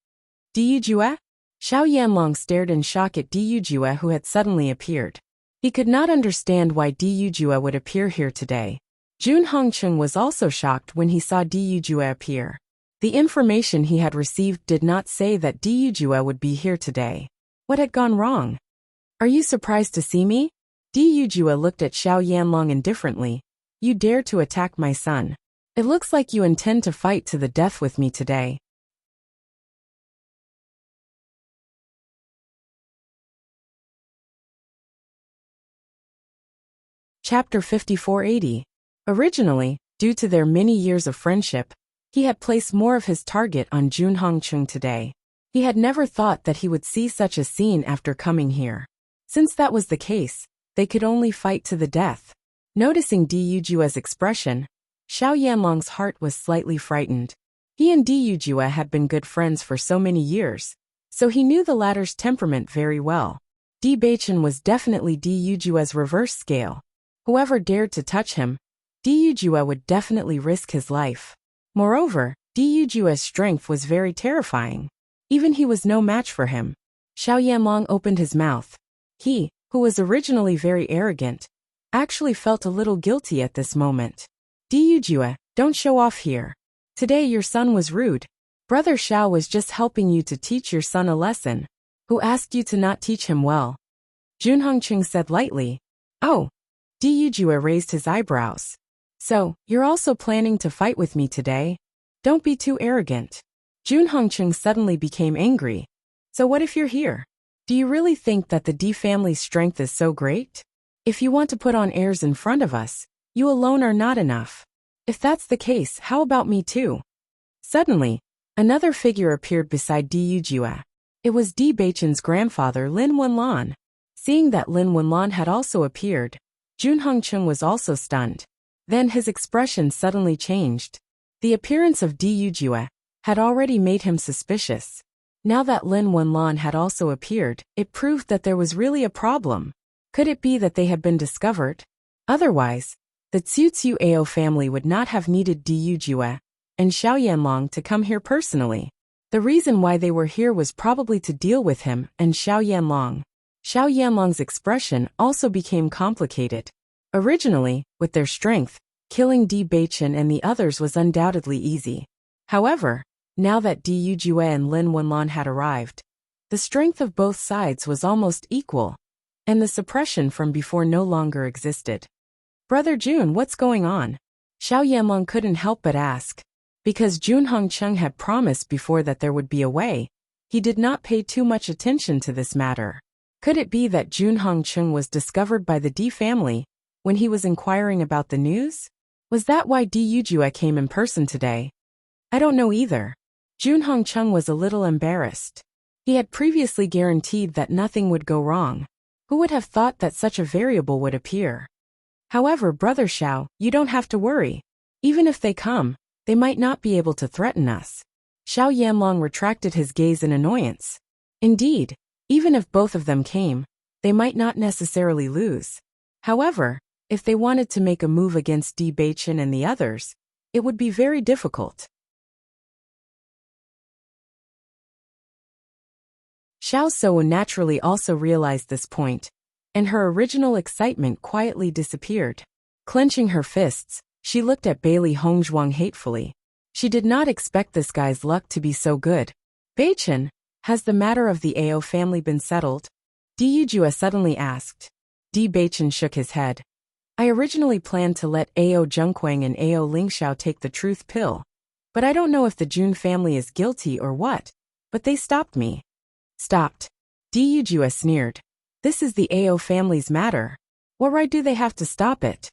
Di Yujue? Xiao Yanlong stared in shock at Di Yujue, who had suddenly appeared. He could not understand why Di Yujue would appear here today. Jun Hongcheng was also shocked when he saw Di Yujue appear. The information he had received did not say that Di Yujue would be here today. What had gone wrong? Are you surprised to see me? Di Yujue looked at Xiao Yanlong indifferently. You dare to attack my son. It looks like you intend to fight to the death with me today. Chapter 5480. Originally, due to their many years of friendship, he had placed more of his target on Jun Hongcheng today. He had never thought that he would see such a scene after coming here. Since that was the case, they could only fight to the death. Noticing Di Yujue's expression, Xiao Yanlong's heart was slightly frightened. He and Di Yujue had been good friends for so many years, so he knew the latter's temperament very well. Di Beichen was definitely Di Yujue's reverse scale. Whoever dared to touch him, Di Yujue would definitely risk his life. Moreover, Di Yujue's strength was very terrifying. Even he was no match for him. Xiao Yanlong opened his mouth. He, who was originally very arrogant, actually felt a little guilty at this moment. Di Yujue, don't show off here. Today your son was rude. Brother Xiao was just helping you to teach your son a lesson. Who asked you to not teach him well? Jun Hongcheng said lightly. Oh. Di Yujue raised his eyebrows. So, you're also planning to fight with me today? Don't be too arrogant. Jun Hongcheng suddenly became angry. So what if you're here? Do you really think that the Di family's strength is so great? If you want to put on airs in front of us, you alone are not enough. If that's the case, how about me too? Suddenly, another figure appeared beside Di Yujue. It was Di Beichen's grandfather Lin Wenlan. Seeing that Lin Wenlan had also appeared, Jun Hongcheng was also stunned. Then his expression suddenly changed. The appearance of Di Yujue had already made him suspicious. Now that Lin Wenlan had also appeared, it proved that there was really a problem. Could it be that they had been discovered? Otherwise, the Tsiu Ao family would not have needed Di Yujue and Xiao Yanlong to come here personally. The reason why they were here was probably to deal with him and Xiao Yanlong. Xiao Yanlong's expression also became complicated. Originally, with their strength, killing Di Beichen and the others was undoubtedly easy. However, now that Di Yujue and Lin Wenlan had arrived, the strength of both sides was almost equal, and the suppression from before no longer existed. Brother Jun, what's going on? Xiao Yanlong couldn't help but ask. Because Jun Hongcheng had promised before that there would be a way, he did not pay too much attention to this matter. Could it be that Jun Hongcheng was discovered by the Di family when he was inquiring about the news? Was that why Di Yujue came in person today? I don't know either. Jun Hongcheng was a little embarrassed. He had previously guaranteed that nothing would go wrong. Who would have thought that such a variable would appear? However, Brother Xiao, you don't have to worry. Even if they come, they might not be able to threaten us. Xiao Yanlong retracted his gaze in annoyance. Indeed, even if both of them came, they might not necessarily lose. However, if they wanted to make a move against Di Beichen and the others, it would be very difficult. Xiao Sou naturally also realized this point, and her original excitement quietly disappeared. Clenching her fists, she looked at Bailey Hongzhuang hatefully. She did not expect this guy's luck to be so good. Beichen, has the matter of the Ao family been settled? Di Yujue suddenly asked. Di Beichen shook his head. I originally planned to let Ao Zhengquang and Ao Lingxiao take the truth pill. But I don't know if the Jun family is guilty or what. But they stopped me. Stopped. Di Yujue sneered. This is the Ao family's matter. What right do they have to stop it?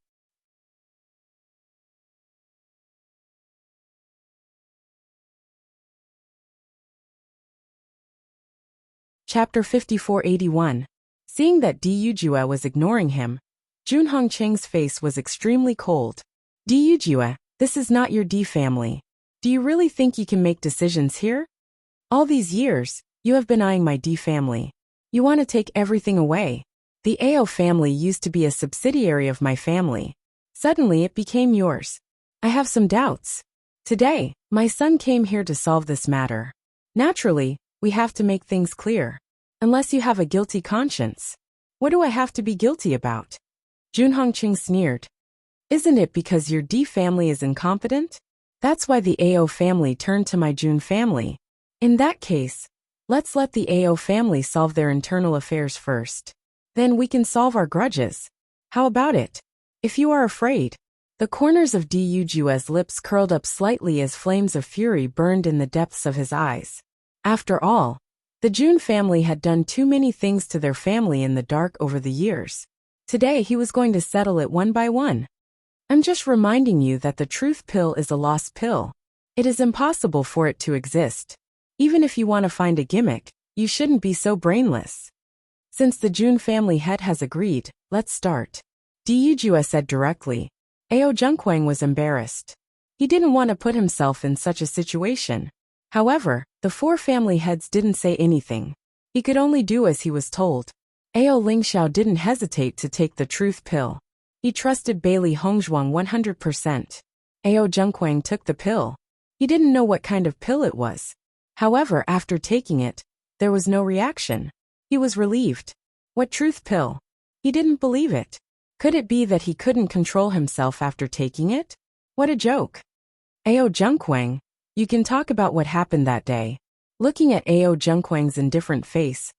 Chapter 5481. Seeing that Di Yujue was ignoring him, Jun Hongqing's face was extremely cold. Di Yujue, this is not your Di family. Do you really think you can make decisions here? All these years, you have been eyeing my Di family. You want to take everything away. The Ao family used to be a subsidiary of my family. Suddenly it became yours. I have some doubts. Today, my son came here to solve this matter. Naturally, we have to make things clear. Unless you have a guilty conscience. What do I have to be guilty about? Jun Hongqing sneered. Isn't it because your Di family is incompetent? That's why the Ao family turned to my Jun family. In that case, let's let the Ao family solve their internal affairs first. Then we can solve our grudges. How about it? If you are afraid. The corners of Di Yujue's lips curled up slightly as flames of fury burned in the depths of his eyes. After all, the Jun family had done too many things to their family in the dark over the years. Today he was going to settle it one by one. I'm just reminding you that the truth pill is a lost pill. It is impossible for it to exist. Even if you want to find a gimmick, you shouldn't be so brainless. Since the Jun family head has agreed, let's start. Di Yujue said directly. Ao Zhengquang was embarrassed. He didn't want to put himself in such a situation. However, the four family heads didn't say anything. He could only do as he was told. Ao Lingxiao didn't hesitate to take the truth pill. He trusted Bailey Hongzhuang 100%. Ao Zhengquang took the pill. He didn't know what kind of pill it was. However, after taking it, there was no reaction. He was relieved. What truth pill? He didn't believe it. Could it be that he couldn't control himself after taking it? What a joke. Ao Zhengquang, you can talk about what happened that day. Looking at Ao Zhengquang's indifferent face,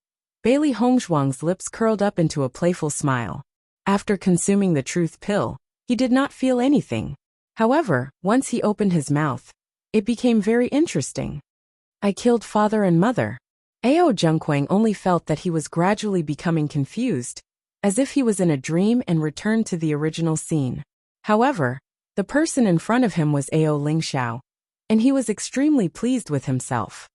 Bailey Hongzhuang's lips curled up into a playful smile. After consuming the truth pill, he did not feel anything. However, once he opened his mouth, it became very interesting. I killed father and mother. Ao Zhengquang only felt that he was gradually becoming confused, as if he was in a dream and returned to the original scene. However, the person in front of him was Ao Lingxiao, and he was extremely pleased with himself.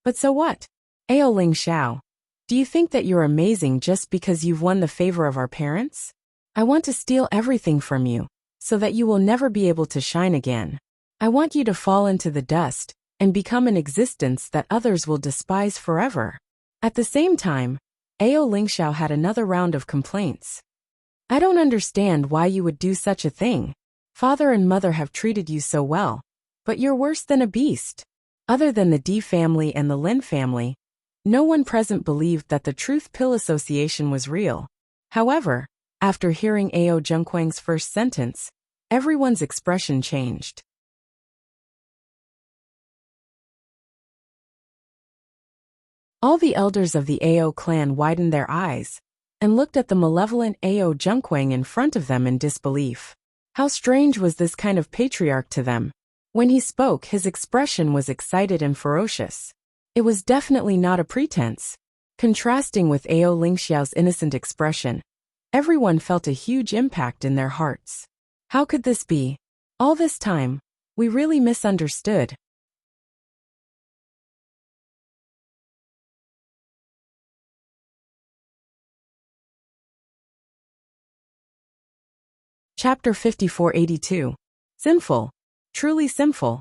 But so what? Ao Lingxiao, do you think that you're amazing just because you've won the favor of our parents? I want to steal everything from you, so that you will never be able to shine again. I want you to fall into the dust, and become an existence that others will despise forever. At the same time, Ao Lingxiao had another round of complaints. I don't understand why you would do such a thing. Father and mother have treated you so well, but you're worse than a beast. Other than the Di family and the Lin family, no one present believed that the Truth Pill Association was real. However, after hearing Ao Zhengquang's first sentence, everyone's expression changed. All the elders of the Ao clan widened their eyes and looked at the malevolent Ao Zhengquang in front of them in disbelief. How strange was this kind of patriarch to them? When he spoke, his expression was excited and ferocious. It was definitely not a pretense. Contrasting with Ao Lingxiao's innocent expression, everyone felt a huge impact in their hearts. How could this be? All this time, we really misunderstood. Chapter 5482. Sinful. Truly sinful.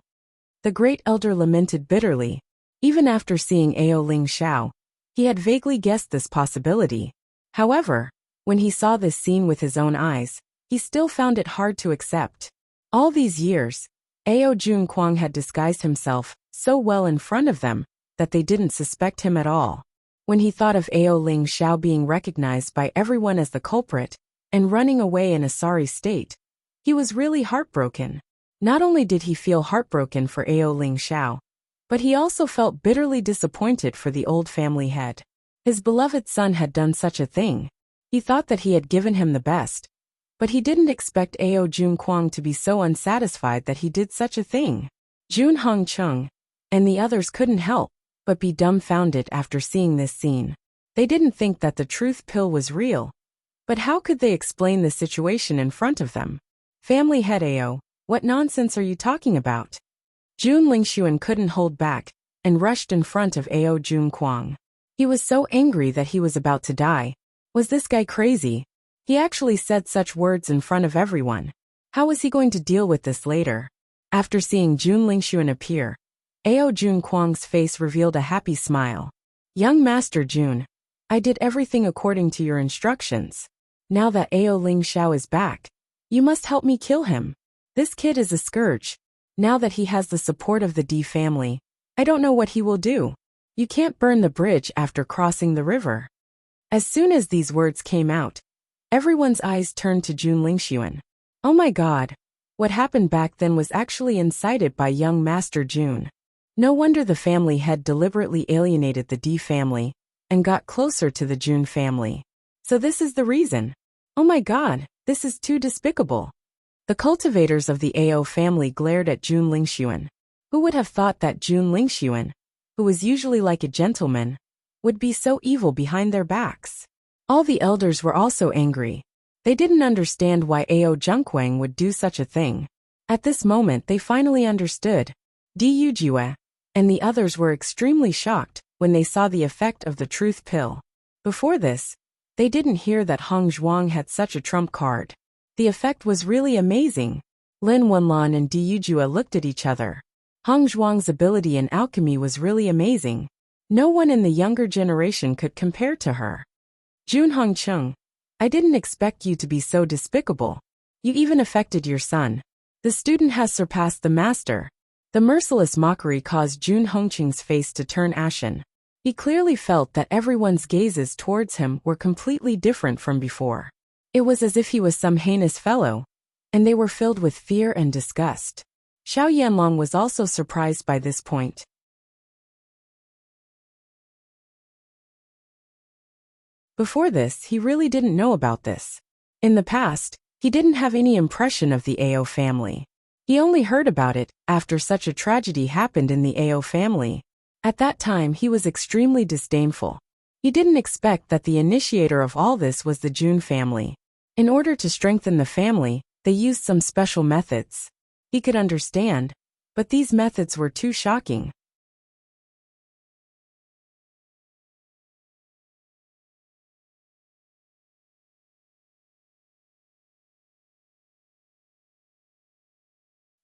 The great elder lamented bitterly. Even after seeing Ao Lingxiao, he had vaguely guessed this possibility. However, when he saw this scene with his own eyes, he still found it hard to accept. All these years, Ao Zhengquang had disguised himself so well in front of them that they didn't suspect him at all. When he thought of Ao Lingxiao being recognized by everyone as the culprit, and running away in a sorry state, he was really heartbroken. Not only did he feel heartbroken for Ao Ling Xiao, but he also felt bitterly disappointed for the old family head. His beloved son had done such a thing. He thought that he had given him the best, but he didn't expect Ao Junquang to be so unsatisfied that he did such a thing. Jun Hong Chung and the others couldn't help but be dumbfounded after seeing this scene. They didn't think that the truth pill was real, but how could they explain the situation in front of them? Family head Ao, what nonsense are you talking about? Jun Lingxuan couldn't hold back and rushed in front of Ao Junquang. He was so angry that he was about to die. Was this guy crazy? He actually said such words in front of everyone. How was he going to deal with this later? After seeing Jun Lingxuan appear, Ao Junquang's face revealed a happy smile. Young Master Jun, I did everything according to your instructions. Now that Ao Ling Xiao is back, you must help me kill him. This kid is a scourge. Now that he has the support of the D family, I don't know what he will do. You can't burn the bridge after crossing the river. As soon as these words came out, everyone's eyes turned to Jun Lingxuan. Oh my god, what happened back then was actually incited by young Master Jun. No wonder the family head deliberately alienated the D family and got closer to the Jun family. So this is the reason. Oh my god, this is too despicable. The cultivators of the Ao family glared at Jun Lingxuan. Who would have thought that Jun Lingxuan, who was usually like a gentleman, would be so evil behind their backs? All the elders were also angry. They didn't understand why Ao Junquang would do such a thing. At this moment they finally understood. Du Jue and the others were extremely shocked when they saw the effect of the truth pill. Before this, they didn't hear that Hong Zhuang had such a trump card. The effect was really amazing. Lin Wenlan and Du Jue looked at each other. Hong Zhuang's ability in alchemy was really amazing. No one in the younger generation could compare to her. Jun Hong Chung, I didn't expect you to be so despicable. You even affected your son. The student has surpassed the master. The merciless mockery caused Jun Hongqing's face to turn ashen. He clearly felt that everyone's gazes towards him were completely different from before. It was as if he was some heinous fellow, and they were filled with fear and disgust. Xiao Yanlong was also surprised by this point. Before this, he really didn't know about this. In the past, he didn't have any impression of the Ao family. He only heard about it after such a tragedy happened in the Ao family. At that time he was extremely disdainful. He didn't expect that the initiator of all this was the Jun family. In order to strengthen the family, they used some special methods. He could understand, but these methods were too shocking.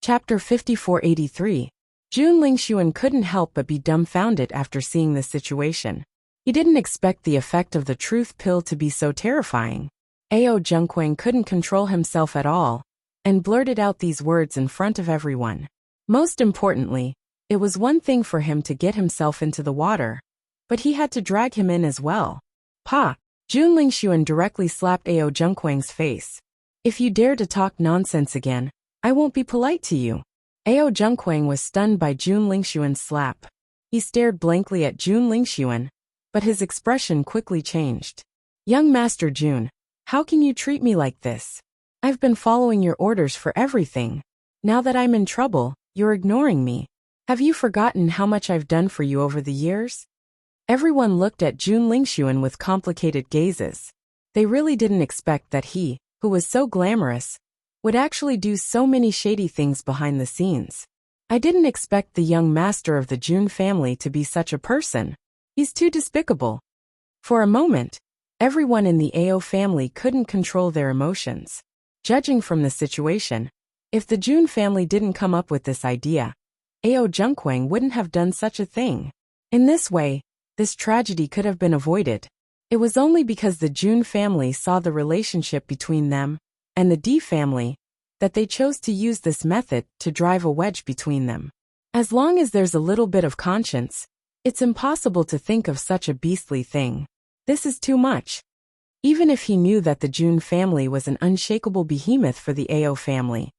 Chapter 5483. Jun Lingxuan couldn't help but be dumbfounded after seeing this situation. He didn't expect the effect of the truth pill to be so terrifying. Ao Junquang couldn't control himself at all, and blurted out these words in front of everyone. Most importantly, it was one thing for him to get himself into the water, but he had to drag him in as well. Pa! Jun Lingxuan directly slapped Ao Junquang's face. If you dare to talk nonsense again, I won't be polite to you. Ao Junquang was stunned by Jun Lingxuan's slap. He stared blankly at Jun Lingxuan, but his expression quickly changed. Young Master Jun, how can you treat me like this? I've been following your orders for everything. Now that I'm in trouble, you're ignoring me. Have you forgotten how much I've done for you over the years? Everyone looked at Jun Lingxuan with complicated gazes. They really didn't expect that he, who was so glamorous, would actually do so many shady things behind the scenes. I didn't expect the young master of the Jun family to be such a person. He's too despicable. For a moment, everyone in the Ao family couldn't control their emotions. Judging from the situation, if the Jun family didn't come up with this idea, Ao Junquang wouldn't have done such a thing. In this way, this tragedy could have been avoided. It was only because the Jun family saw the relationship between them and the D family that they chose to use this method to drive a wedge between them. As long as there's a little bit of conscience, it's impossible to think of such a beastly thing. This is too much. Even if he knew that the Jun family was an unshakable behemoth for the Ao family,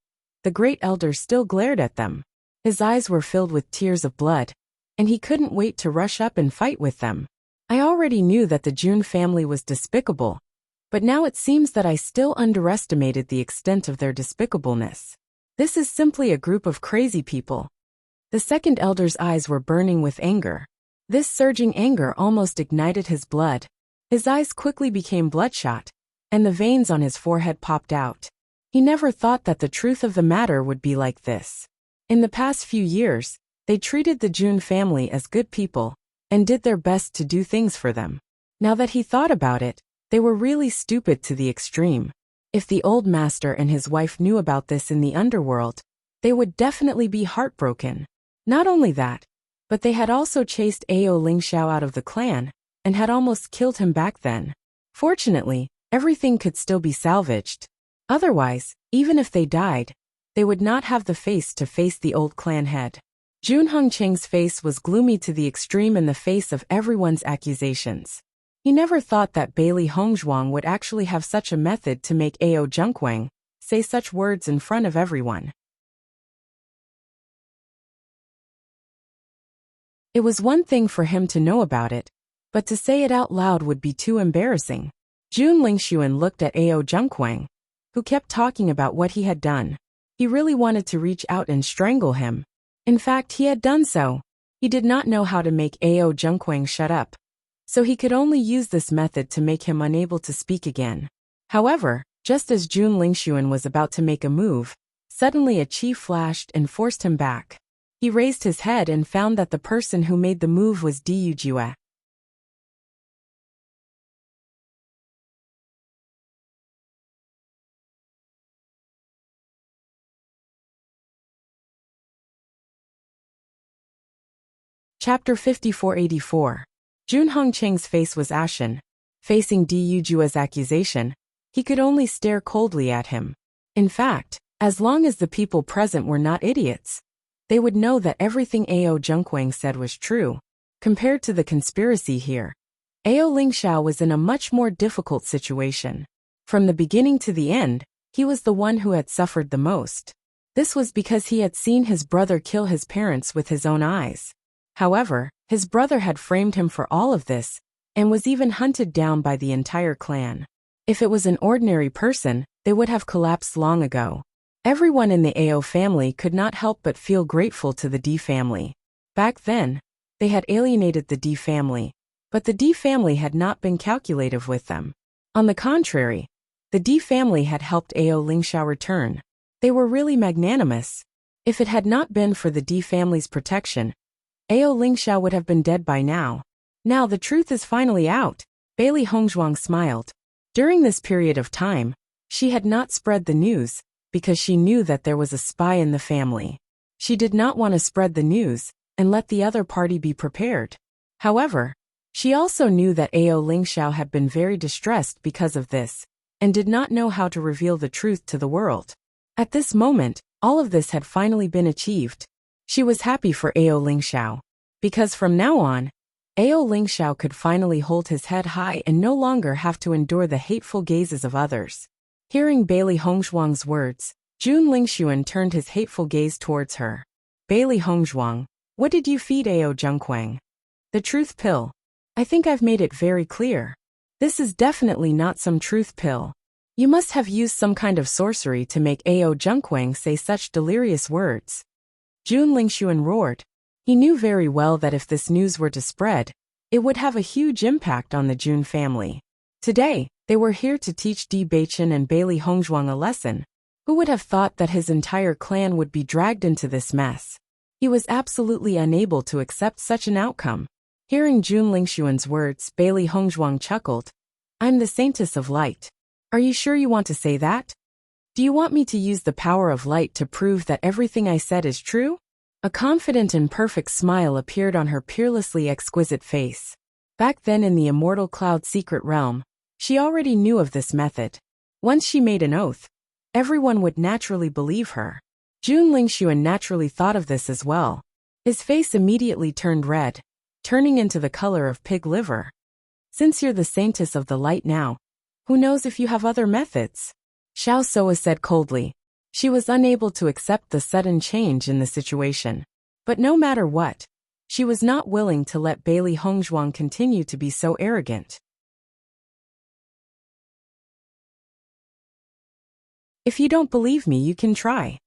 The great elder still glared at them. His eyes were filled with tears of blood, and he couldn't wait to rush up and fight with them. I already knew that the Jun family was despicable, but now it seems that I still underestimated the extent of their despicableness. This is simply a group of crazy people. The second elder's eyes were burning with anger. This surging anger almost ignited his blood. His eyes quickly became bloodshot, and the veins on his forehead popped out. He never thought that the truth of the matter would be like this. In the past few years, they treated the Jun family as good people, and did their best to do things for them. Now that he thought about it, they were really stupid to the extreme. If the old master and his wife knew about this in the underworld, they would definitely be heartbroken. Not only that, but they had also chased Ao Lingxiao out of the clan, and had almost killed him back then. Fortunately, everything could still be salvaged. Otherwise, even if they died, they would not have the face to face the old clan head. Jun Hongqing's face was gloomy to the extreme in the face of everyone's accusations. He never thought that Bailey Hongzhuang would actually have such a method to make Ao Junquang say such words in front of everyone. It was one thing for him to know about it, but to say it out loud would be too embarrassing. Jun Lingxuan looked at Ao Junquang, who kept talking about what he had done. He really wanted to reach out and strangle him. In fact, he had done so. He did not know how to make Ao Junquang shut up, so he could only use this method to make him unable to speak again. However, just as Jun Lingxuan was about to make a move, suddenly a chi flashed and forced him back. He raised his head and found that the person who made the move was Diyu Jue. Chapter 5484. Jun Hongqing's face was ashen. Facing Diyu Jue's accusation, he could only stare coldly at him. In fact, as long as the people present were not idiots, they would know that everything Ao Junquang said was true. Compared to the conspiracy here, Ao Lingxiao was in a much more difficult situation. From the beginning to the end, he was the one who had suffered the most. This was because he had seen his brother kill his parents with his own eyes. However, his brother had framed him for all of this, and was even hunted down by the entire clan. If it was an ordinary person, they would have collapsed long ago. Everyone in the Ao family could not help but feel grateful to the D family. Back then, they had alienated the D family, but the D family had not been calculative with them. On the contrary, the D family had helped Ao Lingxiao return. They were really magnanimous. If it had not been for the D family's protection, Ao Lingxiao would have been dead by now. Now the truth is finally out. Bailey Hongzhuang smiled. During this period of time, she had not spread the news, because she knew that there was a spy in the family. She did not want to spread the news, and let the other party be prepared. However, she also knew that Ao Lingxiao had been very distressed because of this, and did not know how to reveal the truth to the world. At this moment, all of this had finally been achieved. She was happy for Ao Lingxiao, because from now on, Ao Lingxiao could finally hold his head high and no longer have to endure the hateful gazes of others. Hearing Bailey Hongzhuang's words, Jun Lingxuan turned his hateful gaze towards her. Bailey Hongzhuang, what did you feed Ao Junquang? The truth pill. I think I've made it very clear. This is definitely not some truth pill. You must have used some kind of sorcery to make Ao Junquang say such delirious words. Jun Lingxuan roared. He knew very well that if this news were to spread, it would have a huge impact on the Jun family. Today, they were here to teach Di Beichen and Bailey Hongzhuang a lesson. Who would have thought that his entire clan would be dragged into this mess? He was absolutely unable to accept such an outcome. Hearing Jun Lingxuan's words, Bailey Hongzhuang chuckled. I'm the Saintess of Light. Are you sure you want to say that? Do you want me to use the power of light to prove that everything I said is true? A confident and perfect smile appeared on her peerlessly exquisite face. Back then in the immortal cloud secret realm, she already knew of this method. Once she made an oath, everyone would naturally believe her. Jun Lingxuan naturally thought of this as well. His face immediately turned red, turning into the color of pig liver. Since you're the Saintess of the Light now, who knows if you have other methods? Xiao Soa said coldly. She was unable to accept the sudden change in the situation. But no matter what, she was not willing to let Bailey Hongzhuang continue to be so arrogant. If you don't believe me, you can try.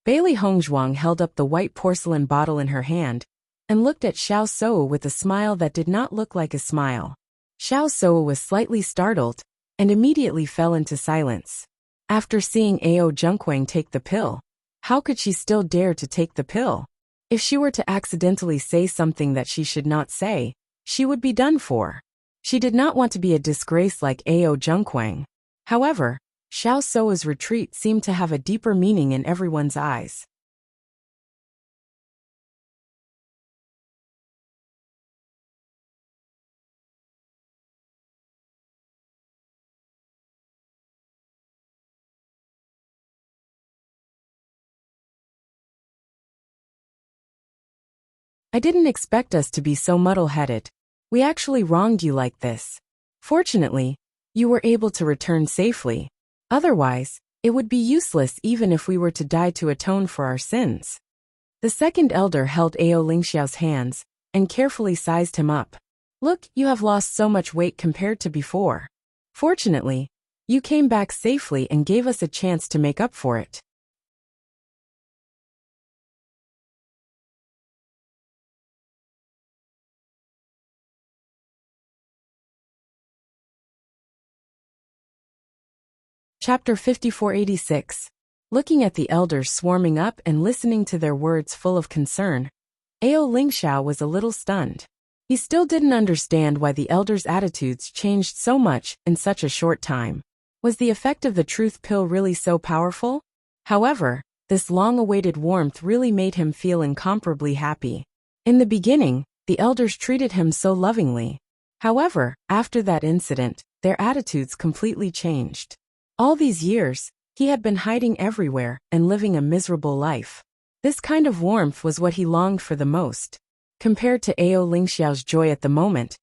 Bailey Hongzhuang held up the white porcelain bottle in her hand and looked at Xiao Shou with a smile that did not look like a smile. Xiao Shou was slightly startled and immediately fell into silence. After seeing Ao Junquang take the pill, how could she still dare to take the pill? If she were to accidentally say something that she should not say, she would be done for. She did not want to be a disgrace like Ao Junquang. However, Xiao Shou's retreat seemed to have a deeper meaning in everyone's eyes. I didn't expect us to be so muddle-headed. We actually wronged you like this. Fortunately, you were able to return safely. Otherwise, it would be useless even if we were to die to atone for our sins. The second elder held Ao Lingxiao's hands and carefully sized him up. Look, you have lost so much weight compared to before. Fortunately, you came back safely and gave us a chance to make up for it. Chapter 5486. Looking at the elders swarming up and listening to their words full of concern, Ao Lingxiao was a little stunned. He still didn't understand why the elders' attitudes changed so much in such a short time. Was the effect of the truth pill really so powerful? However, this long-awaited warmth really made him feel incomparably happy. In the beginning, the elders treated him so lovingly. However, after that incident, their attitudes completely changed. All these years, he had been hiding everywhere and living a miserable life. This kind of warmth was what he longed for the most. Compared to Ao Lingxiao's joy at the moment,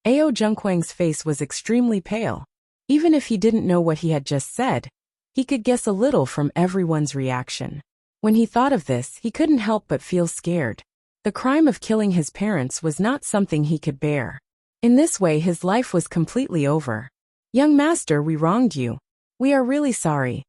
Ao Junquang's face was extremely pale. Even if he didn't know what he had just said, he could guess a little from everyone's reaction. When he thought of this, he couldn't help but feel scared. The crime of killing his parents was not something he could bear. In this way, his life was completely over. Young master, we wronged you. We are really sorry.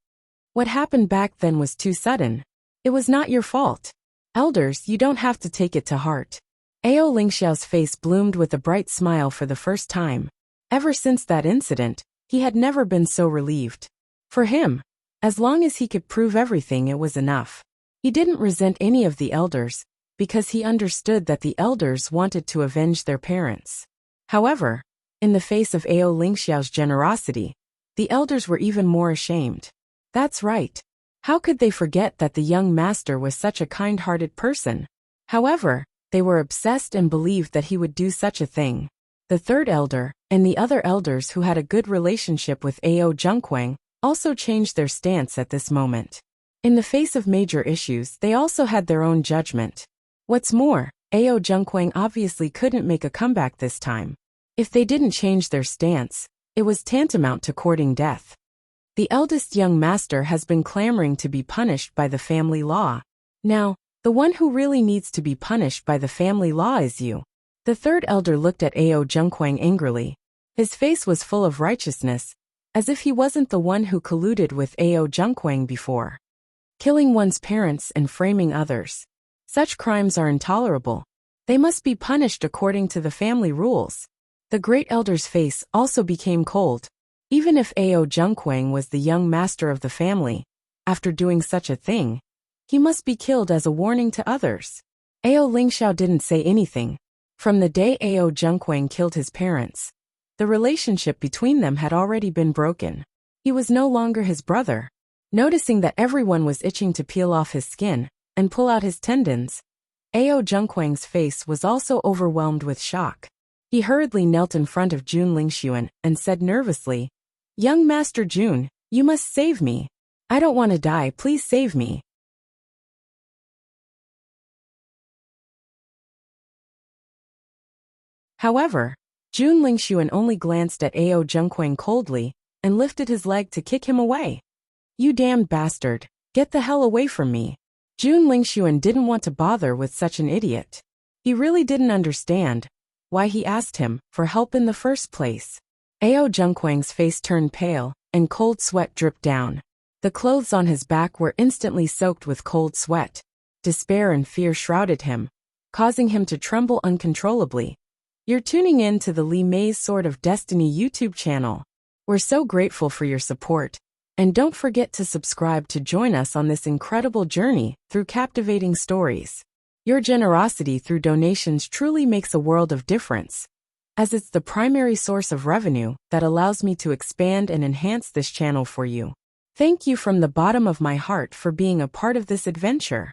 What happened back then was too sudden. It was not your fault. Elders, you don't have to take it to heart. Ao Lingxiao's face bloomed with a bright smile for the first time. Ever since that incident, he had never been so relieved. For him, as long as he could prove everything, it was enough. He didn't resent any of the elders, because he understood that the elders wanted to avenge their parents. However, in the face of Ao Lingxiao's generosity, the elders were even more ashamed. That's right. How could they forget that the young master was such a kind-hearted person? However, they were obsessed and believed that he would do such a thing. The third elder, and the other elders who had a good relationship with Ao Junquang, also changed their stance at this moment. In the face of major issues, they also had their own judgment. What's more, Ao Junquang obviously couldn't make a comeback this time. If they didn't change their stance, it was tantamount to courting death. The eldest young master has been clamoring to be punished by the family law. Now, the one who really needs to be punished by the family law is you. The third elder looked at Ao Junquang angrily. His face was full of righteousness, as if he wasn't the one who colluded with Ao Junquang before. Killing one's parents and framing others. Such crimes are intolerable. They must be punished according to the family rules. The great elder's face also became cold. Even if Ao Junquang was the young master of the family, after doing such a thing, he must be killed as a warning to others. Ao Lingxiao didn't say anything. From the day Ao Junquang killed his parents, the relationship between them had already been broken. He was no longer his brother. Noticing that everyone was itching to peel off his skin and pull out his tendons, Ao Junquang's face was also overwhelmed with shock. He hurriedly knelt in front of Jun Lingxuan and said nervously, "Young Master Jun, you must save me. I don't want to die, please save me." However, Jun Lingxuan only glanced at Ao Junquang coldly and lifted his leg to kick him away. "You damned bastard. Get the hell away from me. Jun Lingxuan didn't want to bother with such an idiot. He really didn't understand why he asked him for help in the first place. Ao Zhengquang's face turned pale, and cold sweat dripped down. The clothes on his back were instantly soaked with cold sweat. Despair and fear shrouded him, causing him to tremble uncontrollably. You're tuning in to the Li Mei's Sword of Destiny YouTube channel. We're so grateful for your support. And don't forget to subscribe to join us on this incredible journey through captivating stories. Your generosity through donations truly makes a world of difference, as it's the primary source of revenue that allows me to expand and enhance this channel for you. Thank you from the bottom of my heart for being a part of this adventure.